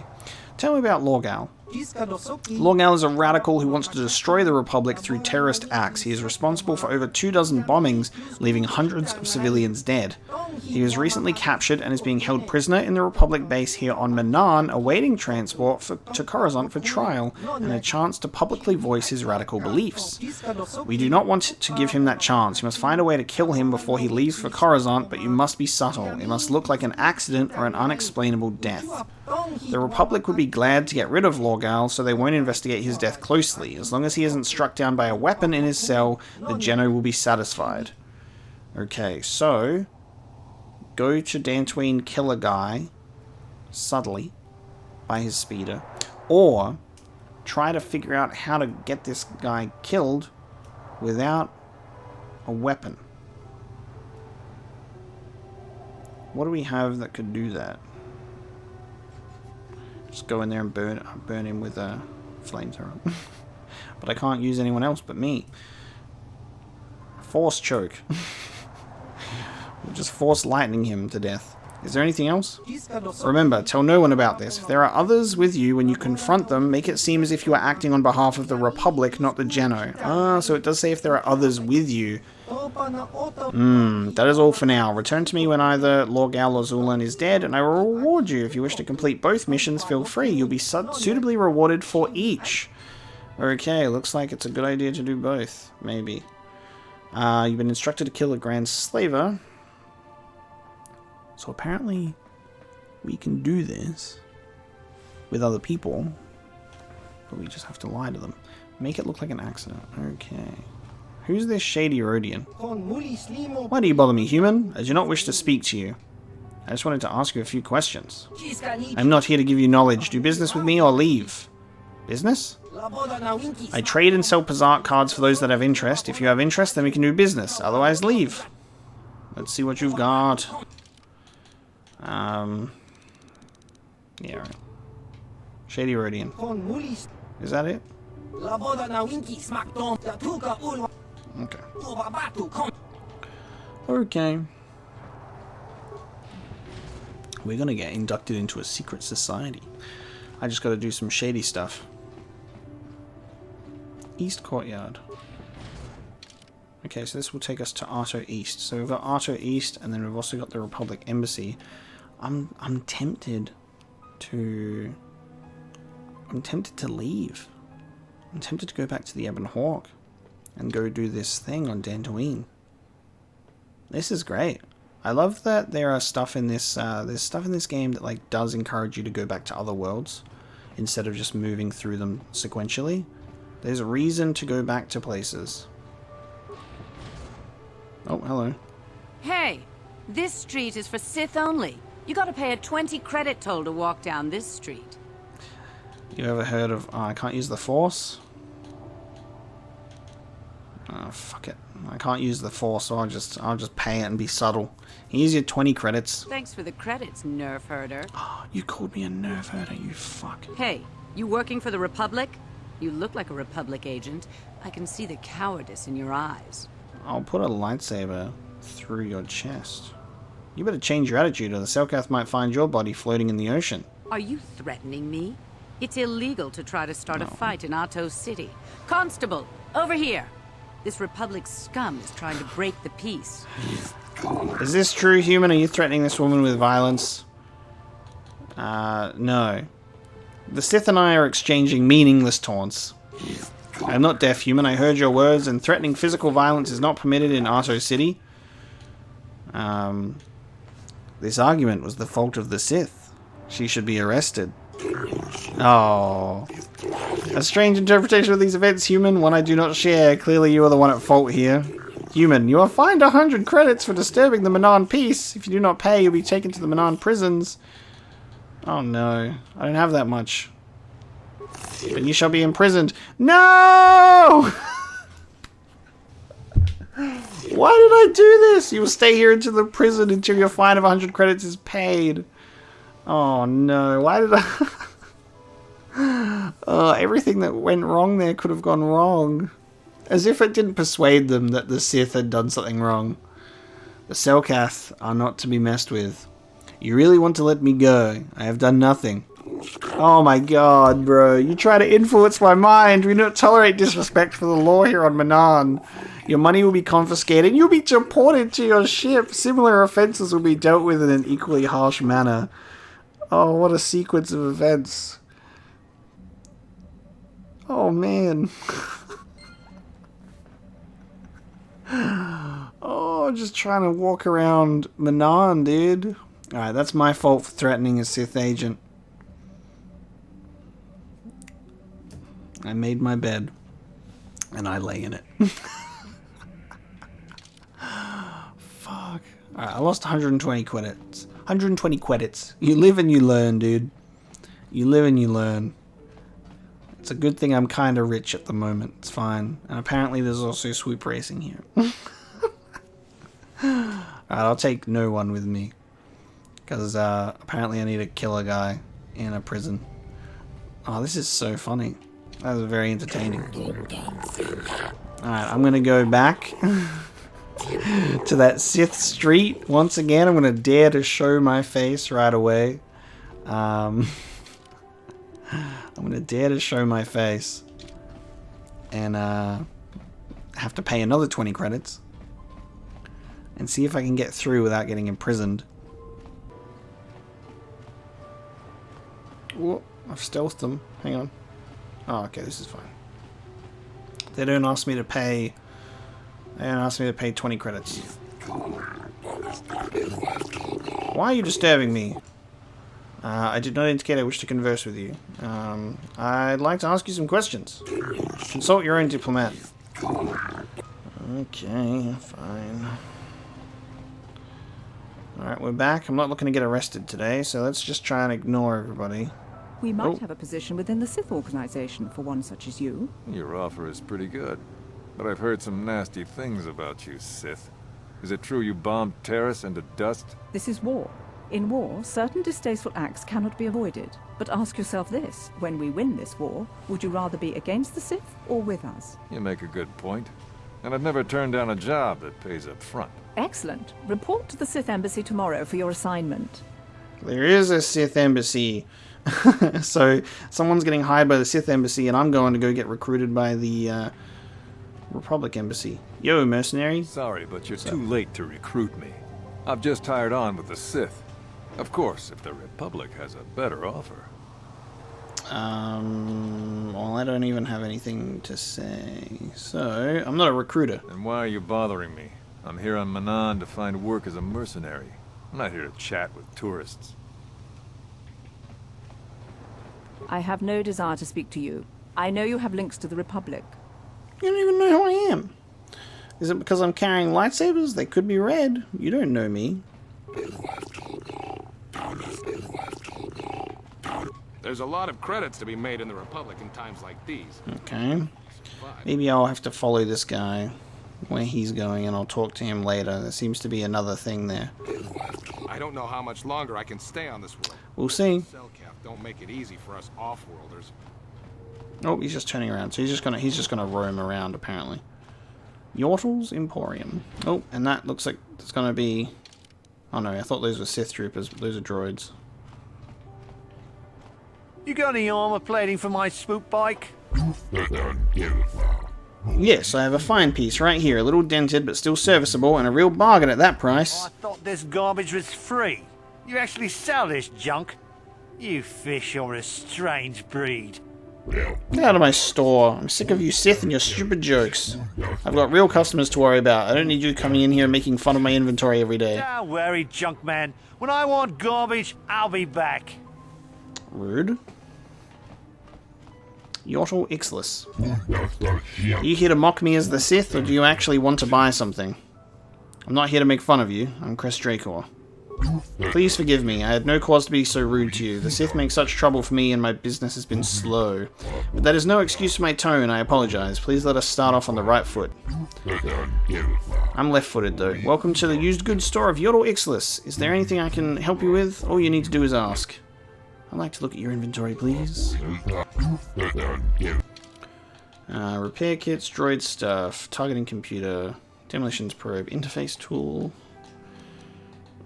Tell me about Lorgal. Lorgal is a radical who wants to destroy the Republic through terrorist acts. He is responsible for over 24 bombings, leaving hundreds of civilians dead. He was recently captured and is being held prisoner in the Republic base here on Manaan, awaiting transport to Coruscant for trial and a chance to publicly voice his radical beliefs. We do not want to give him that chance. You must find a way to kill him before he leaves for Coruscant, but you must be subtle. It must look like an accident or an unexplainable death. The Republic would be glad to get rid of Lorgal, so they won't investigate his death closely. As long as he isn't struck down by a weapon in his cell, the Geno will be satisfied. Okay, so go to Dantooine, kill a guy subtly by his speeder, or try to figure out how to get this guy killed without a weapon. What do we have that could do that? Just go in there and burn him with a flamethrower. But I can't use anyone else but me. Force choke. We'll just force lightning him to death. Is there anything else? Remember, tell no one about this. If there are others with you when you confront them, make it seem as if you are acting on behalf of the Republic, not the Geno. Ah, so it does say if there are others with you. That is all for now. Return to me when either Lorgal or Zulan is dead, and I will reward you. If you wish to complete both missions, feel free. You'll be suitably rewarded for each. Okay, looks like it's a good idea to do both. Maybe. You've been instructed to kill a Grand Slaver. So apparently we can do this with other people, but we just have to lie to them. Make it look like an accident. Okay. Who's this shady Rhodian? Why do you bother me, human? I do not wish to speak to you. I just wanted to ask you a few questions. I'm not here to give you knowledge. Do business with me or leave. Business? I trade and sell Pazart cards for those that have interest. If you have interest, then we can do business. Otherwise, leave. Let's see what you've got. Yeah, right. Shady Rhodian. Is that it? Okay. Okay. We're gonna get inducted into a secret society. I just gotta do some shady stuff. East Courtyard. Okay, so this will take us to Arto East. So we've got Arto East, and then we've also got the Republic Embassy. I'm tempted to I'm tempted to leave. I'm tempted to go back to the Ebon Hawk and go do this thing on Dantooine. This is great. I love that there are stuff in this. There's stuff in this game that like does encourage you to go back to other worlds instead of just moving through them sequentially. There's a reason to go back to places. Oh, hello.
Hey, this street is for Sith only. You gotta pay a 20 credit toll to walk down this street.
You ever heard of... Oh, I can't use the Force? Oh, fuck it. I can't use the Force, so I'll just pay it and be subtle. Here's your 20 credits.
Thanks for the credits, nerf herder.
You called me a nerf herder, you fuck.
Hey, you working for the Republic? You look like a Republic agent. I can see the cowardice in your eyes.
I'll put a lightsaber through your chest. You better change your attitude or the Selkath might find your body floating in the ocean.
Are you threatening me? It's illegal to try to start a fight in Atto City. Constable, over here. This Republic scum is trying to break the peace.
Is this true, human? Are you threatening this woman with violence? No. The Sith and I are exchanging meaningless taunts. I am not deaf, human. I heard your words, and threatening physical violence is not permitted in Atto City. This argument was the fault of the Sith. She should be arrested. Oh. A strange interpretation of these events, human, one I do not share. Clearly you are the one at fault here. Human, you are fined 100 credits for disturbing the Manaan peace. If you do not pay, you'll be taken to the Manaan prisons. Oh no, I don't have that much. But you shall be imprisoned. No! Why did I do this? You will stay here into the prison until your fine of 100 credits is paid. Oh no, why did I... everything that went wrong there could have gone wrong. As if it didn't persuade them that the Sith had done something wrong. The Selkath are not to be messed with. You really want to let me go? I have done nothing. Oh my god, bro. You try to influence my mind. We don't tolerate disrespect for the law here on Manaan. Your money will be confiscated and you'll be deported to your ship. Similar offenses will be dealt with in an equally harsh manner. Oh, what a sequence of events. Oh, man. Oh, just trying to walk around Manaan, dude. Alright, that's my fault for threatening a Sith agent. I made my bed. And I lay in it. Fuck. Alright, I lost 120 credits. 120 credits. You live and you learn, dude. You live and you learn. It's a good thing I'm kind of rich at the moment. It's fine. And apparently there's also swoop racing here. Alright, I'll take no one with me. Because apparently I need to kill a guy in a prison. Oh, this is so funny. That was very entertaining. Alright, I'm going to go back to that Sith street. Once again, I'm going to dare to show my face right away. I'm going to dare to show my face. And have to pay another 20 credits. And see if I can get through without getting imprisoned. Whoa, I've stealthed them. Hang on. Oh, okay, this is fine. They don't ask me to pay... They don't ask me to pay 20 credits. Why are you disturbing me? I did not indicate I wish to converse with you. I'd like to ask you some questions. Consult your own diplomat. Okay, fine. Alright, we're back. I'm not looking to get arrested today, so let's just try and ignore everybody.
We might have a position within the Sith organization for one such as you.
Your offer is pretty good. But I've heard some nasty things about you, Sith. Is it true you bombed Terrace into dust?
This is war. In war, certain distasteful acts cannot be avoided. But ask yourself this, when we win this war, would you rather be against the Sith or with us?
You make a good point. And I've never turned down a job that pays up front.
Excellent. Report to the Sith Embassy tomorrow for your assignment.
There is a Sith Embassy. So, someone's getting hired by the Sith Embassy and I'm going to go get recruited by the Republic Embassy. Yo, mercenary.
Sorry, but you're too late to recruit me. I've just hired on with the Sith. Of course, if the Republic has a better offer.
Well, I don't even have anything to say. So, I'm not a recruiter.
And why are you bothering me? I'm here on Manaan to find work as a mercenary. I'm not here to chat with tourists.
I have no desire to speak to you. I know you have links to the Republic.
You don't even know who I am. Is it because I'm carrying lightsabers? They could be red. You don't know me.
There's a lot of credits to be made in the Republic in times like these.
Okay. Maybe I'll have to follow this guy where he's going and I'll talk to him later. There seems to be another thing there.
I don't know how much longer I can stay on this world.
We'll see.
Cellcath don't make it easy for us off-worlders.
Oh, he's just turning around. So he's just gonna roam around apparently. Yortl's Emporium. Oh, and that looks like it's gonna be... Oh no, I thought those were Sith troopers, but those are droids.
You got any armor plating for my spook bike?
Yes, I have a fine piece right here, a little dented but still serviceable, and a real bargain at that price.
I thought this garbage was free. You actually sell this junk? You fish are a strange breed.
Get out of my store. I'm sick of you Sith and your stupid jokes. I've got real customers to worry about. I don't need you coming in here and making fun of my inventory every day.
Don't worry, junk man. When I want garbage, I'll be back.
Rude. Yortle Ixlis. Are you here to mock me as the Sith, or do you actually want to buy something? I'm not here to make fun of you. I'm Crest Dracor. Please forgive me. I had no cause to be so rude to you. The Sith make such trouble for me and my business has been slow. But that is no excuse for my tone. I apologize. Please let us start off on the right foot. I'm left-footed, though. Welcome to the used goods store of Yortle Ixlis. Is there anything I can help you with? All you need to do is ask. I'd like to look at your inventory, please. Repair kits, droid stuff, targeting computer, demolitions probe, interface tool.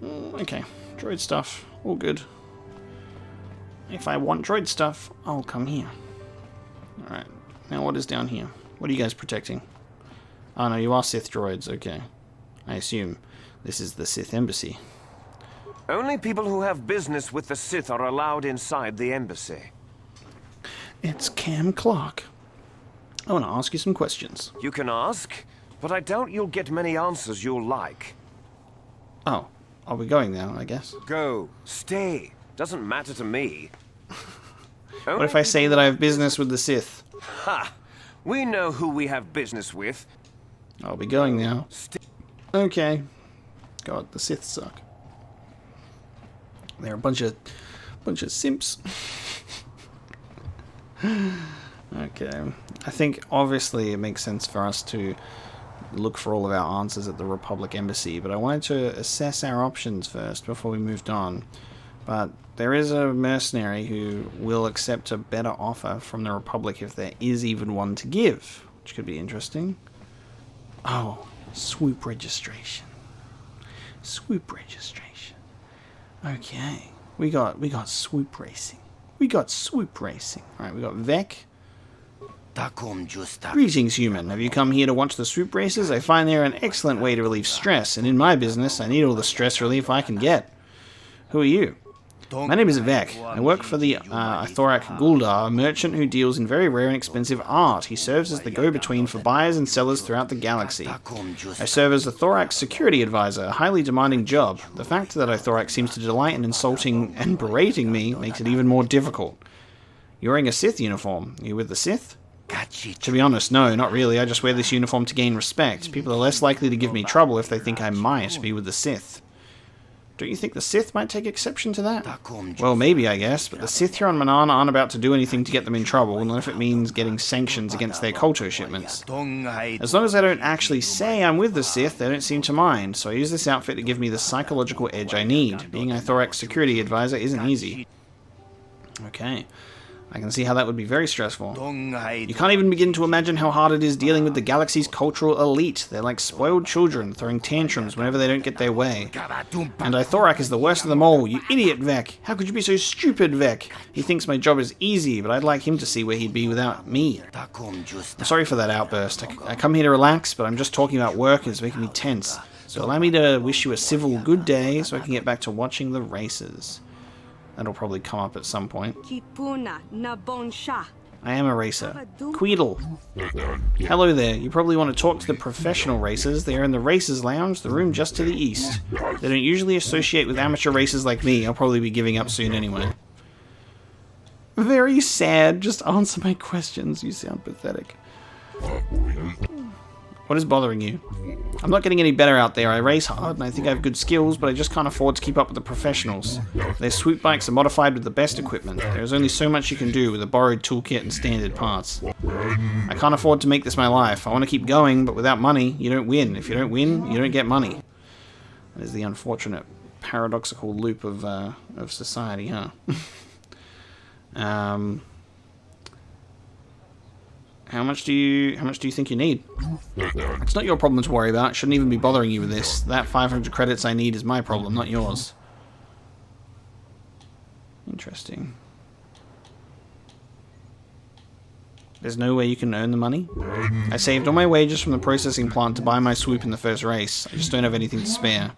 Okay, droid stuff, all good. If I want droid stuff, I'll come here. Alright, now what is down here? What are you guys protecting? Oh no, you are Sith droids, okay. I assume this is the Sith Embassy.
Only people who have business with the Sith are allowed inside the embassy.
It's Cam Clark. I want to ask you some questions.
You can ask, but I doubt you'll get many answers you'll like.
Oh, are we going now, I guess?
Go. Stay. Doesn't matter to me.
What if I say that I have business with the Sith?
Ha! We know who we have business with.
I'll be going now. Okay. God, the Sith suck. They're a bunch of simps. Okay. I think obviously it makes sense for us to look for all of our answers at the Republic Embassy, but I wanted to assess our options first before we moved on. But there is a mercenary who will accept a better offer from the Republic if there is even one to give, which could be interesting. Oh, swoop registration. Swoop registration. Okay, we got swoop racing. We got swoop racing. Alright, we got Vec. Greetings, human. Have you come here to watch the swoop races? I find they're an excellent way to relieve stress, and in my business, I need all the stress relief I can get. Who are you? My name is Vec. I work for the Thorak Guldar, a merchant who deals in very rare and expensive art. He serves as the go-between for buyers and sellers throughout the galaxy. I serve as the Thorak security advisor, a highly demanding job. The fact that Thorak seems to delight in insulting and berating me makes it even more difficult. You're wearing a Sith uniform. Are you with the Sith? To be honest, no, not really. I just wear this uniform to gain respect. People are less likely to give me trouble if they think I might be with the Sith. Don't you think the Sith might take exception to that? Well, maybe, I guess, but the Sith here on Manaan aren't about to do anything to get them in trouble, unless if it means getting sanctions against their culto shipments. As long as I don't actually say I'm with the Sith, they don't seem to mind, so I use this outfit to give me the psychological edge I need. Being a Thorak security advisor isn't easy. Okay. I can see how that would be very stressful. You can't even begin to imagine how hard it is dealing with the galaxy's cultural elite. They're like spoiled children, throwing tantrums whenever they don't get their way. And Thorak is the worst of them all. You idiot, Vec. How could you be so stupid, Vec? He thinks my job is easy, but I'd like him to see where he'd be without me. I'm sorry for that outburst. I come here to relax, but I'm just talking about work and it's making me tense. So allow me to wish you a civil good day so I can get back to watching the races. That'll probably come up at some point.
Kipuna na bonsha.
I am a racer. Queedle. Hello there. You probably want to talk to the professional racers. They are in the Racers Lounge, the room just to the east. They don't usually associate with amateur racers like me. I'll probably be giving up soon anyway. Very sad. Just answer my questions. You sound pathetic. What is bothering you? I'm not getting any better out there. I race hard and I think I have good skills, but I just can't afford to keep up with the professionals. Their swoop bikes are modified with the best equipment. There is only so much you can do with a borrowed toolkit and standard parts. I can't afford to make this my life. I want to keep going, but without money, you don't win. If you don't win, you don't get money. That is the unfortunate paradoxical loop of society, huh? How much do you think you need? It's not your problem to worry about. It shouldn't even be bothering you with this. That 500 credits I need is my problem, not yours. Interesting. There's no way you can earn the money? I saved all my wages from the processing plant to buy my swoop in the first race. I just don't have anything to spare.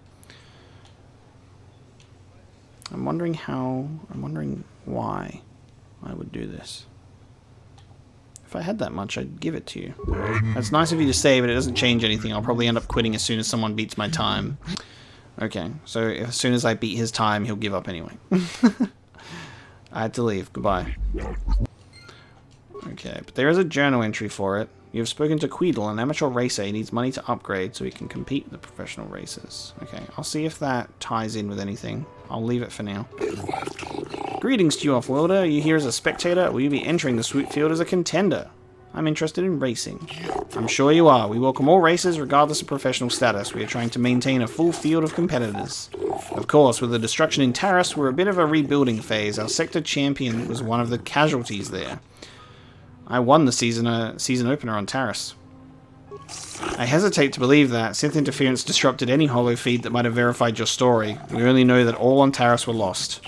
I'm wondering why I would do this. If I had that much, I'd give it to you. That's nice of you to say, but it doesn't change anything. I'll probably end up quitting as soon as someone beats my time. Okay, so as soon as I beat his time, he'll give up anyway. I had to leave. Goodbye. Okay, but there is a journal entry for it. You have spoken to Queedle, an amateur racer. He needs money to upgrade so he can compete with the professional racers. Okay, I'll see if that ties in with anything. I'll leave it for now. Greetings to you, Off-Worlder. Are you here as a spectator, or will you be entering the swoop field as a contender? I'm interested in racing. I'm sure you are. We welcome all racers, regardless of professional status. We are trying to maintain a full field of competitors. Of course, with the destruction in Taris, we're a bit of a rebuilding phase. Our sector champion was one of the casualties there. I won the season opener on Taris. I hesitate to believe that. Sith interference disrupted any holo feed that might have verified your story. We only know that all on Taris were lost.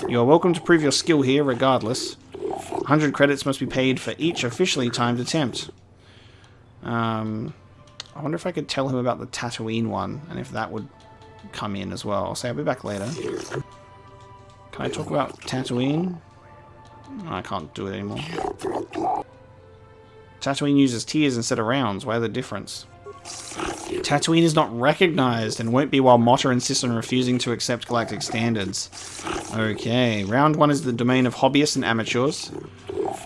You are welcome to prove your skill here, regardless. 100 credits must be paid for each officially timed attempt. I wonder if I could tell him about the Tatooine one, and if that would come in as well. I'll say I'll be back later. Can I talk about Tatooine? No, I can't do it anymore. Tatooine uses tiers instead of rounds. Why the difference? Tatooine is not recognized and won't be while Motta insists on refusing to accept galactic standards. Okay, round 1 is the domain of hobbyists and amateurs.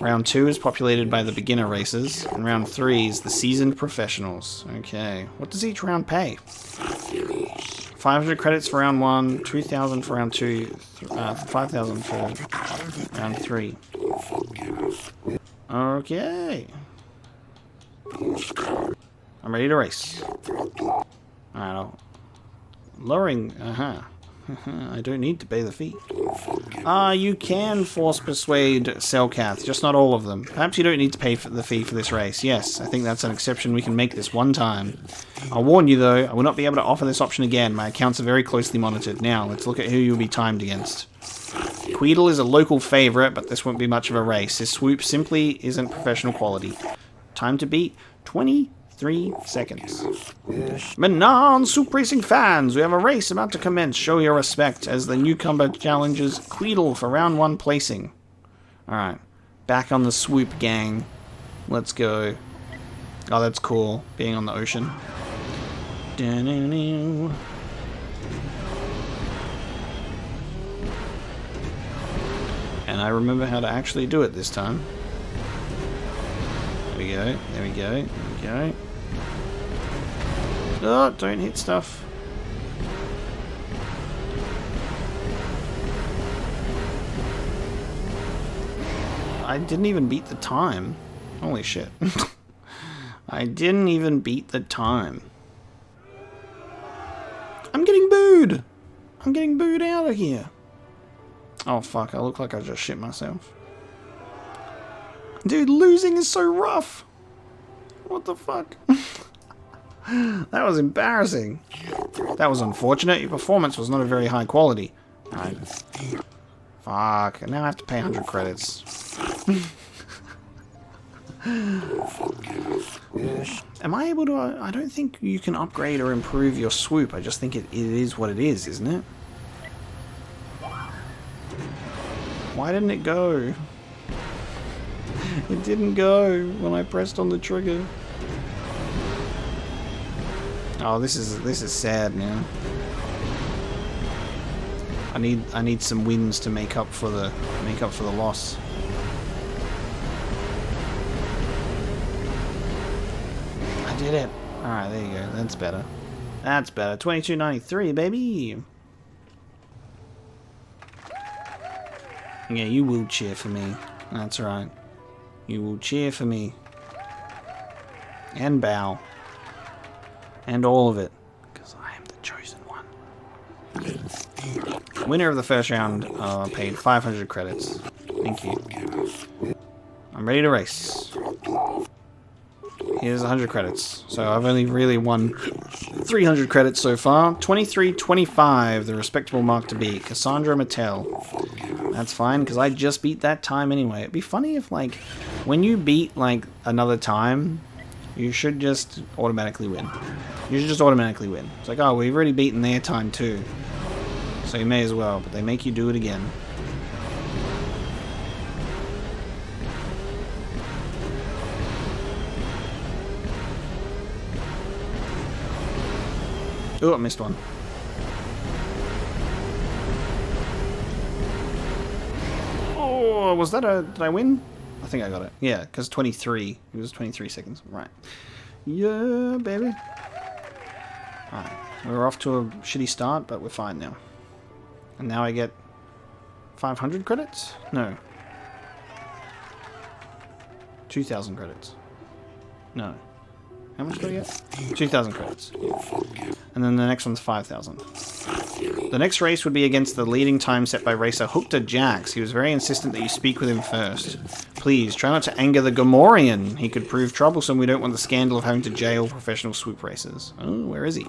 Round 2 is populated by the beginner racers. And round 3 is the seasoned professionals. Okay, what does each round pay? 500 credits for round 1, 2,000 for round 2, 5,000 for round 3. Okay. I'm ready to race. Alright, lowering, I don't need to pay the fee. You can force persuade Selkath, just not all of them. Perhaps you don't need to pay for the fee for this race. Yes, I think that's an exception we can make this one time. I'll warn you though, I will not be able to offer this option again. My accounts are very closely monitored. Now, let's look at who you'll be timed against. Queedle is a local favourite, but this won't be much of a race. His swoop simply isn't professional quality. Time to beat 23 seconds. Manaan Soup Racing fans, we have a race about to commence. Show your respect as the newcomer challenges Queedle for round 1 placing. Alright, back on the swoop, gang. Let's go. Oh, that's cool, being on the ocean. And I remember how to actually do it this time. There we go, there we go, there we go. Oh, don't hit stuff. I didn't even beat the time. Holy shit. I didn't even beat the time. I'm getting booed! I'm getting booed out of here. Oh fuck, I look like I just shit myself. Dude, losing is so rough. What the fuck? That was embarrassing. That was unfortunate. Your performance was not of very high quality. Right. Fuck, now I have to pay 100 credits. Am I able to... I don't think you can upgrade or improve your swoop. I just think it is what it is, isn't it? Why didn't it go? It didn't go when I pressed on the trigger. Oh, this is sad now. I need some wins to make up for the loss. I did it. All right, there you go. That's better. That's better. 2293, baby. Yeah, you will cheer for me. That's right. You will cheer for me. And bow. And all of it. Because I am the chosen one. Winner of the first round paid 500 credits. Thank you. I'm ready to race. Here's 100 credits. So I've only really won 300 credits so far. 23.25, the respectable mark to beat. Cassandra Mattel. That's fine, because I just beat that time anyway. It'd be funny if, like, when you beat, like, another time, you should just automatically win. You should just automatically win. It's like, oh, we've already beaten their time too. So you may as well, but they make you do it again. Oh, I missed one. Oh, was that a... Did I win? I think I got it. Yeah, because 23. It was 23 seconds. Right. Yeah, baby. Alright. We're off to a shitty start, but we're fine now. And now I get 500 credits? No. 2,000 credits. No. How much do I get? 2,000 credits. And then the next one's 5,000. The next race would be against the leading time set by racer Hookta Jax. He was very insistent that you speak with him first. Please, try not to anger the Gamorrean. He could prove troublesome. We don't want the scandal of having to jail professional swoop racers. Oh, where is he?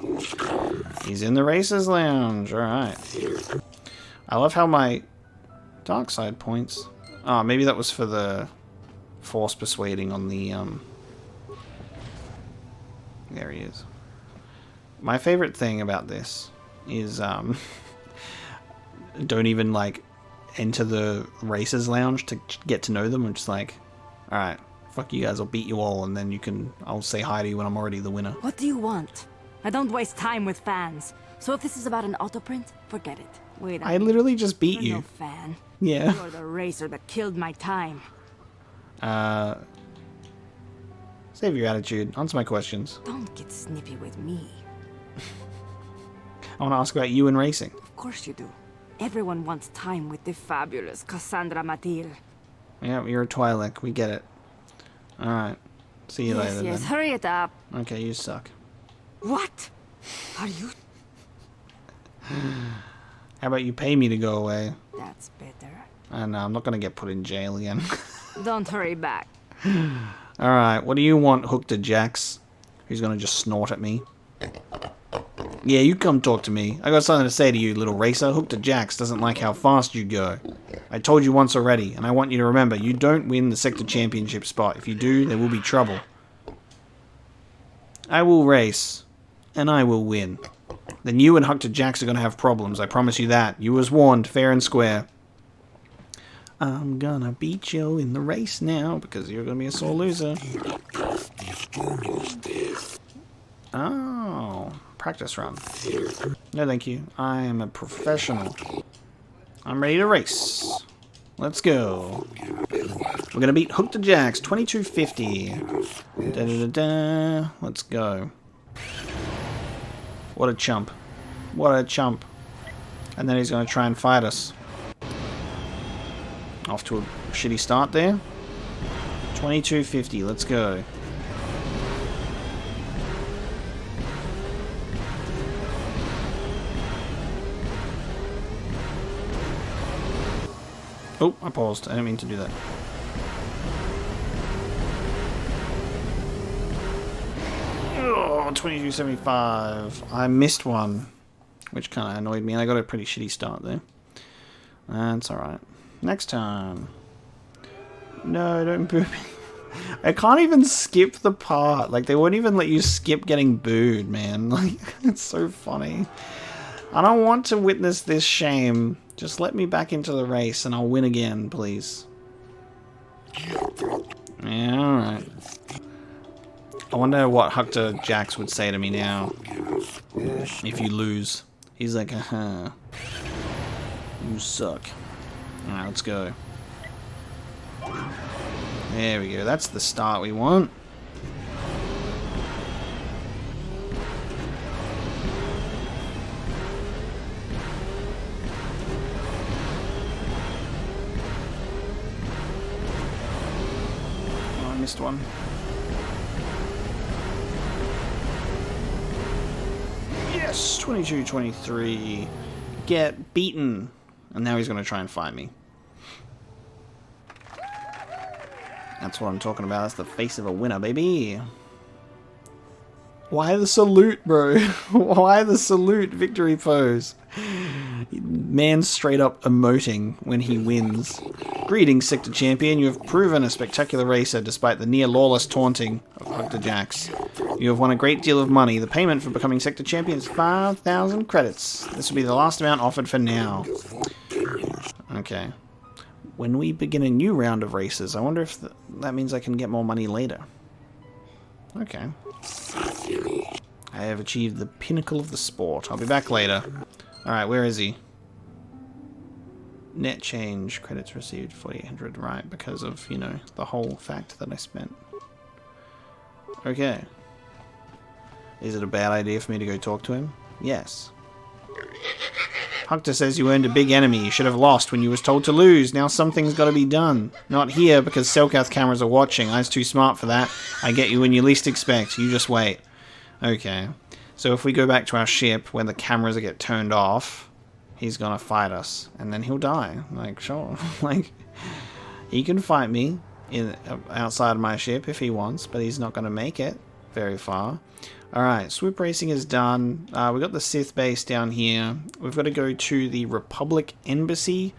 He's in the Racers Lounge. Alright. I love how my dark side points... Oh, maybe that was for the force persuading on the... There he is. My favorite thing about this is don't even like enter the Racers Lounge to get to know them. I'm just like, alright, fuck you guys, I'll beat you all, and then I'll say hi to you when I'm already the winner.
What do you want? I don't waste time with fans. So if this is about an autoprint, forget it. Wait,
I literally just beat you.
You're no fan.
Yeah.
You're the racer that killed my time.
Save your attitude. Answer my questions.
Don't get snippy with me.
I want to ask about you and racing.
Of course you do. Everyone wants time with the fabulous Cassandra Matil.
Yeah, you're a Twi'lek. We get it. Alright. See you later
Yes,
then.
hurry it up.
Okay, you suck.
What? Are you...
How about you pay me to go away?
That's better.
And I'm not going to get put in jail again.
Don't hurry back.
Alright, what do you want, Hookta Jax? Who's going to just snort at me? Yeah, you come talk to me. I got something to say to you, little racer. Hookta Jax doesn't like how fast you go. I told you once already, and I want you to remember, you don't win the sector championship spot. If you do, there will be trouble. I will race, and I will win. Then you and Hookta Jax are going to have problems, I promise you that. You was warned, fair and square. I'm gonna beat you in the race now, because you're gonna be a sore loser. Oh, practice run. No thank you. I am a professional. I'm ready to race. Let's go. We're gonna beat Hookta Jax, 2250. Da-da-da-da. Let's go. What a chump. What a chump. And then he's gonna try and fight us. Off to a shitty start there. 2250, let's go. Oh, I paused. I didn't mean to do that. Oh, 2275. I missed one, which kind of annoyed me, and I got a pretty shitty start there. That's alright. Next time. No, don't boo me. I can't even skip the part. Like, they won't even let you skip getting booed, man. Like, it's so funny. I don't want to witness this shame Just let me back into the race and I'll win again, please. Yeah, alright. I wonder what Hector Jax would say to me now if you lose. He's like, haha, you suck. Alright, let's go. There we go. That's the start we want. Oh, I missed one. Yes, 22-23. Get beaten. And now he's going to try and fight me. That's what I'm talking about. That's the face of a winner, baby. Why the salute, bro? Why the salute victory pose? Man straight up emoting when he wins. Greetings, Sector Champion. You have proven a spectacular racer despite the near-lawless taunting of Hector Jax. You have won a great deal of money. The payment for becoming Sector Champion is 5,000 credits. This will be the last amount offered for now. Okay. When we begin a new round of races, I wonder if that means I can get more money later. Okay. I have achieved the pinnacle of the sport. I'll be back later. Alright, where is he? Net change, credits received 4,800, right, because of, you know, the whole fact that I spent. Okay. Is it a bad idea for me to go talk to him? Yes. Hector says you earned a big enemy. You should have lost when you was told to lose. Now something's got to be done. Not here, because Selkath cameras are watching. I was too smart for that. I get you when you least expect. You just wait. Okay. So if we go back to our ship when the cameras get turned off, he's gonna fight us. And then he'll die. Like, sure. Like, he can fight me outside my ship if he wants, but he's not gonna make it very far. Alright, swoop racing is done. We've got the Sith base down here. We've got to go to the Republic Embassy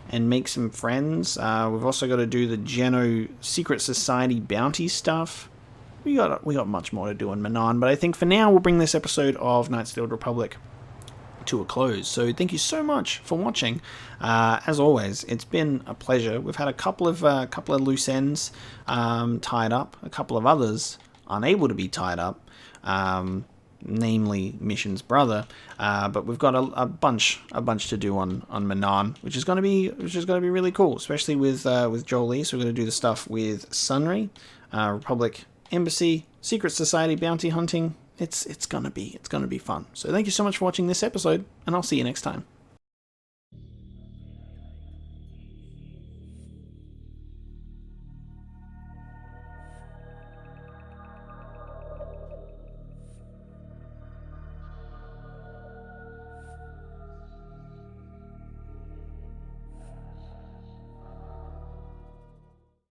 and make some friends. We've also got to do the Geno Secret Society bounty stuff. We got much more to do in Manaan, but I think for now we'll bring this episode of Knights of the Old Republic to a close. So thank you so much for watching. As always, it's been a pleasure. We've had a couple of loose ends tied up, a couple of others unable to be tied up. Namely Mission's brother, but we've got a bunch to do on Manaan, which is going to be really cool, especially with Jolie. So we're going to do the stuff with Sunry, Republic Embassy, Secret Society bounty hunting. It's gonna be fun. So thank you so much for watching this episode, and I'll see you next time.